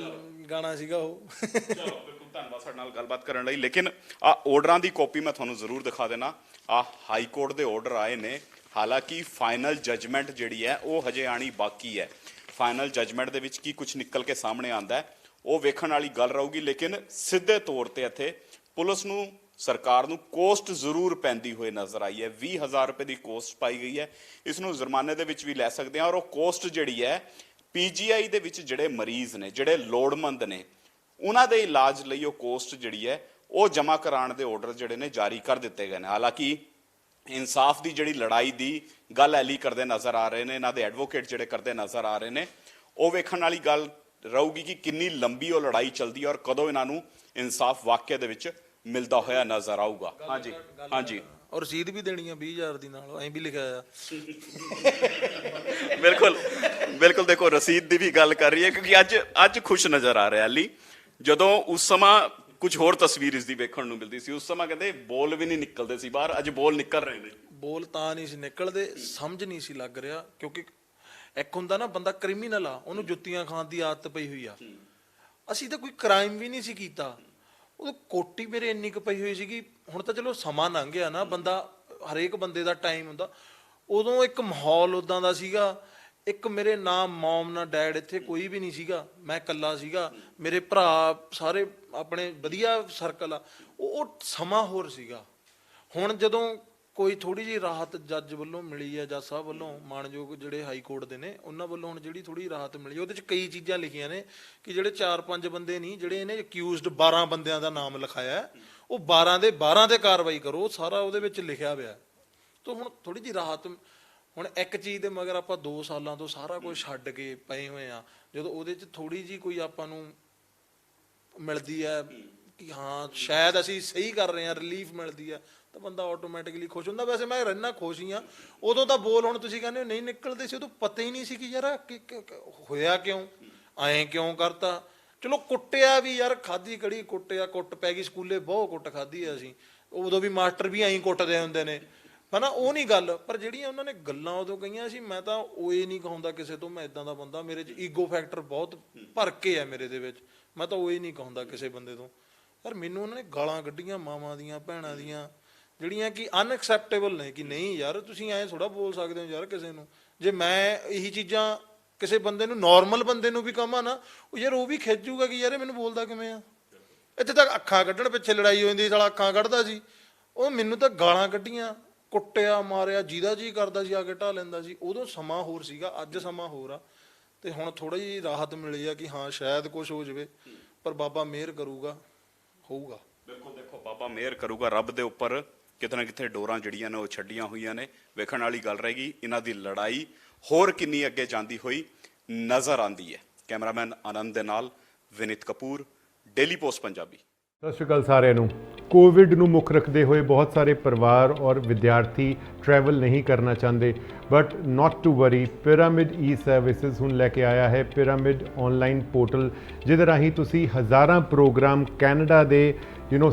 Speaker 2: ਗਾਣਾ ਸੀਗਾ ਉਹ।
Speaker 1: ਚਲੋ ਬਿਲਕੁਲ, ਧੰਨਵਾਦ ਸਾਡੇ ਨਾਲ ਗੱਲਬਾਤ ਕਰਨ ਲਈ। ਲੇਕਿਨ ਆ ਆਰਡਰਾਂ ਦੀ ਕਾਪੀ ਮੈਂ ਤੁਹਾਨੂੰ ਜ਼ਰੂਰ ਦਿਖਾ ਦੇਣਾ। ਆ ਹਾਈ ਕੋਰਟ ਦੇ ਆਰਡਰ ਆਏ ਨੇ, ਹਾਲਾਂਕਿ ਫਾਈਨਲ ਜਜਮੈਂਟ ਜਿਹੜੀ ਹੈ ਉਹ ਹਜੇ ਆਣੀ ਬਾਕੀ ਹੈ। ਫਾਈਨਲ ਜਜਮੈਂਟ ਦੇ ਵਿੱਚ ਕੀ ਕੁਝ ਨਿਕਲ ਕੇ ਸਾਹਮਣੇ ਆਉਂਦਾ ਉਹ ਵੇਖਣ ਵਾਲੀ ਗੱਲ ਰਹੂਗੀ। ਲੇਕਿਨ ਸਿੱਧੇ ਤੌਰ ਤੇ ਇੱਥੇ ਪੁਲਿਸ ਨੂੰ, ਸਰਕਾਰ ਨੂੰ ਕੋਸਟ ਜ਼ਰੂਰ ਪੈਂਦੀ ਹੋਈ ਨਜ਼ਰ ਆਈ ਹੈ। 20,000 ਰੁਪਏ ਦੀ ਕੋਸਟ ਪਾਈ ਗਈ ਹੈ। ਇਸ ਨੂੰ ਜੁਰਮਾਨੇ ਦੇ ਵਿੱਚ ਵੀ ਲੈ ਸਕਦੇ ਹਾਂ। ਔਰ ਉਹ ਕੋਸਟ ਜਿਹੜੀ ਹੈ PGI ਦੇ ਵਿੱਚ ਜਿਹੜੇ ਮਰੀਜ਼ ਨੇ, ਜਿਹੜੇ ਲੋੜਮੰਦ ਨੇ, ਉਹਨਾਂ ਦੇ ਇਲਾਜ ਲਈ ਉਹ ਕੋਸਟ ਜਿਹੜੀ ਹੈ ਉਹ ਜਮ੍ਹਾਂ ਕਰਾਉਣ ਦੇ ਆਰਡਰ ਜਿਹੜੇ ਨੇ ਜਾਰੀ ਕਰ ਦਿੱਤੇ ਗਏ ਨੇ। ਹਾਲਾਂਕਿ ਇਨਸਾਫ ਦੀ ਜਿਹੜੀ ਲੜਾਈ ਦੀ ਗੱਲ ਐਲੀ ਕਰਦੇ ਨਜ਼ਰ ਆ ਰਹੇ ਨੇ, ਇਹਨਾਂ ਦੇ ਐਡਵੋਕੇਟ ਜਿਹੜੇ ਕਰਦੇ ਨਜ਼ਰ ਆ ਰਹੇ ਨੇ, ਉਹ ਵੇਖਣ ਵਾਲੀ ਗੱਲ ਰਹੂਗੀ ਕਿ ਕਿੰਨੀ ਲੰਬੀ ਉਹ ਲੜਾਈ ਚੱਲਦੀ ਹੈ ਔਰ ਕਦੋਂ ਇਹਨਾਂ ਨੂੰ ਇਨਸਾਫ ਵਾਕਿਆ ਦੇ ਵਿੱਚ ਮਿਲਦਾ ਹੋਇਆ ਨਜ਼ਰ ਆਊਗਾ। ਹਾਂਜੀ ਹਾਂਜੀ,
Speaker 2: ਔਰ ਰਸੀਦ ਵੀ ਦੇਣੀ ਆ 20,000 ਦੀ ਨਾਲ, ਐਂ ਵੀ ਲਿਖਿਆ ਆ।
Speaker 1: ਬਿਲਕੁਲ ਬਿਲਕੁਲ, ਦੇਖੋ ਰਸੀਦ ਦੀ ਵੀ ਗੱਲ ਕਰ ਰਹੀ ਹੈ ਕਿਉਂਕਿ ਅੱਜ ਖੁਸ਼ ਨਜ਼ਰ ਆ ਰਿਹਾ ਅਲੀ। ਜਦੋਂ ਉਸ ਸਮਾਂ ਕੁਝ ਹੋਰ ਤਸਵੀਰ ਇਸ ਦੀ ਵੇਖਣ ਨੂੰ ਮਿਲਦੀ ਸੀ, ਉਸ ਸਮਾਂ ਕਹਿੰਦੇ ਬੋਲ ਵੀ ਨਹੀਂ ਨਿਕਲਦੇ ਸੀ ਬਾਹਰ, ਅੱਜ ਬੋਲ ਨਿਕਲ ਰਹੇ ਨੇ।
Speaker 2: ਬੋਲ ਤਾਂ ਨਹੀਂ ਸੀ ਨਿਕਲਦੇ, ਸਮਝ ਨਹੀਂ ਸੀ ਲੱਗ ਰਿਹਾ, ਕਿਉਂਕਿ ਇੱਕ ਹੁੰਦਾ ਨਾ ਬੰਦਾ ਕ੍ਰਿਮੀਨਲ ਆ, ਉਹਨੂੰ ਜੁੱਤੀਆਂ ਖਾਣ ਦੀ ਆਦਤ ਪਈ ਹੋਈ ਆ। ਅਸੀਂ ਤਾਂ ਕੋਈ ਕ੍ਰਾਈਮ ਵੀ ਨਹੀਂ ਸੀ ਕੀਤਾ, ਉਹ ਕੋਟੀ ਮੇਰੇ ਇੰਨੀ ਕੁ ਪਈ ਹੋਈ ਸੀਗੀ। ਹੁਣ ਤਾਂ ਚਲੋ ਸਮਾਂ ਲੰਘ ਗਿਆ ਨਾ, ਬੰਦਾ ਹਰੇਕ ਬੰਦੇ ਦਾ ਟਾਈਮ ਹੁੰਦਾ, ਉਦੋਂ ਇੱਕ ਮਾਹੌਲ ਉਦਾਂ ਦਾ ਸੀਗਾ। ਇੱਕ ਮੇਰੇ ਨਾ ਮਮ ਨਾ ਡੈਡ, ਇੱਥੇ ਕੋਈ ਵੀ ਨਹੀਂ ਸੀਗਾ, ਮੈਂ ਇਕੱਲਾ ਸੀਗਾ, ਮੇਰੇ ਭਰਾ ਸਾਰੇ ਆਪਣੇ ਵਧੀਆ ਸਰਕਲ ਆ, ਉਹ ਸਮਾਂ ਹੋਰ ਸੀਗਾ। ਹੁਣ ਜਦੋਂ ਕੋਈ ਥੋੜੀ ਜਿਹੀ ਰਾਹਤ ਜੱਜ ਵੱਲੋਂ ਮਿਲੀ ਹੈ, ਜੱਜ ਸਾਹਿਬ ਵੱਲੋਂ, ਮਾਣਯੋਗ ਜਿਹੜੇ ਹਾਈ ਕੋਰਟ ਦੇ ਨੇ, ਉਹਨਾਂ ਵੱਲੋਂ ਹੁਣ ਜਿਹੜੀ ਥੋੜੀ ਰਾਹਤ ਮਿਲੀ, ਉਹਦੇ 'ਚ ਕਈ ਚੀਜ਼ਾਂ ਲਿਖੀਆਂ ਨੇ ਕਿ ਜਿਹੜੇ 4-5 ਬੰਦੇ ਨਹੀਂ, ਜਿਹੜੇ ਇਹਨੇ ਅਕਿਊਜ਼ਡ 12 ਬੰਦਿਆਂ ਦਾ ਨਾਮ ਲਿਖਾਇਆ, ਉਹ 12 ਦੇ 12 ਤੇ ਕਾਰਵਾਈ ਕਰੋ, ਸਾਰਾ ਉਹਦੇ ਵਿੱਚ ਲਿਖਿਆ ਹੋਇਆ। ਤਾਂ ਹੁਣ ਥੋੜੀ ਜਿਹੀ ਰਾਹਤ। ਹੁਣ ਇੱਕ ਚੀਜ਼ ਦੇ ਮਗਰ ਆਪਾਂ 2 ਸਾਲਾਂ ਤੋਂ ਸਾਰਾ ਕੁਝ ਛੱਡ ਕੇ ਪਏ ਹੋਏ ਆ, ਜਦੋਂ ਉਹਦੇ 'ਚ ਥੋੜੀ ਜਿਹੀ ਕੋਈ ਆਪਾਂ ਨੂੰ ਮਿਲਦੀ ਹੈ ਕਿ ਹਾਂ ਸ਼ਾਇਦ ਅਸੀਂ ਸਹੀ ਕਰ ਰਹੇ ਹਾਂ, ਰਿਲੀਫ ਮਿਲਦੀ ਹੈ, ਤਾਂ ਬੰਦਾ ਆਟੋਮੈਟਿਕਲੀ ਖੁਸ਼ ਹੁੰਦਾ। ਵੈਸੇ ਮੈਂ ਰਹਿਣਾ ਖੁਸ਼ ਹੀ ਹਾਂ। ਉਦੋਂ ਤਾਂ ਬੋਲ, ਹੁਣ ਤੁਸੀਂ ਕਹਿੰਦੇ ਹੋ ਨਹੀਂ ਨਿਕਲਦੇ ਸੀ, ਉਦੋਂ ਪਤਾ ਹੀ ਨਹੀਂ ਸੀ ਕਿ ਯਾਰ ਹੋਇਆ ਕਿਉਂ, ਐਂ ਕਿਉਂ ਕਰਤਾ। ਚਲੋ ਕੁੱਟਿਆ ਵੀ ਯਾਰ, ਖਾਧੀ ਕੜੀ ਕੁੱਟਿਆ, ਕੁੱਟ ਪੈ ਗਈ ਸਕੂਲੇ, ਬਹੁਤ ਕੁੱਟ ਖਾਧੀ ਹੈ ਅਸੀਂ, ਉਦੋਂ ਵੀ ਮਾਸਟਰ ਵੀ ਐਂ ਕੁੱਟਦੇ ਹੁੰਦੇ ਨੇ, ਹਨਾ, ਉਹ ਨਹੀਂ ਗੱਲ। ਪਰ ਜਿਹੜੀਆਂ ਉਹਨਾਂ ਨੇ ਗੱਲਾਂ ਉਦੋਂ ਕਹੀਆਂ ਸੀ, ਮੈਂ ਤਾਂ ਉਹ ਇਹ ਨਹੀਂ ਕਹਾਉਂਦਾ ਕਿਸੇ ਤੋਂ, ਮੈਂ ਇਦਾਂ ਦਾ ਬੰਦਾ, ਮੇਰੇ 'ਚ ਈਗੋ ਫੈਕਟਰ ਬਹੁਤ ਭਰ ਕੇ ਹੈ ਮੇਰੇ ਦੇ ਵਿੱਚ, ਮੈਂ ਤਾਂ ਉਹ ਇਹ ਨਹੀਂ ਕਹਾਉਂਦਾ ਕਿਸੇ ਬੰਦੇ ਤੋਂ। ਯਾਰ ਮੈਨੂੰ ਉਹਨਾਂ ਨੇ ਗਾਲਾਂ ਕੱਢੀਆਂ ਮਾਵਾਂ ਦੀਆਂ, ਭੈਣਾਂ ਦੀਆਂ, ਜਿਹੜੀਆਂ ਕਿ ਅਨਐਕਸੈਪਟੇਬਲ ਨੇ, ਕਿ ਨਹੀਂ ਯਾਰ ਤੁਸੀਂ ਐਂ ਥੋੜ੍ਹਾ ਬੋਲ ਸਕਦੇ ਹੋ ਯਾਰ ਕਿਸੇ ਨੂੰ। ਜੇ ਮੈਂ ਇਹੀ ਚੀਜ਼ਾਂ ਕਿਸੇ ਬੰਦੇ ਨੂੰ, ਨੋਰਮਲ ਬੰਦੇ ਨੂੰ ਵੀ ਕਹਾਂ ਨਾ, ਉਹ ਯਾਰ ਉਹ ਵੀ ਖਿੱਚੂਗਾ ਕਿ ਯਾਰ ਇਹ ਮੈਨੂੰ ਬੋਲਦਾ ਕਿਵੇਂ ਆ। ਇੱਥੇ ਤੱਕ ਅੱਖਾਂ ਕੱਢਣ ਪਿੱਛੇ ਲੜਾਈ ਹੋ ਜਾਂਦੀ, ਸਾਲਾ ਅੱਖਾਂ ਕੱਢਦਾ ਸੀ, ਉਹ ਮੈਨੂੰ ਤਾਂ ਗਾਲਾਂ ਕੱਢੀਆਂ, ਕੁੱਟਿਆ ਮਾਰਿਆ, ਜਿਹਦਾ ਜੀ ਕਰਦਾ ਸੀ ਆ ਕੇ ਢਾਹ ਲੈਂਦਾ ਸੀ। ਉਦੋਂ ਸਮਾਂ ਹੋਰ ਸੀਗਾ, ਅੱਜ ਸਮਾਂ ਹੋਰ ਆ। ਤੇ ਹੁਣ ਥੋੜੀ ਜਿਹੀ ਰਾਹਤ ਮਿਲੀ ਆ ਕਿ ਹਾਂ ਸ਼ਾਇਦ ਕੁਝ ਹੋ ਜਾਵੇ, ਪਰ ਬਾਬਾ ਮਿਹਰ ਕਰੂਗਾ, ਹੋਊਗਾ।
Speaker 1: ਬਿਲਕੁਲ, ਦੇਖੋ ਬਾਬਾ ਮਿਹਰ ਕਰੂਗਾ, ਰੱਬ ਦੇ ਉੱਪਰ ਕਿਤੇ ਨਾ ਕਿਤੇ ਡੋਰਾਂ ਜਿਹੜੀਆਂ ਨੇ ਉਹ ਛੱਡੀਆਂ ਹੋਈਆਂ ਨੇ। ਵੇਖਣ ਵਾਲੀ ਗੱਲ ਰਹੇਗੀ ਇਹਨਾਂ ਦੀ ਲੜਾਈ ਹੋਰ ਕਿੰਨੀ ਅੱਗੇ ਜਾਂਦੀ ਹੋਈ ਨਜ਼ਰ ਆਉਂਦੀ ਹੈ। ਕੈਮਰਾਮੈਨ ਆਨੰਦ ਦੇ ਨਾਲ ਵਿਨੀਤ ਕਪੂਰ, ਡੇਲੀ ਪੋਸਟ ਪੰਜਾਬੀ।
Speaker 4: ਸਤਿ ਸ਼੍ਰੀ ਅਕਾਲ ਸਾਰਿਆਂ ਨੂੰ। ਕੋਵਿਡ ਨੂੰ ਮੁੱਖ ਰੱਖਦੇ ਹੋਏ ਬਹੁਤ ਸਾਰੇ ਪਰਿਵਾਰ ਔਰ ਵਿਦਿਆਰਥੀ ਟਰੈਵਲ ਨਹੀਂ ਕਰਨਾ ਚਾਹੁੰਦੇ, but not to worry, Pyramid e services ਹੁਣ ਲੈ ਕੇ ਆਇਆ ਹੈ ਪਿਰਾਮਿਡ ਆਨਲਾਈਨ ਪੋਰਟਲ, ਜਿਹਦੇ ਰਾਹੀਂ ਤੁਸੀਂ ਹਜ਼ਾਰਾਂ ਪ੍ਰੋਗਰਾਮ ਕੈਨੇਡਾ ਦੇ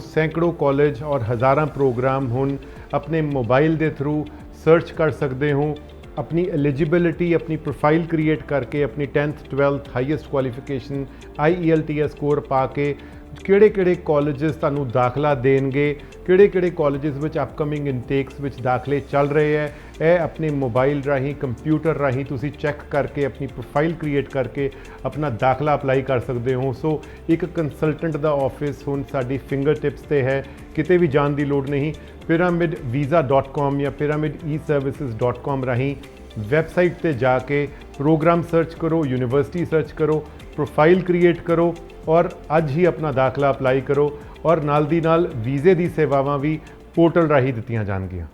Speaker 4: ਸੈਂਕੜੋਂ ਕਾਲਜ ਔਰ ਹਜ਼ਾਰਾਂ ਪ੍ਰੋਗਰਾਮ ਹੁਣ ਆਪਣੇ ਮੋਬਾਈਲ ਦੇ ਥਰੂ ਸਰਚ ਕਰ ਸਕਦੇ ਹੋ। ਆਪਣੀ ਐਲੀਜੀਬਿਲਿਟੀ, ਆਪਣੀ ਪ੍ਰੋਫਾਈਲ ਕ੍ਰੀਏਟ ਕਰਕੇ, ਆਪਣੀ 10th 12th highest qualification IELTS score ਪਾ ਕੇ ਕਿਹੜੇ ਕਾਲਜਸ ਤੁਹਾਨੂੰ ਦਾਖਲਾ ਦੇਣਗੇ, ਕਿਹੜੇ ਕਾਲਜਸ ਵਿੱਚ ਅਪਕਮਿੰਗ ਇਨਟੇਕਸ ਵਿੱਚ ਦਾਖਲੇ ਚੱਲ ਰਹੇ ਹੈ, ਇਹ ਆਪਣੇ ਮੋਬਾਈਲ ਰਾਹੀਂ, ਕੰਪਿਊਟਰ ਰਾਹੀਂ ਤੁਸੀਂ ਚੈੱਕ ਕਰਕੇ ਆਪਣੀ ਪ੍ਰੋਫਾਈਲ ਕ੍ਰੀਏਟ ਕਰਕੇ ਆਪਣਾ ਦਾਖਲਾ ਅਪਲਾਈ ਕਰ ਸਕਦੇ ਹੋ। ਸੋ ਇੱਕ ਕੰਸਲਟੈਂਟ ਦਾ ਆਫਿਸ ਹੁਣ ਸਾਡੀ ਫਿੰਗਰ ਟਿਪਸ ਤੇ ਹੈ, ਕਿਤੇ ਵੀ ਜਾਣ ਦੀ ਲੋੜ ਨਹੀਂ। pyramidvisa.com ਜਾਂ pyramideservices.com ਰਾਹੀਂ ਵੈਬਸਾਈਟ ਤੇ ਜਾ ਕੇ ਪ੍ਰੋਗਰਾਮ ਸਰਚ ਕਰੋ, ਯੂਨੀਵਰਸਿਟੀ ਸਰਚ ਕਰੋ, ਪ੍ਰੋਫਾਈਲ ਕ੍ਰੀਏਟ ਕਰੋ ਔਰ ਅੱਜ ਹੀ ਆਪਣਾ ਦਾਖਲਾ ਅਪਲਾਈ ਕਰੋ। ਔਰ ਨਾਲ ਦੀ ਨਾਲ ਵੀਜ਼ੇ ਦੀ ਸੇਵਾਵਾਂ ਵੀ ਪੋਰਟਲ ਰਾਹੀਂ ਦਿੱਤੀਆਂ ਜਾਣਗੀਆਂ।